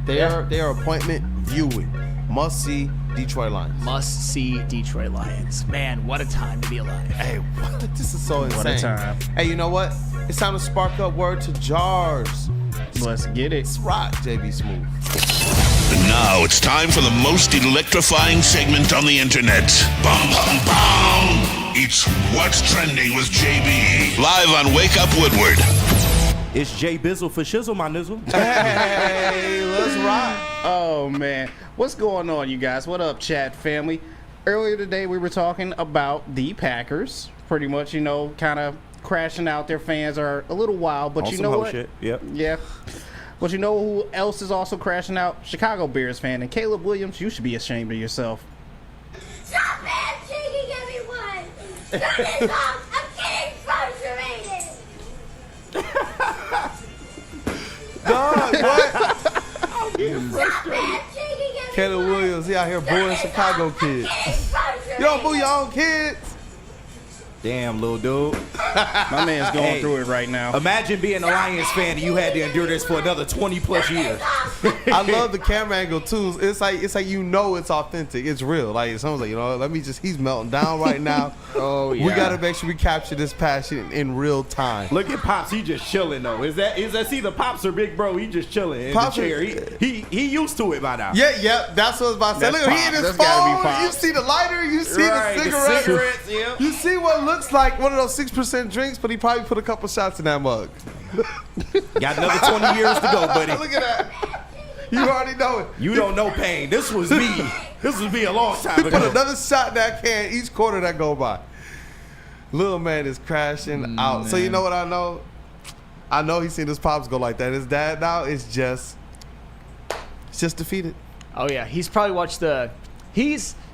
They are appointment viewing. Must see Detroit Lions. Must see Detroit Lions. Man, what a time to be alive. Hey, this is so insane. What a time. Hey, you know what? It's time to spark up word to jars. Let's get it. Let's rock, JB Smooth. And now it's time for the most electrifying segment on the internet. Bum, bum, bum. It's What's Trending with JB. Live on Wake Up Woodward. It's Jay Bizzle for Shizzle, my nizzle. Hey, let's rock. Oh, man. What's going on, you guys? What up, chat family? Earlier today, we were talking about the Packers. Pretty much, you know, kind of crashing out. Their fans are a little wild, but you know what? Shit. Yep. Yeah. But you know who else is also crashing out? Chicago Bears fan. And Caleb Williams, you should be ashamed of yourself. Stop handshaking everyone! Stop it, Mom! I'm getting frustrated! Dog, what? I'm getting frustrated. Caleb Williams, he out here booing Chicago kids. You don't boo your own kids. Damn, little dude. My man's going through it right now. Imagine being a Lions fan and you had to endure this for another 20 plus years. I love the camera angle too. It's like you know it's authentic. It's real. Like someone's like, you know, he's melting down right now. Oh yeah. We gotta make sure we capture this passion in real time. Look at Pops, he just chilling though. Is that either Pops or Big Bro? He just chilling in Pops the chair. He used to it by now. Yeah, that's what I was about to say. Look, he in his phone. You see the lighter, you see the cigarettes. Yeah. You see what looks like one of those 6% drinks, but he probably put a couple shots in that mug. Got another 20 years to go, buddy. Look at that. You already know it. You don't know pain. This was me. This was me a long time He ago. put another shot in that can each quarter that go by. Little man is crashing out. Man. So you know what I know? I know he's seen his pops go like that. His dad now is just defeated. Oh yeah, he's probably watched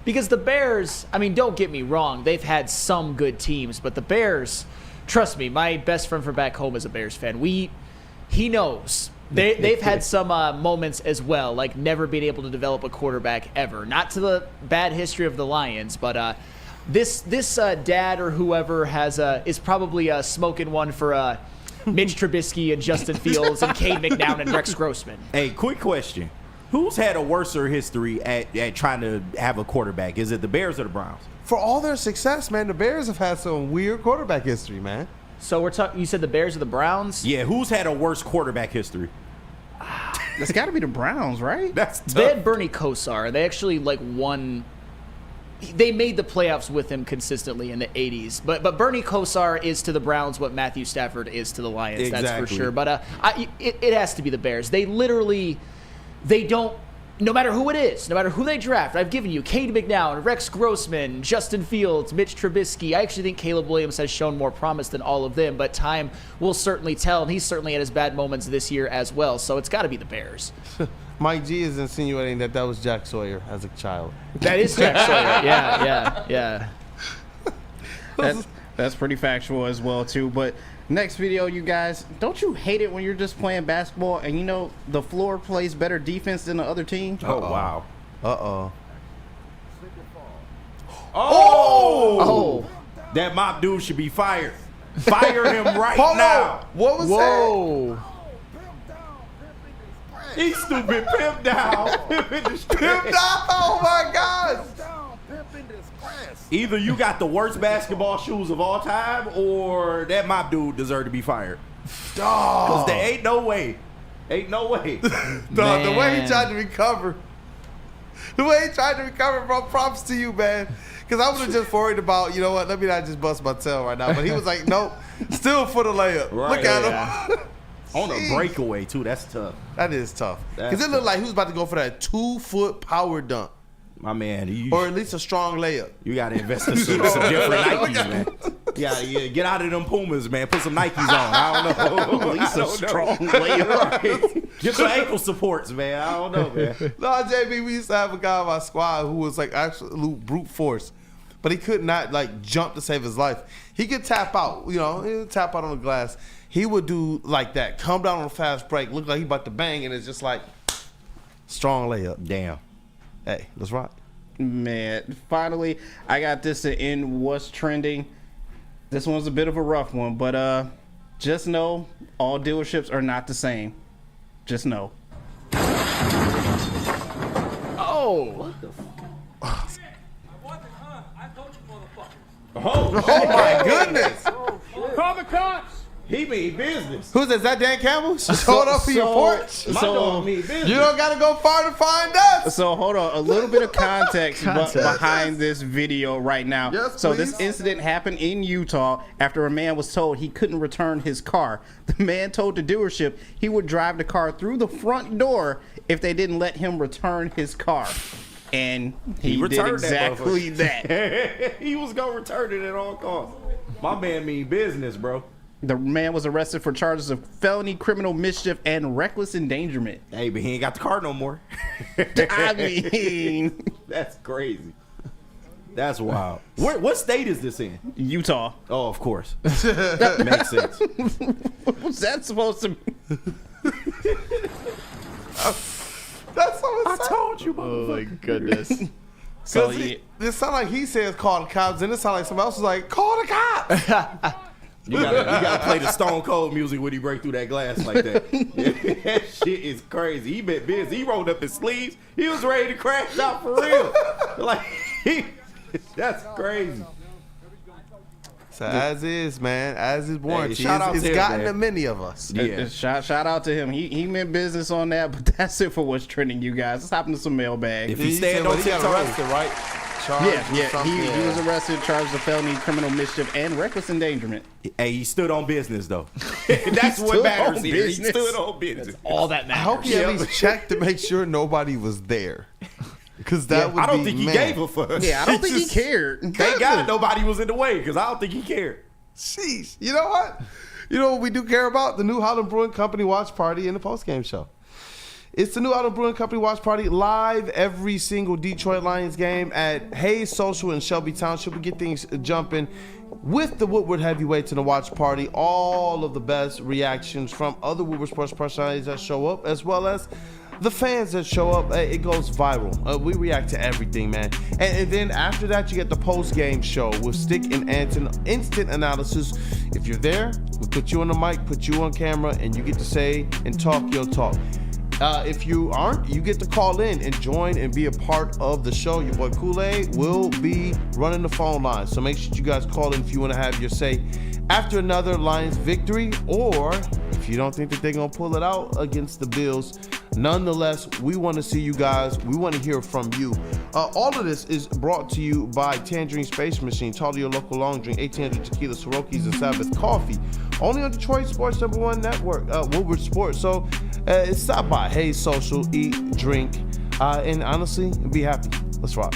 because the Bears, I mean, don't get me wrong, they've had some good teams, but the Bears, trust me, my best friend from back home is a Bears fan. He knows. They've had some moments as well, like never being able to develop a quarterback ever. Not to the bad history of the Lions, but this dad or whoever is probably smoking one for Mitch Trubisky and Justin Fields and Cade McNown and Rex Grossman. Hey, quick question. Who's had a worser history at trying to have a quarterback? Is it the Bears or the Browns? For all their success, man, the Bears have had some weird quarterback history, man. So we're talking. You said the Bears or the Browns? Yeah, who's had a worse quarterback history? That's got to be the Browns, right? That's tough. They had Bernie Kosar. They actually won. They made the playoffs with him consistently in the 80s. But Bernie Kosar is to the Browns what Matthew Stafford is to the Lions. Exactly. That's for sure. But it has to be the Bears. They don't. No matter who it is, no matter who they draft, I've given you Cade McNown, Rex Grossman, Justin Fields, Mitch Trubisky. I actually think Caleb Williams has shown more promise than all of them, but time will certainly tell, and he's certainly had his bad moments this year as well, so it's got to be the Bears. Mike G is insinuating that was Jack Sawyer as a child. That is Jack Sawyer, yeah. That's pretty factual as well, too, but next video, you guys, don't you hate it when you're just playing basketball and you know the floor plays better defense than the other team? Oh, wow. Oh! That mop dude should be fired. Fire him right now. What was that? He's stupid. Pimp down. Pimp in disgrace. Pimp down. Oh my God. Either you got the worst basketball shoes of all time, or that mop dude deserved to be fired. Because there ain't no way. The way he tried to recover. Bro, props to you, man. Because I would have just worried about, you know what, let me not just bust my tail right now. But he was like, nope, still for the layup. Right. Look at him. On a breakaway, too. That's tough. That is tough. Because it looked like he was about to go for that 2-foot power dunk. My man. Or at least a strong layup. You got to invest in some different Nikes, man. Yeah, get out of them Pumas, man. Put some Nikes on. I don't know. At least a strong layup. Get some ankle supports, man. I don't know, man. No, JB, we used to have a guy on my squad who was like absolute brute force. But he could not like jump to save his life. He could tap out, he would tap out on the glass. He would do like that, come down on a fast break, look like he about to bang, and it's just like strong layup. Damn. Hey, let's rock. Man, finally, I got this to end what's trending. This one's a bit of a rough one, but just know all dealerships are not the same. Just know. Oh. What the Oh my goodness. Call the cops. He mean business. Who's that? Is that Dan Campbell? Showing up for your porch? My dog mean business. You don't got to go far to find us. So hold on, a little bit of context behind this video right now. Yes, so please. this incident happened in Utah after a man was told he couldn't return his car. The man told the dealership he would drive the car through the front door if they didn't let him return his car. And he did exactly that. He was going to return it at all costs. My man mean business, bro. The man was arrested for charges of felony criminal mischief and reckless endangerment. Hey, but he ain't got the car no more. I mean, that's crazy. That's wild. What state is this in? Utah. Oh, of course. That makes sense. What was that supposed to be? That's what I told you, Oh my goodness. So it sounds like he says call the cops, and it sounds like somebody else is like, call the cops. You gotta play the Stone Cold music when he break through that glass like that. That shit is crazy. He been busy. He rolled up his sleeves. He was ready to crash out for real. That's crazy. So as is, man, as is warranty. Hey, shout out it's to him, gotten man. to many of us. Yeah. Shout out to him. He meant business on that, but that's it for what's trending, you guys. Let's hop into some mailbag. If he stand on he got TikTok, arrested, right? He was arrested, charged with felony criminal mischief and reckless endangerment. Hey, he stood on business though. That's what matters here. He stood on business. All that matters. I hope he at least checked to make sure nobody was there. Because that would I don't be think he mad. gave a fuck. Yeah, I don't think he cared. Thank God nobody was in the way because I don't think he cared. Sheesh. You know what? You know what we do care about? The New Holland Brewing Company watch party and the postgame show. It's the New Holland Brewing Company watch party live every single Detroit Lions game at Hayes Social in Shelby Township. We get things jumping with the Woodward heavyweights in the watch party. All of the best reactions from other Woodward sports personalities that show up, as well as the fans that show up. It goes viral. We react to everything, man. And then after that, you get the post-game show with Stick and Anton instant analysis. If you're there, we put you on the mic, put you on camera, and you get to say and talk your talk. If you aren't, you get to call in and join and be a part of the show. Your boy Kool-Aid will be running the phone line. So make sure you guys call in if you want to have your say after another Lions victory, or if you don't think that they're going to pull it out against the Bills. Nonetheless, we want to see you guys. We want to hear from you. All of this is brought to you by Tangerine Space Machine. Talk to your local long drink, 1800 Tequila, Soroki's, and Sabbath Coffee. Only on Detroit Sports #1 network, Woodward Sports. So stop by Hayes Social, eat, drink, and honestly, be happy. Let's rock.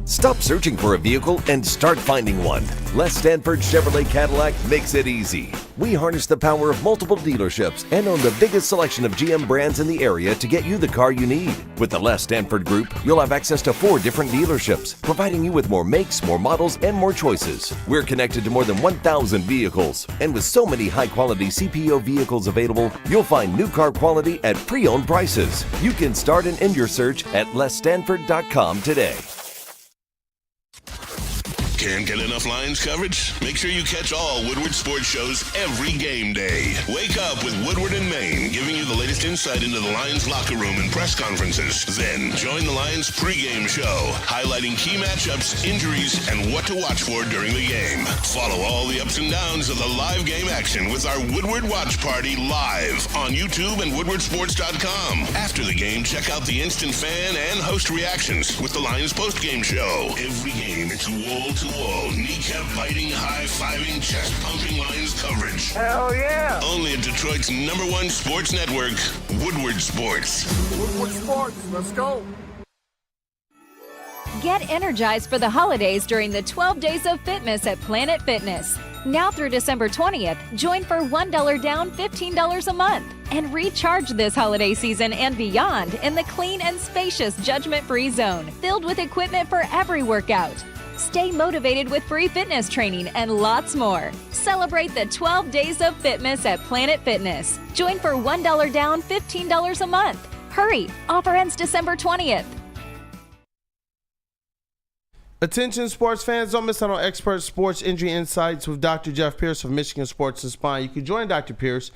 Stop searching for a vehicle and start finding one. Les Stanford Chevrolet Cadillac makes it easy. We harness the power of multiple dealerships and own the biggest selection of GM brands in the area to get you the car you need. With the Les Stanford Group, you'll have access to 4 different dealerships, providing you with more makes, more models, and more choices. We're connected to more than 1,000 vehicles, and with so many high-quality CPO vehicles available, you'll find new car quality at pre-owned prices. You can start and end your search at lesstanford.com today. Can't get enough Lions coverage? Make sure you catch all Woodward sports shows every game day. Wake up with Woodward and Maine, giving you the latest insight into the Lions locker room and press conferences. Then join the Lions pregame show, highlighting key matchups, injuries, and what to watch for during the game. Follow all the ups and downs of the live game action with our Woodward Watch Party live on YouTube and WoodwardSports.com. After the game, check out the instant fan and host reactions with the Lions postgame show. Every game, it's wall-to-wall, kneecap-biting, high-fiving, chest-pumping Lions coverage. Hell yeah! Only at Detroit's #1 sports network, Woodward Sports. Woodward Sports, let's go! Get energized for the holidays during the 12 Days of Fitness at Planet Fitness. Now through December 20th, join for $1 down, $15 a month. And recharge this holiday season and beyond in the clean and spacious judgment-free zone, filled with equipment for every workout. Stay motivated with free fitness training and lots more. Celebrate the 12 Days of Fitness at Planet Fitness. Join for $1 down, $15 a month. Hurry! Offer ends December 20th. Attention sports fans, don't miss out on expert sports injury insights with Dr. Jeff Pierce of Michigan Sports and Spine. You can join Dr. Pierce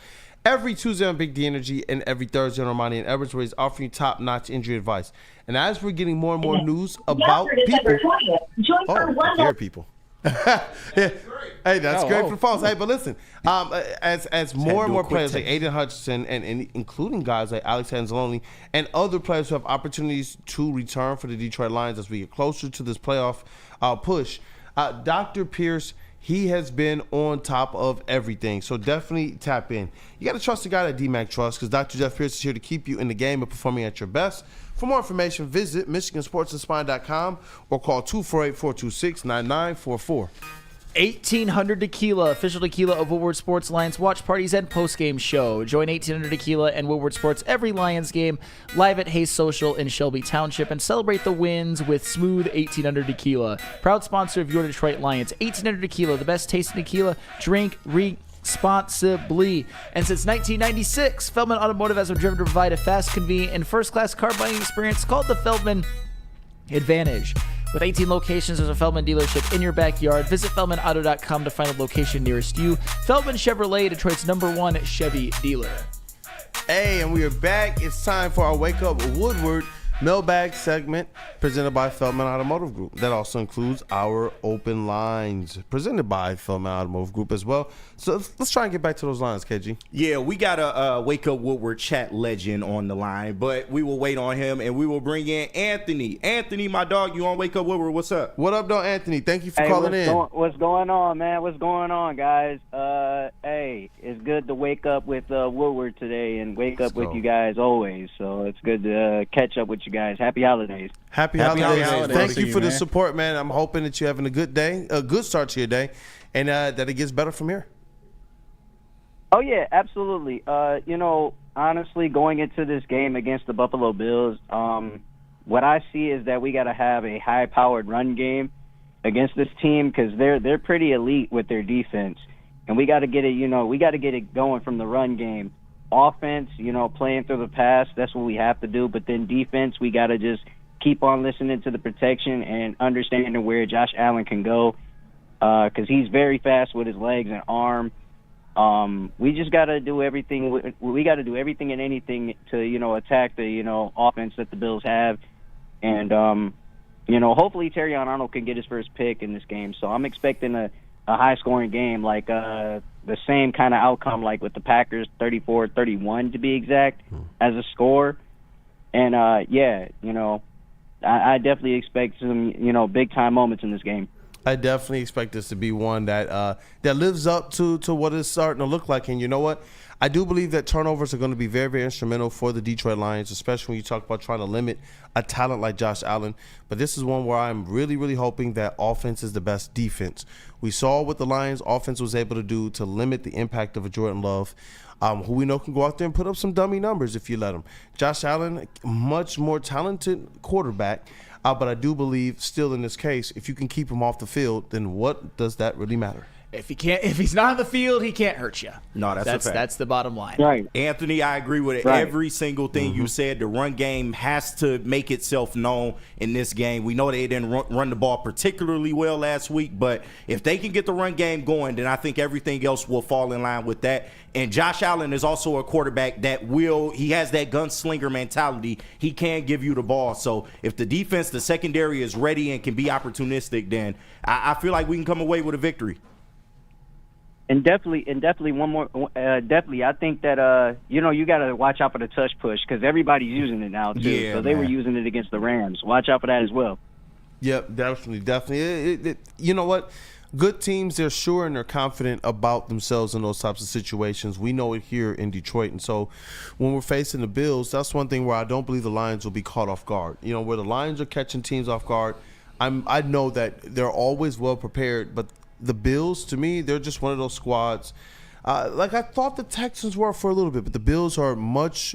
every Tuesday on Big D Energy and every Thursday on Ermanni and Edwards, where he's offering you top-notch injury advice. And as we're getting more and more news about people, I hear people. Yeah. Hey, that's great for the Falls. Hey, but listen, as more and more players like Aiden Hutchinson and including guys like Alex Anzalone and other players who have opportunities to return for the Detroit Lions as we get closer to this playoff push, Dr. Pierce, he has been on top of everything. So definitely tap in. You got to trust the guy that DMAC trusts because Dr. Jeff Pierce is here to keep you in the game and performing at your best. For more information, visit MichiganSportsandSpine.com or call 248-426-9944. 1800 Tequila, official tequila of Woodward Sports Lions watch parties and post-game show. Join 1800 Tequila and Woodward Sports every Lions game live at Hayes Social in Shelby Township and celebrate the wins with smooth 1800 Tequila. Proud sponsor of your Detroit Lions. 1800 Tequila, the best tasting tequila. Drink responsibly. And since 1996, Feldman Automotive has been driven to provide a fast, convenient, and first-class car buying experience called the Feldman Advantage. With 18 locations, there's a Feldman dealership in your backyard. Visit FeldmanAuto.com to find a location nearest you. Feldman Chevrolet, Detroit's #1 Chevy dealer. Hey, and we are back. It's time for our Wake Up Woodward Mailbag segment presented by Feldman Automotive Group. That also includes our open lines presented by Feldman Automotive Group as well. So let's try and get back to those lines, KG. Yeah, we got a Wake Up Woodward chat legend on the line, but we will wait on him and we will bring in Anthony. Anthony, my dog, you on Wake Up Woodward? What's up? What up, though, Anthony? Thank you for calling in. What's going on, man? What's going on, guys? Hey, it's good to wake up with Woodward today and wake up with you guys always. So it's good to catch up with you guys. Happy holidays. Happy holidays. Thank you for the support, man. I'm hoping that you're having a good day, a good start to your day, and that it gets better from here. Oh, yeah, absolutely. Honestly, going into this game against the Buffalo Bills, what I see is that we got to have a high-powered run game against this team because they're pretty elite with their defense, and we got to get it going from the run game. Offense, playing through the pass, that's what we have to do. But then defense, we got to just keep on listening to the protection and understanding where Josh Allen can go because he's very fast with his legs and arm. We just got to do everything. We got to do everything and anything to, attack the, offense that the Bills have. And, hopefully Terrion Arnold can get his first pick in this game. So I'm expecting a high-scoring game like the same kind of outcome like with the Packers, 34-31 to be exact, as a score. And, I definitely expect some, big-time moments in this game. I definitely expect this to be one that lives up to what it's starting to look like. And you know what? I do believe that turnovers are going to be very, very instrumental for the Detroit Lions, especially when you talk about trying to limit a talent like Josh Allen. But this is one where I'm really, really hoping that offense is the best defense. We saw what the Lions offense was able to do to limit the impact of a Jordan Love, who we know can go out there and put up some dummy numbers if you let him. Josh Allen, much more talented quarterback. But I do believe still in this case, if you can keep him off the field, then what does that really matter? If he's not on the field, he can't hurt you. No, that's a fact. That's the bottom line. Right. Anthony, I agree with every single thing you said. The run game has to make itself known in this game. We know they didn't run the ball particularly well last week, but if they can get the run game going, then I think everything else will fall in line with that. And Josh Allen is also a quarterback that he has that gunslinger mentality. He can give you the ball. So if the defense, the secondary is ready and can be opportunistic, then I feel like we can come away with a victory. And definitely one more. I think that you got to watch out for the touch push because everybody's using it now too. Yeah, so they were using it against the Rams. Watch out for that as well. Yep, definitely. You know what? Good teams, they're sure and they're confident about themselves in those types of situations. We know it here in Detroit, and so when we're facing the Bills, that's one thing where I don't believe the Lions will be caught off guard. Where the Lions are catching teams off guard, I know that they're always well prepared, but the Bills, to me, they're just one of those squads. Like I thought the Texans were for a little bit, but the Bills are much,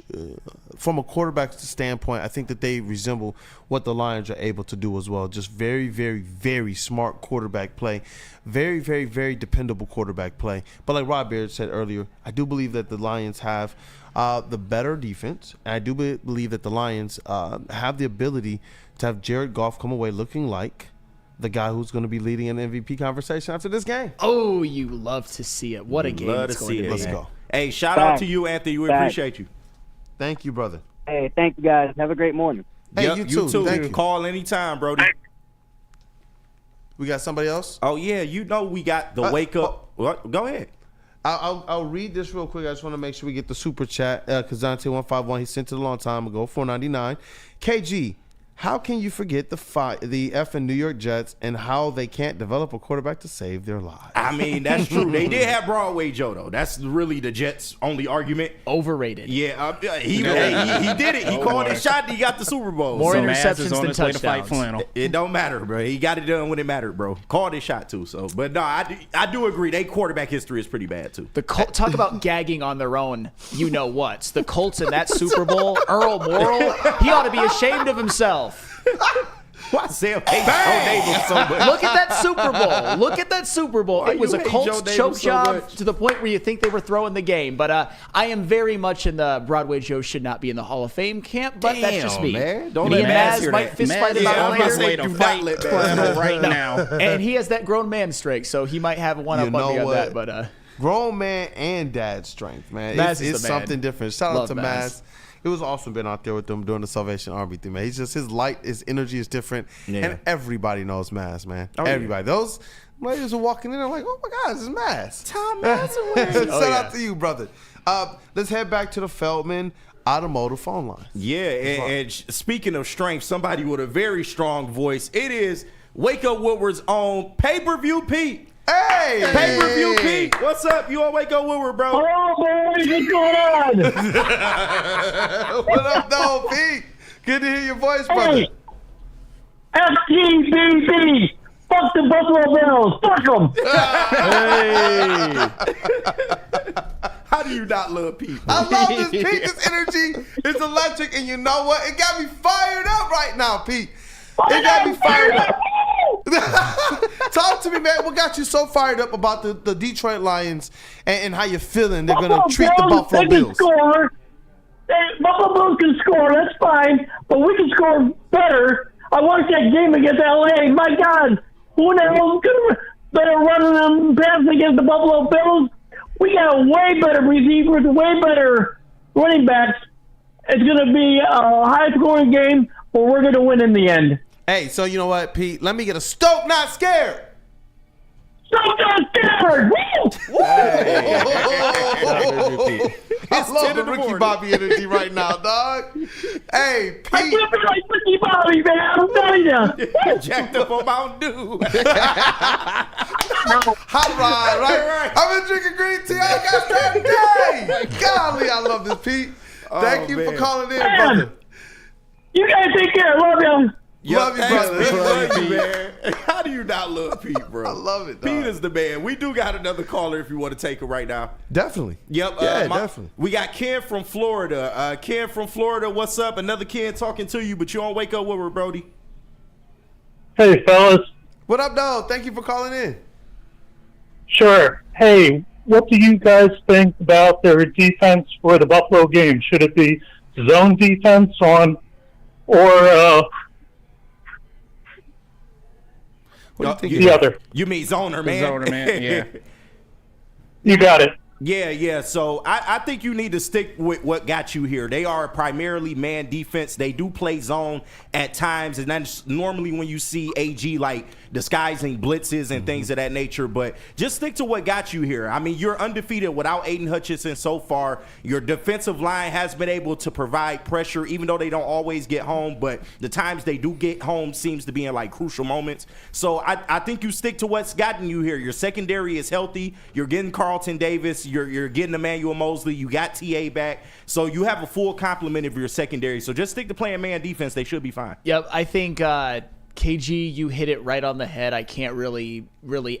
from a quarterback standpoint, I think that they resemble what the Lions are able to do as well. Just very, very, very smart quarterback play. Very, very, very dependable quarterback play. But like Rob Baird said earlier, I do believe that the Lions have the better defense. And I do believe that the Lions have the ability to have Jared Goff come away looking like the guy who's going to be leading an MVP conversation after this game. Oh, you love to see it. What a game it's going to be. Let's go. Hey, shout out to you, Anthony. We appreciate you. Thank you, brother. Hey, thank you, guys. Have a great morning. Hey, you too. Thank you. Call anytime, Brody. We got somebody else? Oh, yeah. We got the wake up. What? Go ahead. I'll read this real quick. I just want to make sure we get the super chat. Kazante151, he sent it a long time ago, $4.99. KG, how can you forget the effing New York Jets and how they can't develop a quarterback to save their lives? I mean, that's true. They did have Broadway Joe, though. That's really the Jets' only argument. Overrated. Yeah, he did it. He called his shot and he got the Super Bowl. More interceptions than touchdowns. It don't matter, bro. He got it done when it mattered, bro. Called his shot, too. So, but no, I do agree. Their quarterback history is pretty bad, too. Talk about gagging on their own, you-know-whats. The Colts in that Super Bowl, Earl Morrall, he ought to be ashamed of himself. Why Sam hates Joe Namath so much? Look at that Super Bowl. It was a Colts choke job to the point where you think they were throwing the game. But I am very much in the Broadway Joe should not be in the Hall of Fame camp, but that's just me. Man. Don't me let and Maz might fist fight about it later. Right now. And he has that grown man streak, so he might have one up on me on that. But grown man and dad strength, man. It's something different. Shout out to Maz. It was awesome being out there with them doing the Salvation Army thing, man. He's just, his light, his energy is different. Yeah. And everybody knows Maz, man. Everybody. Those ladies are walking in, they're like, oh my God, this is Maz. Tom Maz. Shout out to you, brother. Let's head back to the Feldman Automotive phone line. Yeah, and speaking of strength, somebody with a very strong voice, it is Wake Up Woodward's own Pay-Per-View Pete. Hey! Pay-Per-View Pete. What's up? You on Wake Up Woodward, bro? Hello, boys. What's going on? What up, though, Pete? Good to hear your voice, brother. Hey, FTBB. Fuck the Buffalo Bills. Fuck them. Hey. How do you not love Pete? I love this, Pete. This energy is electric, and you know what? It got me fired up right now, Pete. It got me fired up. Talk to me, man. What got you so fired up about the Detroit Lions and how you're feeling? They're going to treat the Buffalo Bills. Buffalo Bills can score. That's fine. But we can score better. I watched that game against L.A. My God. Who the hell is better running them passes against the Buffalo Bills? We got way better receivers, way better running backs. It's going to be a high-scoring game, but we're going to win in the end. Hey, so you know what, Pete? Let me get a Stoke Not Scared. Stoke Not Scared! Woo! Hey. I love the Ricky Bobby energy right now, dog. Hey, Pete. I can't be like Ricky Bobby, man. I'm telling you. Jacked up on Mountain Dew. Hot rod, right? I've been drinking green tea. I got that day. Golly, I love this, Pete. Thank you for calling in, brother. You guys take care. Love you. Love you, brother. Love you, man. How do you not love Pete, bro? I love it, dog. Pete is the man. We do got another caller if you want to take her right now. Definitely. Yep. Definitely. We got Ken from Florida. Ken from Florida, what's up? Another Ken talking to you, but you on Wake Up Woodward, Brody. Hey, fellas. What up, dog? Thank you for calling in. Sure. Hey, what do you guys think about their defense for the Buffalo game? Should it be zone defense or what do you think? The other. You mean zoner, man? Zoner, man, yeah. You got it. Yeah. So I think you need to stick with what got you here. They are primarily man defense. They do play zone at times, and that's normally when you see AG like disguising blitzes and things of that nature. But just stick to what got you here. I mean, you're undefeated without Aiden Hutchinson so far. Your defensive line has been able to provide pressure, even though they don't always get home. But the times they do get home seems to be in like crucial moments. So I think you stick to what's gotten you here. Your secondary is healthy. You're getting Carlton Davis. You're getting Emmanuel Mosley. You got TA back. So you have a full complement of your secondary. So just stick to playing man defense. They should be fine. Yep, I think KG, you hit it right on the head. I can't really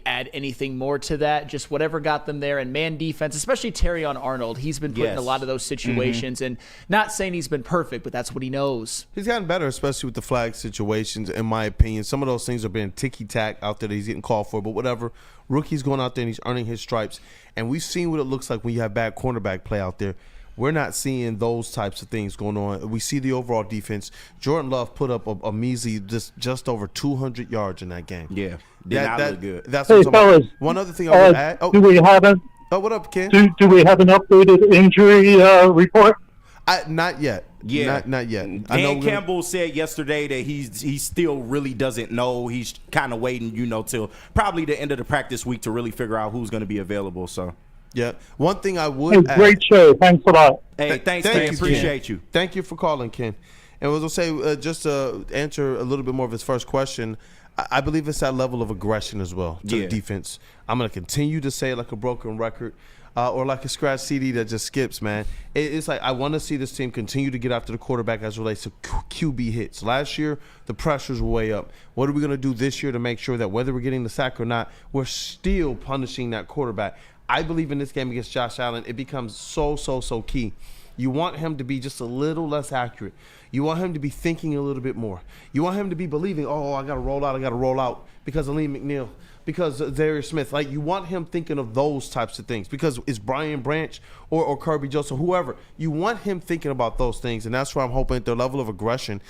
add anything more to that. Just whatever got them there. And man defense, especially Terrion Arnold, he's been put in a lot of those situations. And not saying he's been perfect, but that's what he knows. He's gotten better, especially with the flag situations, in my opinion. Some of those things are being ticky-tack out there that he's getting called for, but whatever. Rookie's going out there and he's earning his stripes. And we've seen what it looks like when you have bad cornerback play out there. We're not seeing those types of things going on. We see the overall defense. Jordan Love put up a measly just over 200 yards in that game. Yeah, did not look good. That's what I'm talking about. One other thing I want to add. Do we have what up, Ken? Do we have an updated injury report? Not yet. Yeah, not yet. Dan Campbell said yesterday that he still really doesn't know. He's kind of waiting, till probably the end of the practice week to really figure out who's going to be available. So, yeah. One thing I would great show. Thanks a lot. Hey, thanks, Ken. Appreciate you. Thank you for calling, Ken. And I was going to say, just to answer a little bit more of his first question, I believe it's that level of aggression as well to the defense. I'm going to continue to say it like a broken record. Or like a scratch CD that just skips, man. It's like I want to see this team continue to get after the quarterback as it relates to QB hits. Last year, the pressures were way up. What are we going to do this year to make sure that whether we're getting the sack or not, we're still punishing that quarterback? I believe in this game against Josh Allen, it becomes so key. You want him to be just a little less accurate. You want him to be thinking a little bit more. You want him to be believing, I got to roll out because of Lee McNeil, because of Darius Smith. Like, you want him thinking of those types of things because it's Brian Branch or Kirby Joseph, whoever. You want him thinking about those things, and that's why I'm hoping at their level of aggression,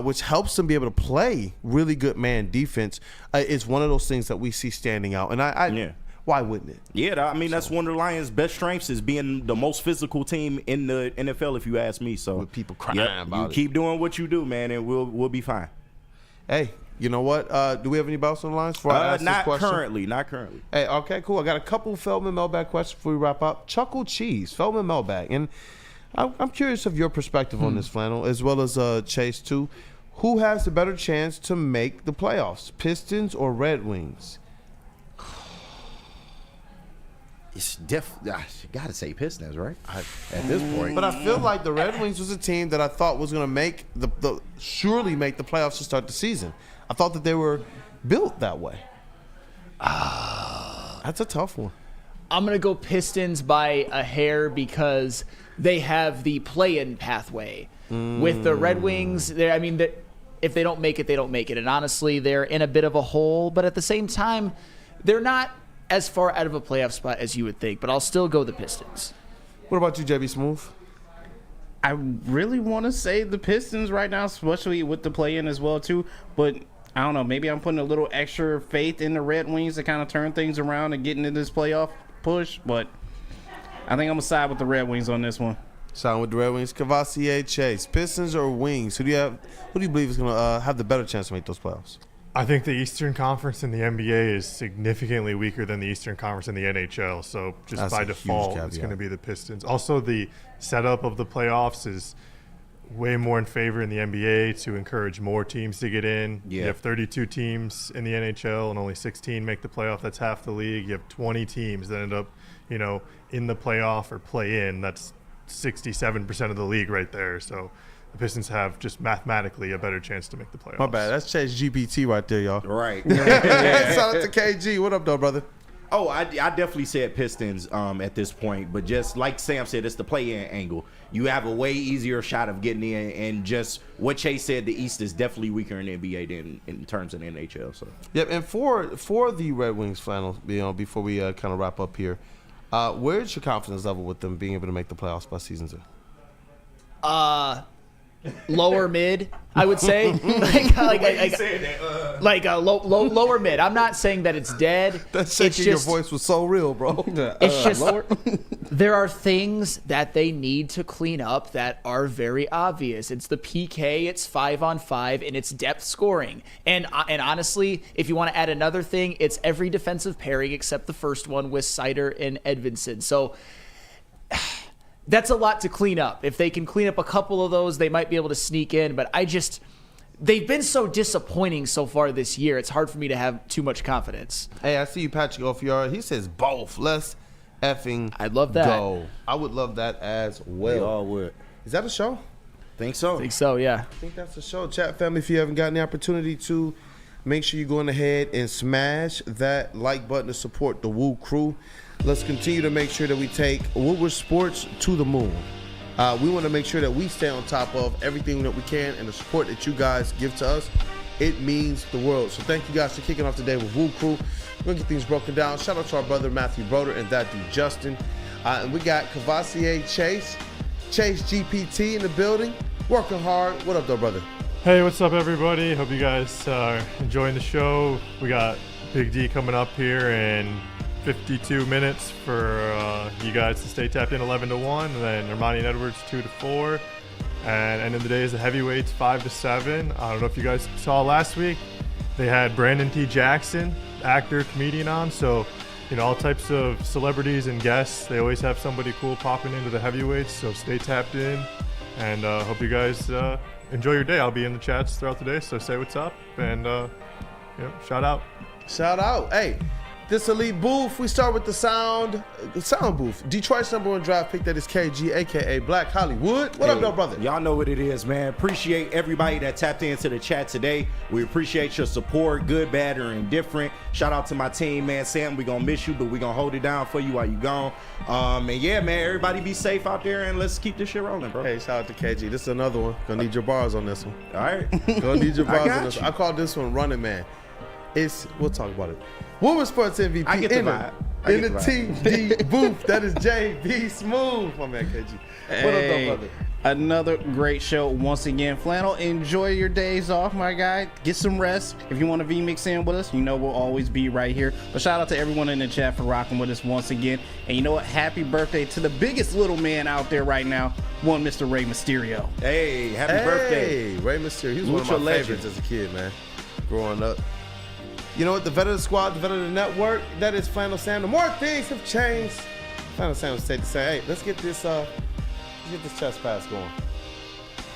which helps them be able to play really good man defense, is one of those things that we see standing out. And why wouldn't it? Yeah, I mean, that's one of the Lions' best strengths is being the most physical team in the NFL, if you ask me. So with people crying about you keep doing what you do, man, and we'll be fine. Hey, you know what? Do we have any else on the lines? Not currently. Hey, okay, cool. I got a couple Feldman Mailbag questions before we wrap up. Chuckle Cheese, Feldman Mailbag. And I'm curious of your perspective on this, Flannel, as well as Chase, too. Who has the better chance to make the playoffs, Pistons or Red Wings? It's you got to say Pistons, right? At this point. But I feel like the Red Wings was a team that I thought was going to make surely make the playoffs to start the season. I thought that they were built that way. That's a tough one. I'm going to go Pistons by a hair because they have the play-in pathway. With the Red Wings, if they don't make it, they don't make it. And honestly, they're in a bit of a hole. But at the same time, they're not as far out of a playoff spot as you would think, but I'll still go the Pistons. What about you, JB Smooth? I really want to say the Pistons right now, especially with the play-in as well, too. But I don't know. Maybe I'm putting a little extra faith in the Red Wings to kind of turn things around and get into this playoff push. But I think I'm going to side with the Red Wings on this one. Side with the Red Wings. Cavassier, Chase. Pistons or Wings? Who do you believe is going to have the better chance to make those playoffs? I think the Eastern Conference in the NBA is significantly weaker than the Eastern Conference in the NHL. So just by default, it's going to be the Pistons. Also, the setup of the playoffs is way more in favor in the NBA to encourage more teams to get in. Yeah. You have 32 teams in the NHL and only 16 make the playoff. That's half the league. You have 20 teams that end up, in the playoff or play in. That's 67% of the league right there. So the Pistons have just mathematically a better chance to make the playoffs. My bad. That's Chase GPT right there, y'all. Right. Shout out to KG. What up, though, brother? Oh, I definitely said Pistons at this point. But just like Sam said, it's the play-in angle. You have a way easier shot of getting in. And just what Chase said, the East is definitely weaker in the NBA than in terms of the NHL. So. Yep, and for the Red Wings final, before we kind of wrap up here, where's your confidence level with them being able to make the playoffs by season 2? Lower mid, I would say. Lower mid. I'm not saying that it's dead. That shaking your voice was so real, bro. It's just there are things that they need to clean up that are very obvious. It's the PK, it's 5-on-5, and it's depth scoring. And honestly, if you want to add another thing, it's every defensive pairing except the first one with Sider and Edvinson. So that's a lot to clean up. If they can clean up a couple of those, they might be able to sneak in. But they've been so disappointing so far this year. It's hard for me to have too much confidence. Hey, I see you, Patrick Ofiara. He says both. Let's effing I'd love that. Go. I would love that as well. We all would. Is that a show? Think so. Yeah. I think that's a show. Chat family, if you haven't gotten the opportunity to, make sure you're going ahead and smash that like button to support the WUW Crew. Let's continue to make sure that we take Woodward Sports to the moon. We want to make sure that we stay on top of everything that we can, and the support that you guys give to us, it means the world. So thank you guys for kicking off today with WUW Crew. We're going to get things broken down. Shout out to our brother Matthew Broder and that dude Justin. And we got Cavassier Chase GPT in the building, working hard. What up, though, brother? Hey, what's up, everybody? Hope you guys are enjoying the show. We got Big D coming up here in 52 minutes for you guys to stay tapped in 11-1, and then Ermanni and Edwards 2-4, And end of the day is the heavyweights 5-7. I don't know if you guys saw last week. They had Brandon T. Jackson, actor, comedian on. So, all types of celebrities and guests. They always have somebody cool popping into the heavyweights. So stay tapped in. And hope you guys enjoy your day. I'll be in the chats throughout the day. So say what's up. And shout out. Shout out. Hey. This elite booth, we start with the sound booth. Detroit's #1 draft pick, that is KG, a.k.a. Black Hollywood. What up, though, brother? Y'all know what it is, man. Appreciate everybody that tapped into the chat today. We appreciate your support, good, bad, or indifferent. Shout out to my team, man. Sam, we going to miss you, but we going to hold it down for you while you gone. And yeah, man, everybody be safe out there, and let's keep this shit rolling, bro. Hey, shout out to KG. This is another one. Gonna need your bars on this one. All right. Gonna need your bars on this one. I call this one Running Man. We'll talk about it. Woodward Sports MVP I get the vibe. in the TD booth. That is JB Smooth. My man, KG. What up, though, brother? Another great show once again. Flannel, enjoy your days off, my guy. Get some rest. If you want to VMix in with us, we'll always be right here. But shout out to everyone in the chat for rocking with us once again. And you know what? Happy birthday to the biggest little man out there right now, one Mr. Rey Mysterio. Hey, happy birthday. Hey, Rey Mysterio. He was one of my favorites as a kid, man, growing up. You know what? The vet of the squad, the vet of the network, that is Flannel Sam. The more things have changed, Flannel Sam would say, hey, let's get this chest pass going.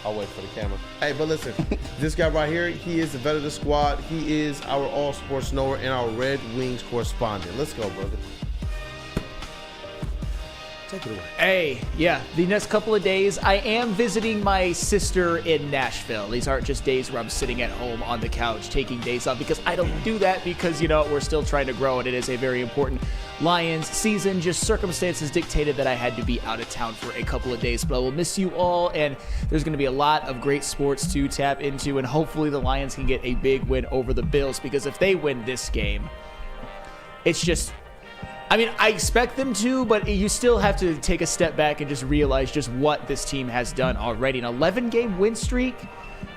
I'll wait for the camera. Hey, but listen, this guy right here, he is the vet of the squad. He is our all sports knower and our Red Wings correspondent. Let's go, brother. Take it away. Hey, yeah, the next couple of days, I am visiting my sister in Nashville. These aren't just days where I'm sitting at home on the couch taking days off, because I don't do that because, we're still trying to grow, and it is a very important Lions season. Just circumstances dictated that I had to be out of town for a couple of days, but I will miss you all, and there's going to be a lot of great sports to tap into, and hopefully the Lions can get a big win over the Bills, because if they win this game, it's just... I expect them to, but you still have to take a step back and just realize just what this team has done already. An 11-game win streak,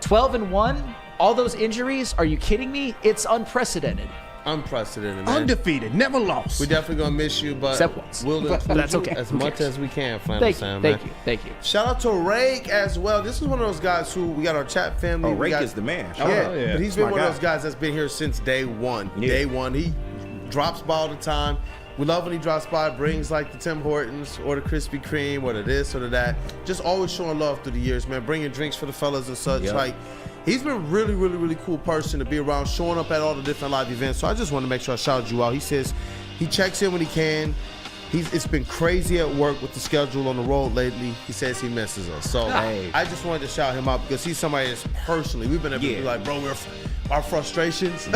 12-1, all those injuries, are you kidding me? It's unprecedented. Unprecedented, man. Undefeated, never lost. We're definitely going to miss you, but except once. We'll include that's okay. as much as we can, Flannel Sam, man. Thank you. Shout out to Rake as well. This is one of those guys who, we got our chat family. Oh, Rake is the man. Yeah, but he's been one of those guys that's been here since day one. Yeah. Day one. He drops by all the time. We love when he drops by, brings like the Tim Hortons or the Krispy Kreme or the this or the that. Just always showing love through the years, man. Bringing drinks for the fellas and such. Yep. Like, he's been really, really, really cool person to be around, showing up at all the different live events. So I just want to make sure I shout you out. He says he checks in when he can. It's been crazy at work with the schedule on the road lately. He says he misses us. So I just wanted to shout him out because he's somebody that's personally, we've been able to be like, bro, our frustrations,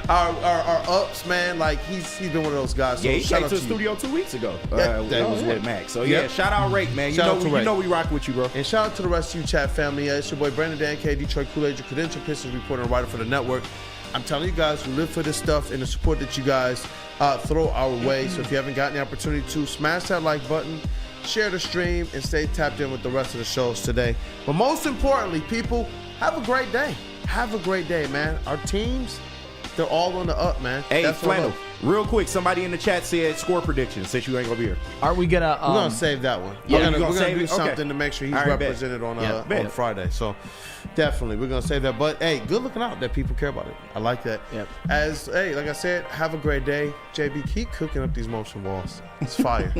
our ups, man. Like he's been one of those guys. So yeah, he came to the you. studio 2 weeks ago. That was with Max. So yeah, shout out Rake, man. You know we rock with you, bro. And shout out to the rest of you chat family. It's your boy Brandon Dan K, Detroit Kool-Aid, your credential Pistons reporter and writer for the network. I'm telling you guys, we live for this stuff and the support that you guys throw our way. So if you haven't gotten the opportunity to, smash that like button, share the stream, and stay tapped in with the rest of the shows today. But most importantly, people, have a great day. Have a great day, man. Our teams, they're all on the up, man. Hey, Flannel, real quick, somebody in the chat said score prediction since you ain't gonna be here. Aren't we gonna? We're gonna save that one. Yeah, we're gonna do something to make sure he's represented on Friday. So definitely, we're gonna save that. But hey, good looking out that people care about it. I like that. Yep. Like I said, have a great day. JB, keep cooking up these motion walls. It's fire.